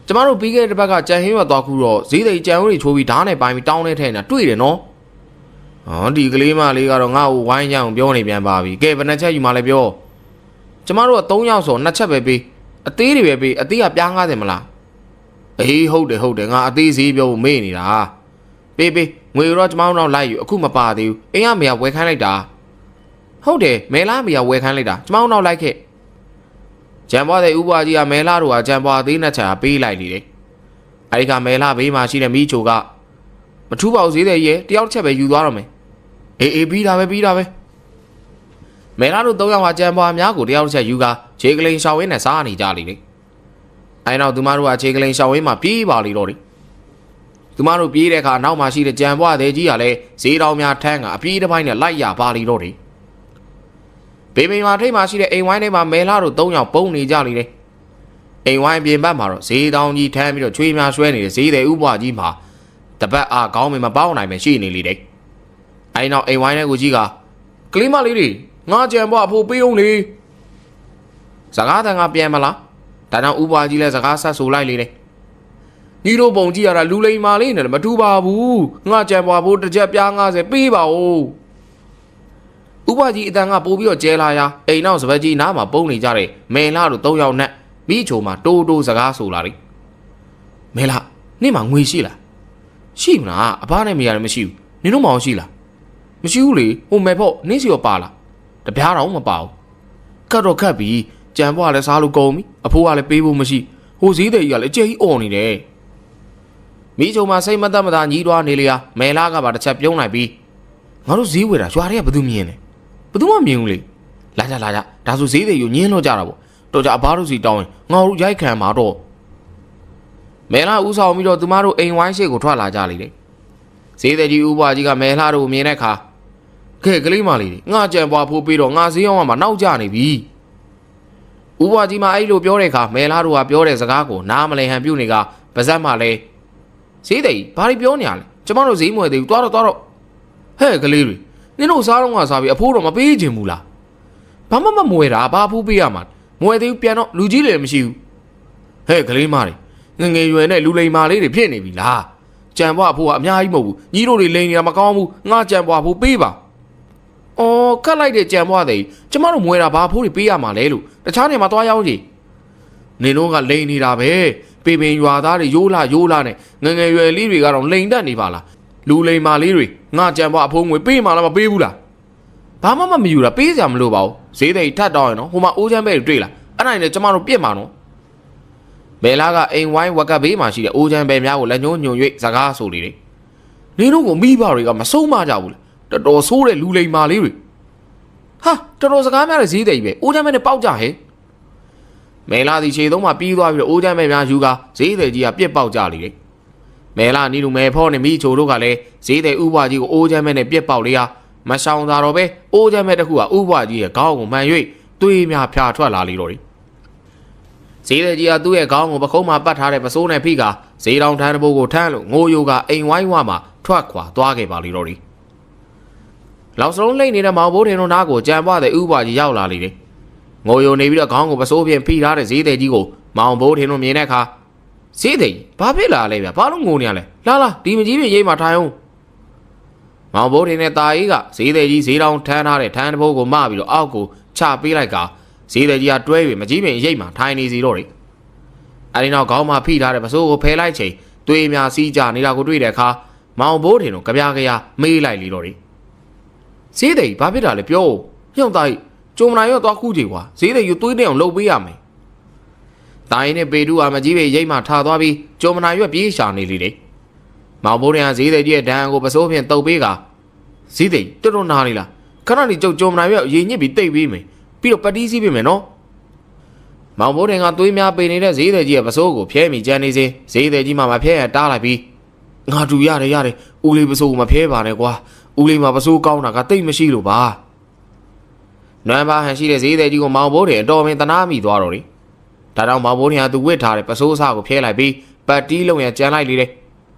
ကျမတို့ပြီးခဲ့တဲ့ဘက်ကကြံခင်းရွာသွားခုတော့ဈေးသိကြံရုံးတွေချိုးပြီးဓာတ်နဲ့ပိုင်းပြီးတောင်းနဲ့ထည့်နေတာတွေ့တယ်နော်ဒီကလေးမလေးကတော့ငါ့ကိုဝိုင်းကြအောင်ပြောနေပြန်ပါပြီကဲဘယ်နှချက်ယူမှလဲပြောကျမတို့က3ယောက်ဆို2ချက်ပဲပေးအသေးတွေပဲပေးအသေးကပြား90မလားအေးဟုတ်တယ်ငါအသေးဈေးပြောဖို့မေ့နေတာပေးငွေတော့ကျမတို့တော့လိုက်ယူအခုမပါသေးဘူးအိမ်ကမေကဝယ်ခိုင်းလိုက်တာဟုတ်တယ်မဲလာမေကဝယ်ခိုင်းလိုက်တာကျမတို့တော့လိုက်ခဲ့ကြံပွားတဲ့ဥပွားကြီးကမဲလာတို့ကကြံပွားသေးနဲ့ချာပေးလိုက်လေတယ်အဲဒီကမဲလာဘေးမှာရှိတဲ့မိချိုကမထူးပါဘူးဈေးတဲ့ရဲ့တယောက်တစ်ချက်ပဲယူသွားတော့မယ်အေးပြီးတာပဲမဲလာတို့3ယောက်ဟာကြံပွားများကိုတယောက်တစ်ချက်ယူကခြေကလေးရှောင်းဝင်းနဲ့စားနေကြလေလေအဲနောက်သူမတို့ကခြေကလေးရှောင်းဝင်းမှာပြေးပါလေတော့လေသူမတို့ပြေးတဲ့အခါနောက်မှာရှိတဲ့ကြံပွားတဲ့ကြီးကလည်းဈေးတော်များထမ်းကအပြေးတစ်ပိုင်းနဲ့လိုက်ရပါလေတော့လေဘေဘီမာထိတ်မှာရှိတဲ့အိမ်ဝိုင်းထဲမှာမဲလာတို့3ယောက်ပုံနေကြလေလေအိမ်ဝိုင်းပြင်ဘက်မှာတော့ဈေးတောင်ကြီးထမ်းပြီးတော့ချွေးများဆွဲနေတဲ့ဈေးတဲ့ဥပွားကြီးမှာတပတ်အားကောင်းမင်းမပေါက်နိုင်ပဲရှိနေလေတဲ့အဲနောက်အိမ်ဝိုင်းထဲကိုကြီးကကလေးမလေးတွေငါကြံပွားအဖို့ပေးအောင်လေစကားတန်ကပြန်မလားဒါကြောင့်ဥပွားကြီးလည်းစကားဆက်ဆိုလိုက်လေတဲ့ညီတို့ပုံကြည့်ရတာလူလိမ်မာလေးနဲ့မတူပါဘူးငါကြံပွားဖို့တစ်ချက်ပြား90ပေးပါဦးဥပွားကြီးအတန်ကပို့ပြီးတော့ကျဲလာရာအိမ်နောက်စပက်ကြီးနားမှာပုံနေကြတဲ့မဲလာတို့3ယောက်နဲ့မိချိုမှာတိုးစကားဆိုလာတယ်မဲလာနေ့မှာငွေရှိလားရှိမလားအဘနဲ့မေရတယ်မရှိဘူးနင်တို့မအောင်ရှိလားမရှိဘူးလေဟိုမဲဖို့နင်းစီရောပါလားတပြားတော့မပါဘူးကတ်တော့ခတ်ပြီး ကြံပွားလည်းစားလို့ကုန်ပြီအဖိုးကလည်းပေးဖို့မရှိဟိုဈေးသည်ကြီးကလည်းအကျဲကြီးអော်နေတယ်မိချုံမှာစိတ်မသက်မသာညီးတွားနေလေဟာမဲလာကပါတစ်ချက်ပြုံးလိုက်ပြီးငါတို့ဈေးဝယ်တာရွာတွေကဘယ်သူမြင်လဲဘယ်သူမှမြင်ဘူးလေလာကြဒါဆိုဈေးသည်ကြီးညင်းလို့ကြတာပေါ့တော့ကြအဘတို့စီတောင်းရင်ငါတို့ရိုက်ခံမှာတော့မဲလာဦးဆောင်ပြီးတော့သူမတို့အိမ်ဝိုင်းရှိကိုထွက်လာကြလေတယ်ဈေးသည်ကြီးဦးဘွားကြီးကမဲလာတို့မြင်တဲ့အခါကဲကလေးမလေးငါကြံပွားဖိုးပြီးတော့ငါဈေးအောင်မှနောက်ကျနေပြီဦးဘွားကြီးမအဲ့လိုပြောတဲ့အခါမဲလာတို့ကပြောတဲ့စကားကိုနားမလည်ဟန်ပြုတ်နေကပါဇက်မှလည်းဈေးသည်ဘာတွေပြောနေရလဲကျမတို့ဈေးမွေသေးဘူးသွားတော့ဟဲ့ကလေးတွေနင်တို့စားတော့ငါစားပြီးအဖိုးတော့မပေးချင်ဘူးလားဘာမှမမွေတာဘာဖိုးပေးရမှာမွေသေးဘူးပြန်တော့လူကြီးလည်းမရှိဘူးဟဲ့ကလေးမတွေငငယ်ရွယ်နဲ့လူလိမ်မာလေးတွေဖြစ်နေပြီလားကြံပွားအဖိုးကအများကြီးမဟုတ်ဘူးညီတို့တွေလိမ်နေတာမကောင်းဘူးငါကြံပွားဖိုးပေးပါအော်ကတ်လိုက်တဲ့ကြံပွားတဲ့ကျမတို့မွေတာဘာဖိုးတွေပေးရမှာလဲလို့တခြားနေမှာသွားရောက်ကြည့်နင်တို့ကလိမ်နေတာပဲပေပင်ရွာသားတွေရိုးလာနဲ့ငငယ်ရွယ်လေးတွေကတော့လိမ်တတ်နေပါလားလူလိမ်မာလေးတွေငါကြံပွားအဖိုးငွေပေးမှလားမပေးဘူးလားဘာမှမယူတာပေးစရာမလိုပါဘူးဈေးသိထတ်တော့ရင်နော်ဟိုမှာအိုးချမ်းပဲတွေ့လားအဲ့ဒါနဲ့ကျမတို့ပြစ်မှာနော်မဲလာကအိမ်ဝိုင်းဝက်ကဘေးမှာရှိတဲ့အိုးချမ်းပဲများကိုလက်ညှိုးညွန်၍စကားဆိုလေတယ်နင်တို့ကိုမိဘတွေကမဆုံးမကြဘူးလေတော်တော်ဆိုးတဲ့လူလိမ်မာလေးတွေဟာတော်တော်စကားများတဲ့ဈေးသိပဲအိုးချမ်းပဲနဲ့ပေါက်ကြဟဲ့မဲလာဒီခြေသုံးမှာပြီးသွားပြီးတော့အိုးချမ်းပဲများယူကဈေးသိကြီးကပြစ်ပေါက်ကြလေတယ်မဲလာနီလူမဲဖောနဲ့မိချိုတို့ကလည်းဈေးသိဥပွားကြီးကိုအိုးချမ်းပဲနဲ့ပြစ်ပေါက်လေဟာမဆောင်သာတော့ပဲအိုးချမ်းပဲတစ်ခုကဥပွားကြီးရဲ့ခေါင်းကိုမှန်၍သွေးများဖြာထွက်လာလေတော့တယ်ဈေးသည်ကြီးကသူ့ရဲ့ခေါင်းကိုပခုံးမှာပတ်ထားတဲ့ပစိုးနဲ့ဖိကဈေးတောင်ထမ်းတဘိုးကိုထမ်းလို့ငိုယိုကအိမ်ဝိုင်းဝမှာထွက်ခွာသွားခဲ့ပါလေတော့တယ်လောက်စလုံးလိမ့်နေတဲ့မောင်ဘိုးထင်တို့နားကိုကြံပွားတဲ့ဥပွားကြီးရောက်လာလေတယ်ငိုယိုနေပြီးတော့ခေါင်းကိုပစိုးဖြင့်ဖိထားတဲ့ဈေးသည်ကြီးကိုမောင်ဘိုးထင်တို့မြင်တဲ့အခါဈေးသည်ဘာဖြစ်လာလဲဗျဘာလို့ငိုနေရလဲလာဒီမကြီးပြရိပ်မှာထိုင်အောင်မောင်ဘိုးထင်တဲ့တာကြီးကဈေးသည်ကြီးဈေးတောင်ထမ်းထားတဲ့ထမ်းတဘိုးကိုမပြီးတော့အောက်ကိုချပေးလိုက်ကဈေးသည်ကြီးကတွဲပြီးမကြီးပင်ရိပ်မှာထိုင်နေစီတော့တယ်အဲဒီနောက်ခေါင်းမှာဖိထားတဲ့ပစိုးကိုဖယ်လိုက်ချိန်သွေးများစီးကြနေတာကိုတွေ့တဲ့အခါမောင်ဘိုးထင်တို့ကြပြမေးလိုက်လေတော့တယ်ဈေးသည်ဘာဖြစ်တာလဲပြောညှောက်သားကြုံမနိုင်ရောသွားခုကြည့်ကွာဈေးသည်ယူသွေးတဲ့အောင်လှုပ်ပေးရမယ်တာရင်နဲ့ပေတူကမကြီးပင်ရိပ်မှာထားသွားပြီးကြုံမနိုင်ရွက်ပြေးရှာနေလေတယ်မောင်ဘိုးထင်ကဈေးသည်ကြီးရဲ့ဒဏ်ကိုပစိုးဖြင့်တုပ်ပေးကဈေးသည်တော်နာနေလားခဏနေကြုံမနိုင်ရွက်ရေညစ်ပြီးတိတ်ပေးမယ်ပြီးတော့ပတီးစီးပေးမယ်နော်မောင်ဘိုးထင်ကသွေးများပေနေတဲ့ဈေးသည်ကြီးရဲ့ပစိုးကိုဖျဲမိကြမ်းနေစဉ်ဈေးသည်ကြီးမှမဖျဲရတားလိုက်ပြီးငါတူရတယ်ဦးလေးပစိုးကိုမဖျဲပါနဲ့ကွာဦးလေးမှာပစိုးကောင်းတာကတိတ်မရှိလို့ပါနွမ်းပါဟန်ရှိတဲ့ဈေးသည်ကြီးကိုမောင်ဘိုးထင်အတော်မင်းတနာမိသွားတော့တယ်ဒါကြောင့်မောင်ဘိုးထင်ကသူဝစ်ထားတဲ့ပစိုးစားကိုဖျဲလိုက်ပြီးပတ်တီးလုံးရကြမ်းလိုက်လေတယ်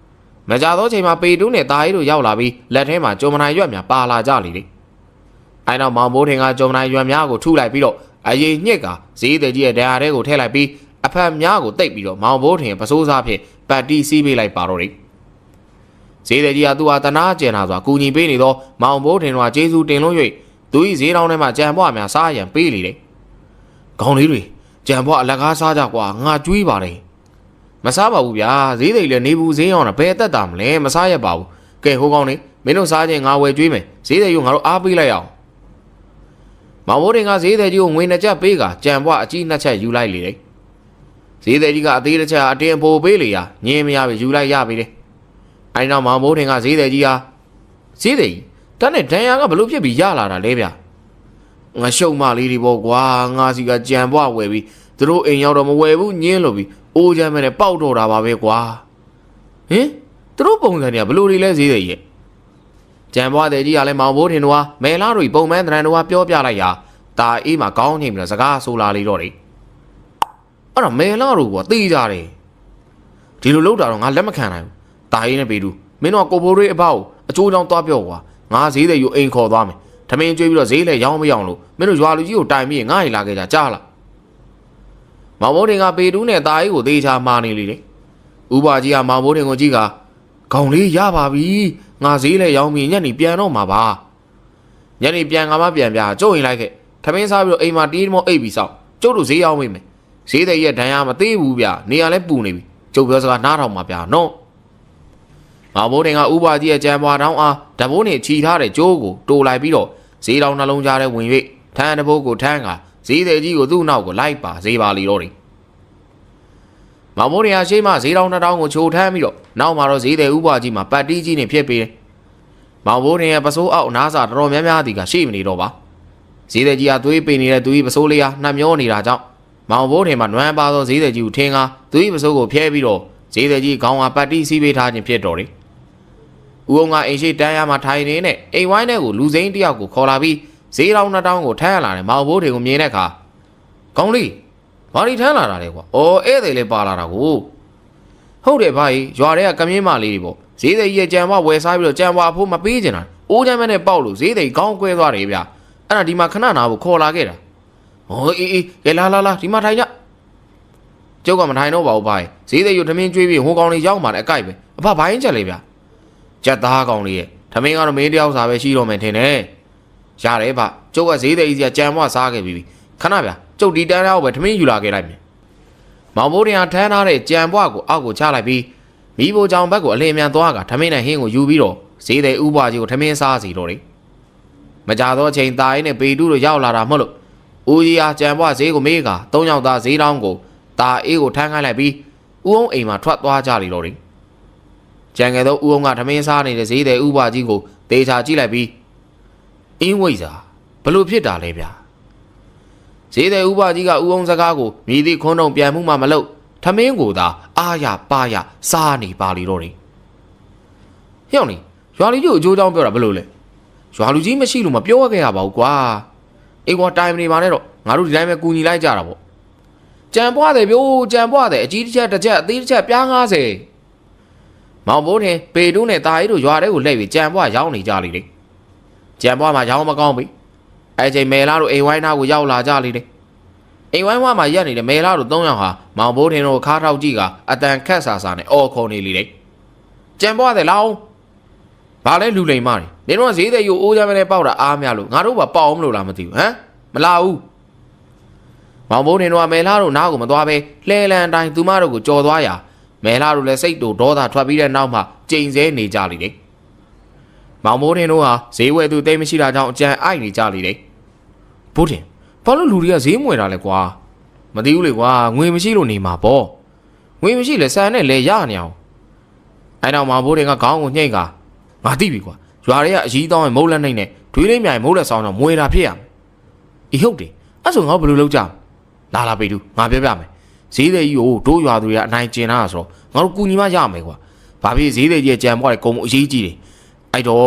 မကြသောချိန်မှာပေတူးနဲ့တာရီတို့ရောက်လာပြီးလက်ထဲမှာကြုံမနိုင်ရွက်များပါလာကြလေတယ်အဲနောက်မောင်ဘိုးထင်ကကြုံမနိုင်ရွက်များကိုထုလိုက်ပြီးတော့အရေးညစ်ကဈေးသည်ကြီးရဲ့ဒဏ်ရာထဲကိုထည့်လိုက်ပြီးအဖက်များကိုတိတ်ပြီးတော့မောင်ဘိုးထင်ပစိုးစားဖြင့်ပတ်တီးစီးပေးလိုက်ပါတော့တယ်ဈေးသည်ကြီးကသူ့ဟာတနာကျင်လာစွာကူညီပေးနေတော့မောင်ဘိုးထင်တို့ကကျေးဇူးတင်လို့၍သူ၏ဈေးတောင်းထဲမှာကြံပွားများစားရန်ပေးလေတယ်ခေါင်းလေးတွေကြံပွားအလကားစားကြကွာငါကြွေးပါတယ်မစားပါဘူးဗျာဈေးသည်လည်းနေဘူးဈေးအောင်တာဘယ်တက်တာမလဲမစားရပါဘူးကဲဟိုကောင်းနေမင်းတို့စားခြင်းငါဝယ်ကြွေးမယ်ဈေးသည်ကိုငါတို့အားပေးလိုက်အောင်မောင်ဘိုးတင်ကဈေးသည်ကြီးကိုငွေ2ချက်ပေးကကြံပွားအကြီး2ချက်ယူလိုက်လေတယ်ဈေးသည်ကြီးကအသေးတစ်ချက်အတင်းပို့ပေးလေရညင်းမရပြီယူလိုက်ရပြီလေအဲဒီနောက်မောင်ဘိုးတင်ကဈေးသည်ကြီးဟာဈေးသည်တန်းနဲ့ဒဏ်ရာကဘလို့ဖြစ်ပြီးရလာတာလဲဗျငါရှုံမလေးတွေပေါ့ကွာငါစီကကြံပွားဝယ်ပြီးသူတို့အိမ်ရောက်တော့မဝယ်ဘူးညင်းလို့ပြီးအိုးချမ်းမဲနဲ့ပေါက်တော့တာပါပဲကွာဟင်သူတို့ပုံစံတွေကဘလို့တွေလဲဈေးသည်ရဲ့ကြံပွားတဲ့ကြီးကလည်းမောင်ဘိုးထင်တို့ဟာမဲလာတို့ပုံမှန်တရံတို့ဟာပြောပြလိုက်ရာတာအေးမှာကောင်းချိန်ပြီးတော့စကားဆိုလာလေတော့တယ်အဲ့တော့မဲလာတို့ကသိကြတယ်ဒီလိုလုပ်တာတော့ငါလက်မခံနိုင်ဘူးတာအေးနဲ့ပေတူမင်းတို့ကကိုဘိုးရေးအပေါ့အချိုးချောင်းသွားပြော့ကွာငါဈေးတဲ့ယူအိမ်ခေါ်သွားမယ်ထမင်းကျွေးပြီးတော့ဈေးလဲရောင်းမရောင်းလို့မင်းတို့ရွာလူကြီးကိုတိုင်ပြီးငါ့ရီလာခဲ့ကြကြားလားမောင်ဘိုးတင်ကပေတူးနဲ့တာအေးကိုသေချာမာနေလေတယ်ဥပါကြီးကမောင်ဘိုးတင်ကိုကြည့်ကခေါင်းလေးရပါပြီငါဈေးလဲရောင်းပြီးညနေပြန်တော့မှာပါညနေပြန်ကမှပြန်ပြကျုပ်ရင်လိုက်ခဲ့ထမင်းစားပြီးတော့အိမ်မှာတီးမောအိပ်ပြီးစောက်ကျုပ်တို့ဈေးရောင်းမိမယ်ဈေးတဲ့ရဲ့ဒဏ်ရာမသေးဘူးဗျနေရာလဲပူနေပြီကျုပ်ပြောစကားနားထောင်မှာဗျနော်မောင်ဘိုးတင်ကဥပါကြီးရဲ့ကြံပွားတောင်းအားဓဘိုးနဲ့ခြီထားတဲ့ကျိုးကိုတိုးလိုက်ပြီးတော့ဈေးတောင်နှလုံးကြားထဲဝင်၍ထန်းတဘိုးကိုထန်းက ဈေးသည်ကြီးကိုသူ့နောက်ကိုလိုက်ပါဈေးပါလီတော့တယ်မောင်မိုးထင်ဟာရှေ့မှဈေးတောင်း2000ကိုချိုထမ်းပြီးတော့နောက်မှာတော့ဈေးသည်ဥပွားကြီးမှာပတ်တီးကြီးနဲ့ဖြစ်ပေးတယ်မောင်မိုးထင်ရဲ့ပစိုးအောက်နားစာတော်တော်များများသည်ကရှိမနေတော့ပါဈေးသည်ကြီးကသွေးပိန်နေတဲ့သူ၏ပစိုးလေးဟာနှံ့မျောနေတာကြောင့်မောင်မိုးထင်မှာနွမ်းပါသောဈေးသည်ကြီးကိုထင်ကားသူ၏ပစိုးကိုဖျဲပြီးတော့ဈေးသည်ကြီးခေါင်းဟာပတ်တီးစီးပေးထားခြင်းဖြစ်တော်တယ်ဦးအောင်ကအိမ်ရှိတန်းရမှာထိုင်နေနဲ့အိမ်ဝိုင်းထဲကိုလူစိမ်းတယောက်ကိုခေါ်လာပြီးဈေးတောင်း2000ကိုထမ်းလာတယ်မောင်မိုးထင်ကိုမြင်တဲ့အခါကောင်းလေးဘာလို့ထမ်းလာတာလဲကွာအော်ဧည့်သည်လေးပါလာတာကိုဟုတ်တယ်ဗျာရွာထဲကကမြင်းမလေးတွေပေါ့ဈေးသည်ကြီးရဲ့ကြံပွားဝယ်စားပြီးတော့ကြံပွားအဖို့မပေးချင်တာအိုးချမ်းမဲနဲ့ပေါက်လို့ဈေးသည်ခေါင်းကွဲသွားတယ်ဗျာအဲ့ဒါဒီမှာခဏနာဖို့ခေါ်လာခဲ့တာဟောအေးကဲလာဒီမှာထိုင်ကြကျုပ်ကမထိုင်တော့ပါဘူးဗျာဈေးသည်ယူထမင်းကျွေးပြီးဟိုကောင်လေးရောက်มาတဲ့အကိုက်ပဲအဖဘိုင်းချက်လေးဗျာကြက်သားကောင်လေးရဲ့ထမင်းကတော့မင်းတယောက်စားပဲရှိတော့မယ်ထင်တယ်ရတယ်ဗျကျုပ်ကဈေးသည်ကြီးကကြံပွားစားခဲ့ပြီးခဏဗျာကျုပ်ဒီတန်းရောက်ပဲထမင်းယူလာခဲ့လိုက်မယ်မောင်မိုးတင်ဟာထမ်းထားတဲ့ကြံပွားကိုအောက်ကိုချလိုက်ပြီးမိဘကြောင်ဘက်ကိုအလင်းမြန်သွားကထမင်းနဲ့ဟင်းကိုယူပြီးတော့ဈေးသည်ဥပွားကြီးကိုထမင်းစားစီတော့တယ်မကြတော့ချိန်တာရင်နဲ့ပေတူးတို့ရောက်လာတာမဟုတ်လို့ဦးကြီးဟာကြံပွားဈေးကိုမေးက3ယောက်သားဈေးတောင်းကိုတာအေးကိုထမ်းခိုင်းလိုက်ပြီးဦးအောင်အိမ်မှာထွက်သွားကြလိမ့်တော့တယ်ကြံငယ်သောဦးအောင်ကထမင်းစားနေတဲ့ဈေးသည်ဥပွားကြီးကိုတေချာကြည့်လိုက်ပြီးအင်းဝိဇ္ဇာဘလို့ဖြစ်တာလဲဗျာဈေးသည်ဥပကြီးကဦးအောင်စကားကိုမြည်သည့်ခွန်းတုံပြန်မှုမှမလုပ်ထမင်းကိုသာအားရပါရစားနေပါလီတော့တယ်ဟျောင်းနေရွာလူကြီးကိုအကျိုးကြောင်းပြောတာဘလို့လဲရွာလူကြီးမရှိလို့မပြောခဲ့ရပါဘူးကွာအေးကွာတိုင်မနေပါနဲ့တော့ငါတို့ဒီတိုင်းပဲကူညီလိုက်ကြတာပေါ့ကြံပွားတယ်ဗျို့ကြံပွားတယ်အကြီးတစ်ချက်အသေးတစ်ချက်ပြား90မောင်ဘိုးထင်ပေတူးနဲ့တာရီတို့ရွာထဲကိုလှည့်ပြီးကြံပွားရောက်နေကြလိမ့်တယ်ကြံပွားမှာရောင်းမကောင်းပြီအဲ့ချိန်မဲလာတို့အိမ်ဝိုင်းသားကိုရောက်လာကြလိမ့်တယ်အိမ်ဝိုင်းဝါမှာရက်နေတဲ့မဲလာတို့3ယောက်ဟာမောင်ဘိုးထင်တို့ခါထောက်ကြည့်ကအတန်ခက်ဆာဆာနဲ့အော်ခေါ်နေလိမ့်တယ်ကြံပွားတယ်လောင်းဘာလဲလူလိမ်မတွေနင်တို့ကဈေးတဲ့ယူအိုးကြမ်းနဲ့ပေါက်တာအားများလို့ငါတို့ကပေါက်အောင်မလို့လားမသိဘူးဟမ်မလာဘူးမောင်ဘိုးထင်တို့ကမဲလာတို့နားကိုမသွားပဲလှဲလန်တိုင်းသူမတို့ကိုကြော်သွားရာမဲလာတို့လည်းစိတ်တို့ဒေါသထွက်ပြီးတဲ့နောက်မှာကြိမ်စဲနေကြလိမ့်တယ်မောင်ဘိုးထင်တို့ဟာဈေးဝယ်သူတိတ်မရှိတာကြောင့်အကြံအိုက်နေကြလိမ့်တယ်ဘိုးထင်ဘာလို့လူတွေကဈေးမွေတာလဲကွာမသိဘူးလေကွာငွေမရှိလို့နေမှာပေါ့ငွေမရှိလဲဆန်နဲ့လဲရနေအောင်အဲ့တော့မောင်ဘိုးထင်ကခေါင်းကိုညှိတ်ကငါသိပြီကွာရွာတွေကအကြီးတောင်းရဲ့မုတ်လက်နှိမ့်နဲ့ဒွေးလေးမြိုင်မုတ်လက်ဆောင်တော့မွေတာဖြစ်ရမယ်အေးဟုတ်တယ်အဲ့ဆိုငါဘယ်လိုလုပ်ကြလာပေတူငါပြောပြမယ်ဈေးတဲ့ကြီးကိုတို့ရွာသူတွေကအနိုင်ကျင်တာဆိုတော့ငါတို့ကူညီမရမယ်ကွာဘာဖြစ်ဈေးတဲ့ကြီးကြံပွားတဲ့ကုံမှုအရေးကြီးတယ်အဲ့တော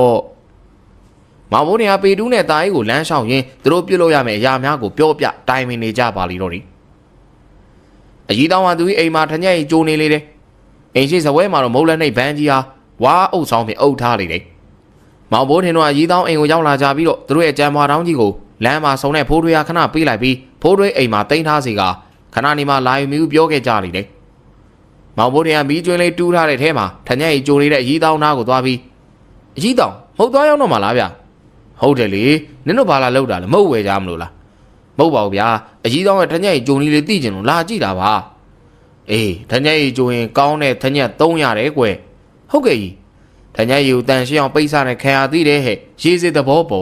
့မောင်ဘိုးနေဟာပေတူးနဲ့တာရီကိုလမ်းလျှောက်ရင်းသူတို့ပြုတ်လို့ရမယ်အရာများကိုပြောပြတိုင်ပင်နေကြပါလိမ့်တော့တယ်အကြီးတောင်းကသူ၏အိမ်မှာထညက်ကြီးကျိုးနေလေတယ်အိမ်ရှိစပွဲမှာတော့မုတ်လက်နှိပ်ဘန်းကြီးဟာဝါအုပ်ဆောင်ဖြင့်အုပ်ထားလေတယ်မောင်ဘိုးထင်တို့ကကြီးတောင်းအိမ်ကိုရောက်လာကြပြီးတော့သူတို့ရဲ့ကြံပွားတောင်းကြီးကိုလမ်းမှာဆုံတဲ့ဖိုးထွေးကခဏပေးလိုက်ပြီးဖိုးထွေးအိမ်မှာတိန်းထားစီကခဏနေမှလာယူမီကိုပြောခဲ့ကြလေတယ်မောင်ဘိုးထင်ကမီးကျွင်းလေးတူးထားတဲ့ထဲမှာထညက်ကြီးကျိုးနေတဲ့အကြီးတောင်းသားကိုသွားပြီးအကြီးတောင်းမဟုတ်သွားရောက်တော့မှလားဗျဟုတ်တယ်လေနင်တို့ဘာလာလောက်တာလဲမဟုတ်ဝယ်ကြမလို့လားမဟုတ်ပါဘူးဗျာအကြီးတောင်းရဲ့ထညက်ကြီးကျုံလေးလေးသိကျင်လို့လာကြည့်တာပါအေးထညက်ကြီးကျုံရင်ကောင်းတဲ့ထညက်300ကွယ်ဟုတ်ကဲ့ကြီးထညက်ကြီးကိုတန်ရှင်းအောင်ပိတ်စားနဲ့ခံရသေးတယ်ဟဲ့ရေးစစ်သဘောပေါ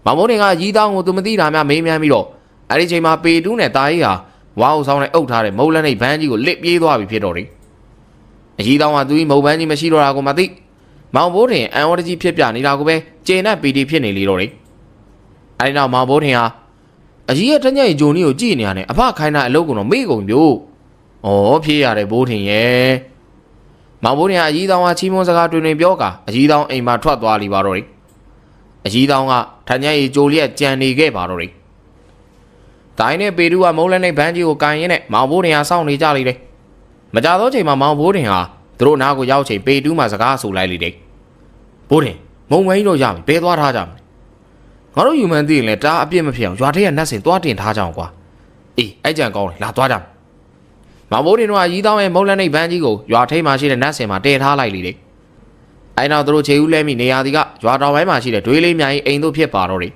့မောင်မိုးတင်ကအကြီးတောင်းကိုသူမသိတာများမေးမြန်းပြီးတော့အဲ့ဒီချိန်မှာပေတူးနဲ့တာကြီးဟာဝါအုပ်ဆောင်နဲ့အုပ်ထားတဲ့မုတ်လက်နဲ့ဘန်းကြီးကိုလစ်ပြေးသွားပြီဖြစ်တော့တယ်အကြီးတောင်းကသူ့မုတ်ဘန်းကြီးမရှိတော့တာကိုမသိမောင်ဘိုးထင်အန်ဝရကြီးဖြစ်ပြနေတာကိုပဲကျေနပ်ပီတီဖြစ်နေလေတော့တယ်အဲဒီနောက်မောင်ဘိုးထင်ဟာအကြီးရဲ့တညက်ဂျုံကြီးကိုကြည့်နေရတယ်အဖခိုင်းတာအလုပ်ကတော့မေ့ကုန်ပြို့ဩဖြေးရတယ်ဘိုးထင်ရဲ့မောင်ဘိုးထင်ကအကြီးတောင်းကချီးမွမ်းစကားတွင်ပြောကအကြီးတောင်းအိမ်မှာထွက်သွားလိပါတော့တယ်အကြီးတောင်းကတညက်ဂျိုလျက်ကြံနေခဲ့ပါတော့တယ်တိုင်းနဲ့ပေတူကမုံလက်နဲ့ဘန်းကြီးကိုကန်ရင်းနဲ့မောင်ဘိုးထင်ဟာစောင့်နေကြလိမ့်တယ်မကြတော့ချိန်မှာမောင်ဘိုးထင်ဟာသူတို့နားကိုရောက်ချိန်ပေတူးမှစကားဆိုလိုက်လေတဲ့ဘိုးတင်မုံဝင်းတို့ရပြီဘဲသွားထားကြမယ်ငါတို့ယူမှန်သိရင်လည်းတားအပြစ်မဖြစ်အောင်ရွာထဲကနတ်စင်သွားတင်ထားကြအောင်ကွာအေးအဲ့ကြံကောင်းတယ်လာသွားကြမယ်မောင်ဘိုးတင်တို့ကရီးတောင်းရဲ့မုံလက်နှိပ်ဘန်းကြီးကိုရွာထိပ်မှာရှိတဲ့နတ်စင်မှာတည်ထားလိုက်လေတဲ့အဲ့နောက်သူတို့ခြေဦးလဲမိနေရာဒီကရွာတော်ပိုင်းမှာရှိတဲ့ဒွေးလေးမြိုင်အိမ်တို့ဖြစ်ပါတော့တယ်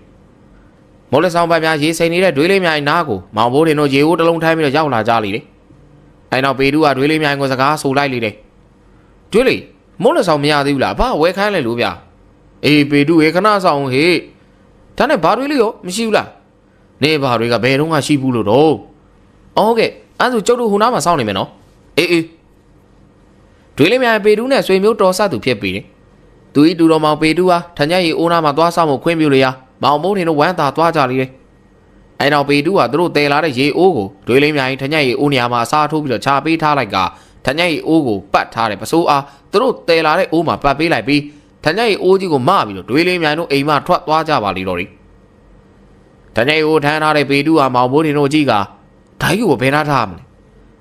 မိုးလက်ဆောင်ပိုင်များရေးစိန်နေတဲ့ဒွေးလေးမြိုင်နားကိုမောင်ဘိုးတင်တို့ရေဦးတစ်လုံးထိုင်းပြီးတော့ရောက်လာကြလေတဲ့အဲ့နောက်ပေတူးကဒွေးလေးမြိုင်ကိုစကားဆိုလိုက်လေတဲ့ကျွေးလေမုန်းလက်ဆောင်မရသေးဘူးလားဘာဝဲခိုင်းလိုက်လို့ဗျအေးပေတူရေခဏဆောင်ဟေးဒါနဲ့ဘာတွေးလေးရောမရှိဘူးလားန နေဘာတွေကဘယ်တော့မှရှိဘူးလို့တော့အော်ဟုတ်ကဲ့အဲ့ဒါကျုပ်တို့ဟိုနားမှာစောင့်နေမယ်နော်အေးတွေးလေးများပေတူးနဲ့ဆွေမျိုးတော်ဆက်သူဖြစ်ပြီးတယ်သူဤတူတော်မောင်ပေတူးဟာထညက်ရီအိုးနာမှာသွားဆောင်မှုခွင့်ပြုလို့ရမောင်မိုးထင်တို့ဝမ်းသာသွားကြလေတယ်အဲ့တော့ပေတူးဟာသူတို့တည်လာတဲ့ရေအိုးကိုတွေးလေးများရင်ထညက်ရီအိုးနေရာမှာအစားထိုးပြီးတော့ချပေးထားလိုက်ကထညက်ရီအိုးကိုပတ်ထားတယ်ပစိုးအားသူတို့တည်လာတဲ့အိုးမှာပတ်ပေးလိုက်ပြီးထညက်ရီအိုးကြီးကိုမပြီးတော့တွေးလေးများတို့အိမ်မှာထွက်သွားကြပါလိမ့်တော့တယ်ထညက်ရီအိုးထမ်းထားတဲ့ပေတူးဟာမောင်မိုးထင်တို့ကြီးကဓာတ်ကြီးကိုဘယ်နာထားမလဲ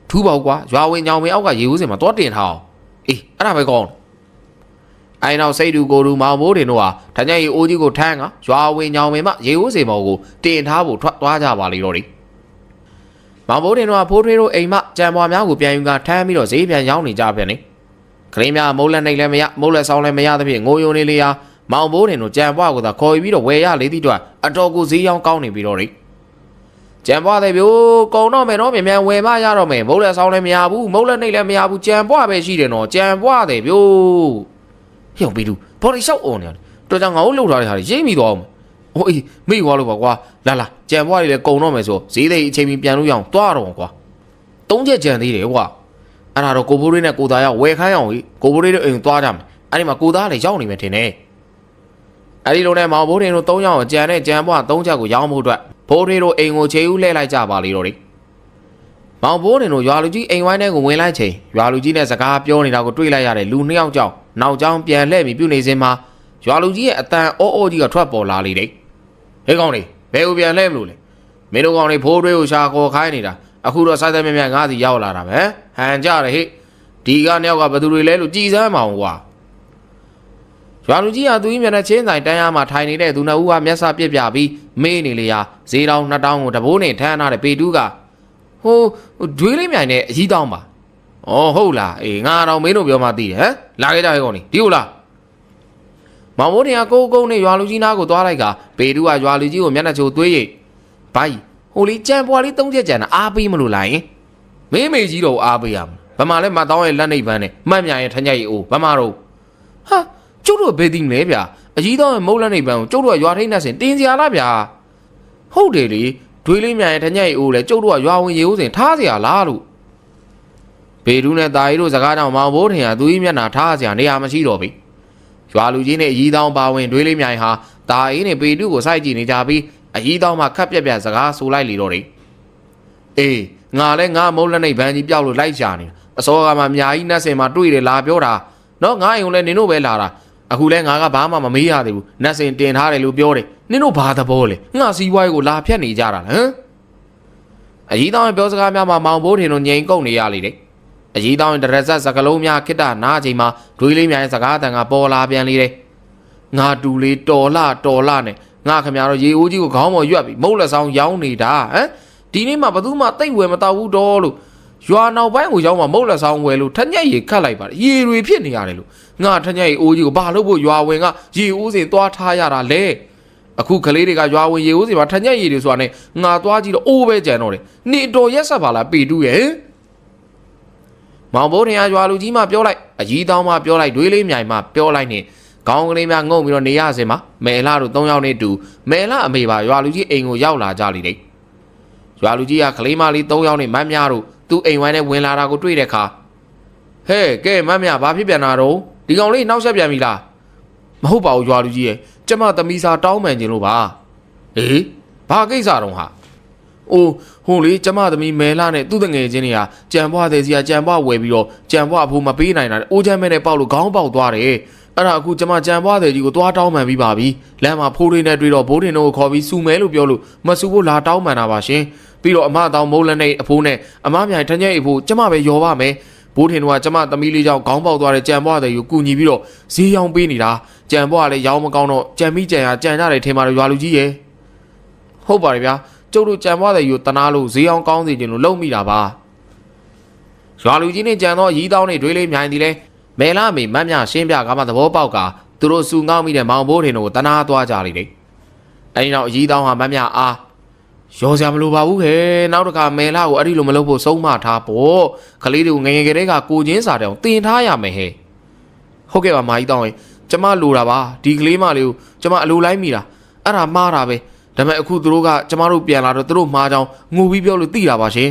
ထူးပေါက်ကွာရွာဝင်ညောင်မင်းအောက်ကရေဦးစင်မှာသွားတင်ထားအောင်အေးအဲ့ဒါပဲကောင်းအိုင်နောက်စိတ်တူကိုတူမောင်မိုးတင်တို့ဟာထညက်ရီအိုးကြီးကိုထမ်းကရွာဝင်ညောင်မင်းမှရေဦးစင်ပေါ်ကိုတင်ထားဖို့ထွက်သွားကြပါလိမ့်တော့တယ်မောင်မိုးတင်တို့ကဖိုးထွေးတို့အိမ်မှကြံပွားများကိုပြန်ယူကထမ်းပြီးတော့ဈေးပြန်ရောက်နေကြပြန်နေကလေးများမုတ်လက်နှိပ်လည်းမရမုတ်လက်ဆောင်လည်းမရသဖြင့်ငိုယုံနေလေရာမောင်မိုးတင်တို့ကြံပွားကိုသာခေါ်ပြီးတော့ဝယ်ရလေသည့်အတွက်အတော်ကိုဈေးရောင်းကောင်းနေပြီးတော့တယ်ကြံပွားတယ်ဗျို့ကုံတော့မယ်နော်မြန်ဝယ်မရတော့မယ်မုတ်လက်ဆောင်လည်းမရဘူးမုတ်လက်နှိပ်လည်းမရဘူးကြံပွားပဲရှိတယ်နော်ကြံပွားတယ်ဗျို့ဟျောပြီးသူဘော်ဒီလျှောက်အောင်နေတယ်တော်ကြောင်ငါ့ကိုလှုပ်ထားတဲ့ဟာတွေရိပ်မိသွားအောင်ဟိုအေးမိသွားလို့ပါကွာလာကြံပွားတွေလည်းကုံတော့မယ်ဆိုဈေးသိအချိန်မီပြန်လို့ရအောင်သွားတော့ကွာ၃ချက်ကြံသေးတယ်ကွာအဲ့ဒါတော့ကိုဘိုးလေးနဲ့ကိုသားရောက်ဝယ်ခိုင်းအောင်ကြီးကိုဘိုးလေးတို့အိမ်သွားကြမယ်အဲ့ဒီမှာကိုသားလည်းရောက်နေမယ်ထင်တယ်အဲ့ဒီလိုနဲ့မောင်ဘိုးတင်တို့၃ယောက်ကိုကြံတဲ့ကြံပွား၃ချက်ကိုရောင်းဖို့အတွက်ဘိုးတွေတို့အိမ်ကိုခြေဦးလှည့်လိုက်ကြပါလေတော့တယ်မောင်ဘိုးတင်တို့ရွာလူကြီးအိမ်ဝိုင်းထဲကိုဝင်လိုက်ချိန်ရွာလူကြီးနဲ့စကားပြောနေတာကိုတွေ့လိုက်ရတဲ့လူနှစ်ယောက်ကြောင့်နောက်ကျောင်းပြန်လှည့်ပြီးပြုနေစင်းမှာရွာလူကြီးရဲ့အတန်အော်ကြီးကထွက်ပေါ်လာလေတယ်ဟေးကောင်လေးဘယ်ကိုပြန်လှည့်မလို့လဲမင်းတို့ကောင်လေးဘိုးတွေကိုရှာခေါ်ခိုင်းနေတာအခုတော့စိုက်တဲ့မြမြငါးစီရောက်လာတာပဲဟန်ကြတယ်ဟေ့ဒီကနှစ်ယောက်ကဘသူတွေလဲလို့ကြည်စမ်းမအောင်ကွာရွာလူကြီးကသူ့မျက်နှာချင်းဆိုင်တန်းရမှာထိုင်နေတဲ့သူနှစ်ဦးကမျက်စာပြစ်ပြပြီးမေးနေလေရာဈေးတောင်း2000ကိုတဘိုးနဲ့ထမ်းထားတဲ့ပေတူးကဟိုဒွေးလေးမြိုင်နဲ့အကြီးတောင်းပါဩဟုတ်လားအေးငါတော့မင်းတို့ပြောမှသိတယ်ဟမ်လာခဲ့ကြရေကောင်နေဒီဟုတ်လားမောင်မိုးတင်ကကိုကုန်းနဲ့ရွာလူကြီးနားကိုသွားလိုက်ကပေတူးကရွာလူကြီးကိုမျက်နှာချိုသွေးရိပ်ဘိုင်းဟိုလေးကြံပွားလေး၃ချက်ကြံတာအားပေးမလို့လားယင်မင်းမေကြီးတော့အားပေးရမှာဗမာလဲမတောင်းရဲ့လက်နှိပ်ပန်းနဲ့မှတ်မြရဲ့ထညက်ရီအိုးဗမာတို့ဟာကျုပ်တို့ဘယ်သိမလဲဗျာအကြီးတောင်းရဲ့မုတ်လက်နှိပ်ပန်းကိုကျုပ်တို့ကရွာထိန်းနေစင်တင်စရာလားဗျာဟုတ်တယ်လေဒွေးလေးမြရဲ့ထညက်ရီအိုးလဲကျုပ်တို့ကရွာဝင်ရေဦးစင်ထားစရာလားလို့ဘေဒူးနဲ့တာရီတို့စကားကြောင့်မောင်ဘိုးထင်ကသူ့မျက်နှာထားစရာနေရာမရှိတော့ပြီရွာလူကြီးနဲ့အကြီးတောင်းပါဝင်ဒွေးလေးမြိုင်ဟာတာရီနဲ့ပေတူးကိုစိုက်ကြည့်နေကြပြီးအကြီးတောင်းမှခက်ပြက်စကားဆိုလိုက်လေတော့တယ်အေးငါလဲငါမုတ်လက်နှိပ်ပန်းကြီးပြောက်လို့လိုက်ရှာနေတာအစောကမှအများကြီးနှက်စင်မှာတွေ့တယ်လာပြောတာနော်ငါအိမ်ကိုလည်းနင်တို့ပဲလာတာအခုလဲငါကဘာမှမမေးရသေးဘူးနှက်စင်တင်ထားတယ်လို့ပြောတယ်နင်တို့ဘာသဘောလဲငါစီးပွားရေးကိုလာဖြတ်နေကြတာဟမ်အကြီးတောင်းရဲ့ပြောစကားများမှာမောင်ဘိုးထင်တို့ငြိမ်ကုန်နေရလေတယ်အကြီးတောင်းရဲ့တရက်ဆက်စကလုံးများခိတ္တနားချိန်မှာဒွေးလေးများရဲ့စကားတန်ကပေါ်လာပြန်လေတယ်ငါတူလေးတော်လာနဲ့ငါခင်ဗျားတို့ရေအိုးကြီးကိုခေါင်းပေါ်ရွက်ပြီးမုတ်လက်ဆောင်ရောင်းနေတာဟမ်ဒီနေ့မှဘသူမှတိတ်ဝယ်မတော့ဘူးတော့လို့ရွာနောက်ပိုင်းကိုရောက်မှမုတ်လက်ဆောင်ဝယ်လို့ထညက်ရီခတ်လိုက်ပါတယ်ရေတွေဖြစ်နေရတယ်လို့ငါထညက်ရီအိုးကြီးကိုဘာလို့ဖို့ရွာဝင်ကရေအိုးစင်သွားထားရတာလဲအခုကလေးတွေကရွာဝင်ရေအိုးစင်မှာထညက်ရီတွေဆိုတာနဲ့ငါသွားကြည့်တော့အိုးပဲကြံတော့တယ်နေတော်ရက်ဆက်ပါလားပေတူးရဲ့မောင်ဘိုးထင်ရွာလူကြီးမှပြောလိုက်အကြီးတောင်းမှပြောလိုက်ဒွေးလေးမြိုင်မှပြောလိုက်နေခေါင်းကလေးများငုံပြီးတော့နေရစင်မှာမယ်လာတို့၃ယောက်နဲ့တူမယ်လာအမေပါရွာလူကြီးအိမ်ကိုရောက်လာကြလိမ့်တယ်ရွာလူကြီးကကလေးမလေး၃ယောက်နဲ့မမ်းများတို့သူ့အိမ်ဝိုင်းနဲ့ဝင်လာတာကိုတွေ့တဲ့အခါဟဲ့ကဲမမ်းများဘာဖြစ်ပြန်တာတော့ဒီကောင်လေးနှောက်ဆက်ပြန်ပြီလားမဟုတ်ပါဘူးရွာလူကြီးရဲ့ကျမသမီးစာတောင်းပန်ခြင်းလို့ပါဟေးဘာကိစ္စတော့ဟာအိုးဟိုလေကျမသမီးမယ်လာနဲ့သူ့တငယ်ချင်းတွေကကြံပွားတဲ့စီကကြံပွားဝယ်ပြီးတော့ကြံပွားအဖိုးမပေးနိုင်တာအိုးချမ်းမဲနဲ့ပေါက်လို့ခေါင်းပေါက်သွားတယ်အဲ့ဒါအခုကျမကြံပွားတဲ့ကြီးကိုသွားတောင်းပန်ပြီးပါပြီလမ်းမှာဖိုးတွေနဲ့တွေ့တော့ဘိုးတင်တို့ကိုခေါ်ပြီးစုမဲလို့ပြောလို့မစုဖို့လာတောင်းပန်တာပါရှင်ပြီးတော့အမတောင်းမိုးလက်နဲ့အဖိုးနဲ့အမမြိုင်ထညက်အဖိုးကျမပဲယော်ပါမယ်ဘိုးထင်တို့ကကျမသမီးလေးကြောင့်ခေါင်းပေါက်သွားတဲ့ကြံပွားတဲ့ကိုကူညီပြီးတော့ဈေးရောင်းပေးနေတာကြံပွားလည်းရောင်းမကောင်းတော့ကြံမိကြံရကြံကြတယ်ထင်ပါတော့ရွာလူကြီးရဲ့ဟုတ်ပါတယ်ဗျာကျုပ်တို့ကြံပွားတဲ့ကိုတနာလို့ဈေးရောင်းကောင်းစေခြင်းလို့လုံမိတာပါရွာလူကြီးနဲ့ကြံတော့ရီးတောင်းနဲ့တွေးလေးမြိုင်သည်လဲမဲလာမေမတ်မြရှင်းပြကမှသဘောပေါက်ကသူတို့စုငောင်းမိတဲ့မောင်ဘိုးထင်တို့ကိုတနာသွားကြလိမ့်တယ်အဲဒီနောက်ရီးတောင်းဟာမတ်မြအားရောစရာမလိုပါဘူးခဲနောက်တစ်ခါမဲလာကိုအဲ့ဒီလိုမလုပ်ဖို့ဆုံးမထားပေါ့ကလေးတွေကိုငငယ်ကလေးကကိုချင်းစာတောင်တင်ထားရမယ်ဟဲ့ဟုတ်ကဲ့ပါမာကြီးတောင်းရင်ကျမလိုတာပါဒီကလေးမလေးကိုကျမအလိုလိုက်မိတာအဲ့ဒါမှားတာပဲ ဒါပေမဲ့အခုသူတို့ကကျမတို့ပြန်လာတော့သူတို့မှားကြောင်းငိုပြီးပြောလို့သိတာပါရှင်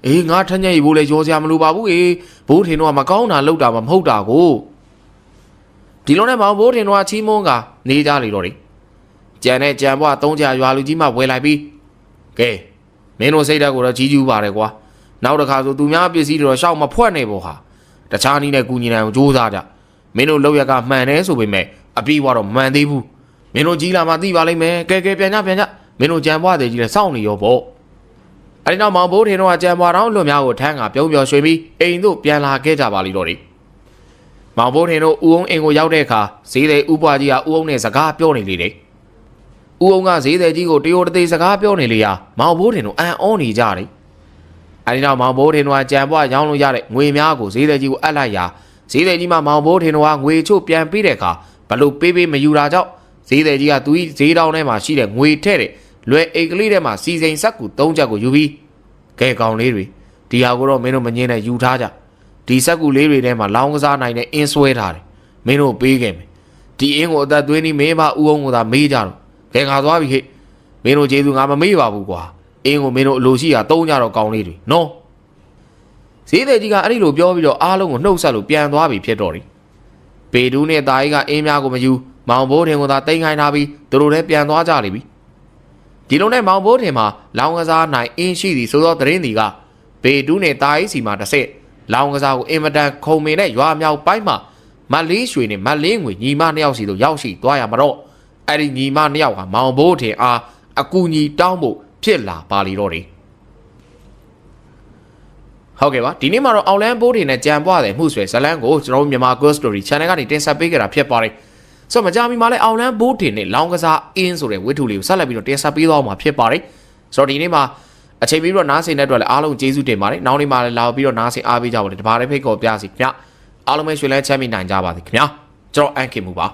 အေးငါထက်ညက်ရီဖို့လဲရောစရာမလိုပါဘူးအေးဘိုးထင်တော့မကောင်းတာလုပ်တာမှမဟုတ်တာကိုဒီလိုနဲ့မောင်ဘိုးထင်တော့ချီးမွမ်းကနေကြလေတော့တယ်ကြံနဲ့ကြံဘွားသုံးကြရွာလူကြီးမှဝယ်လိုက်ပြီးကဲမင်းတို့စိတ်ဓာတ်ကိုတော့ကြီးကျူးပါတယ်ကွာနောက်တစ်ခါဆိုသူများပစ္စည်းတွေတော့ရှောက်မဖွက်နေပေါ့ဟာတခြားနည်းနဲ့ကူညီနိုင်အောင်ကြိုးစားကြမင်းတို့လောက်ရကမှန်တယ်ဆိုပေမဲ့အပြေးကတော့မှန်သေးဘူးမင်းတို့ကြီးလာမှသိပါလိမ့်မယ်ကဲပြန်ကြမင်းတို့ကြံဘွားတွေကြီးလဲစောင့်နေရောပေါ့အဲဒီနောက်မောင်ဘိုးထင်တော့ကြံဘွားတော်လွတ်များကိုထမ်းကပြုံးပြော်ရွှေပြီးအိမ်တို့ပြန်လာခဲ့ကြပါလိမ့်တော့တယ်မောင်ဘိုးထင်တို့ဦးအောင်အိမ်ကိုရောက်တဲ့အခါဈေးသည်ဥပွားကြီးကဦးအောင်နဲ့စကားပြောနေလေတယ်ဦးအောင်ကဈေးသည်ကြီးကိုတရိုတသေးစကားပြောနေလေရာမောင်ဘိုးထင်တို့အံ့ဩနေကြတယ်အဲဒီနောက်မောင်ဘိုးထင်တို့ကြံဘွားရောင်းလို့ရတဲ့ငွေများကိုဈေးသည်ကြီးကိုအပ်လိုက်ရာဈေးသည်ကြီးမှမောင်ဘိုးထင်တို့ငွေချို့ပြန်ပေးတဲ့အခါဘလို့ပေးမယူတာကြောင့်ဈေးသည်ကြီးကသူ့ဈေးတောင်းထဲမှာရှိတဲ့ငွေထဲ့တဲ့လွယ်အိတ်ကလေးထဲမှာစီစိန်ဆက်ကူ၃ချက်ကိုယူပြီးကဲကောင်လေးတွေဒီဟာကိုတော့မင်းတို့မငင်းနဲ့ယူထားကြဒီဆက်ကူလေးတွေထဲမှာလောင်းကစားနိုင်တဲ့အင်းဆွဲထားတယ်မင်းတို့ပေးခဲ့မယ်ဒီအင်းကိုအသက်သွင်းပြီးမင်းမဦးအောင်ကိုသာမေးကြတော့ကဲငါသွားပြီဟဲ့မင်းတို့ကျေးဇူးငါမမေးပါဘူးကွာအင်းကိုမင်းတို့အလိုရှိတာသုံးကြတော့ကောင်လေးတွေနော်ဈေးသည်ကြီးကအဲ့ဒီလိုပြောပြီးတော့အားလုံးကိုနှုတ်ဆက်လို့ပြန်သွားပြီဖြစ်တော့တယ်ပေတူးနဲ့တာကြီးကအင်းများကိုမယူမောင်ဘိုးထင်ကိုသာတိတ်ခိုင်းထားပြီးသူတို့လည်းပြန်သွားကြလိမ့်ပြီဒီလိုနဲ့မောင်ဘိုးထင်မှာလောင်းကစားနိုင်အင်းရှိသည်ဆိုသောသတင်းဒီကပေတူးနဲ့တာကြီးစီမှာတစ်ဆက်လောင်းကစားကိုအင်မတန်ခုံမင်တဲ့ရွာမြောက်ပိုင်းမှာမတ်လေးရွှေနဲ့မတ်လေးငွေညီမနှစ်ယောက်စီတို့ရောက်ရှိသွားရမှာတော့အဲ့ဒီညီမနှစ်ယောက်ကမောင်ဘိုးထင်အားအကူညီတောင်းဖို့ဖြစ်လာပါလိတော့တယ်ဟုတ်ကဲ့ပါဒီနေ့မှာတော့အောင်လန်းဘိုးထင်နဲ့ကြံပွားတယ်မှုဆွဲဇလန်းကိုကျွန်တော်မြန်မာ Ghost Story Channel ကနေတင်ဆက်ပေးကြတာဖြစ်ပါတယ်ဆိုတော့မကြမီမှာလည်းအောင်လန်းဘိုးထင်နဲ့လောင်းကစားအင်းဆိုတဲ့ဝတ္ထုလေးကိုဆက်လက်ပြီးတော့တင်ဆက်ပေးသွားမှာဖြစ်ပါတယ်ဆိုတော့ဒီနေ့မှာအချိန်ပြီးတော့နားဆင်တဲ့အတွက်လည်းအားလုံးကျေးဇူးတင်ပါတယ်နောက်နေ့မှာလည်းလာပြီးတော့နားဆင်အားပေးကြပါလေတပါးလေးဖိတ်ခေါ်ပြစီခင်ဗျအားလုံးပဲရွှေလန်းချမ်းမြေ့နိုင်ကြပါစေခင်ဗျာကျွန်တော်အန်ခင်မူပါ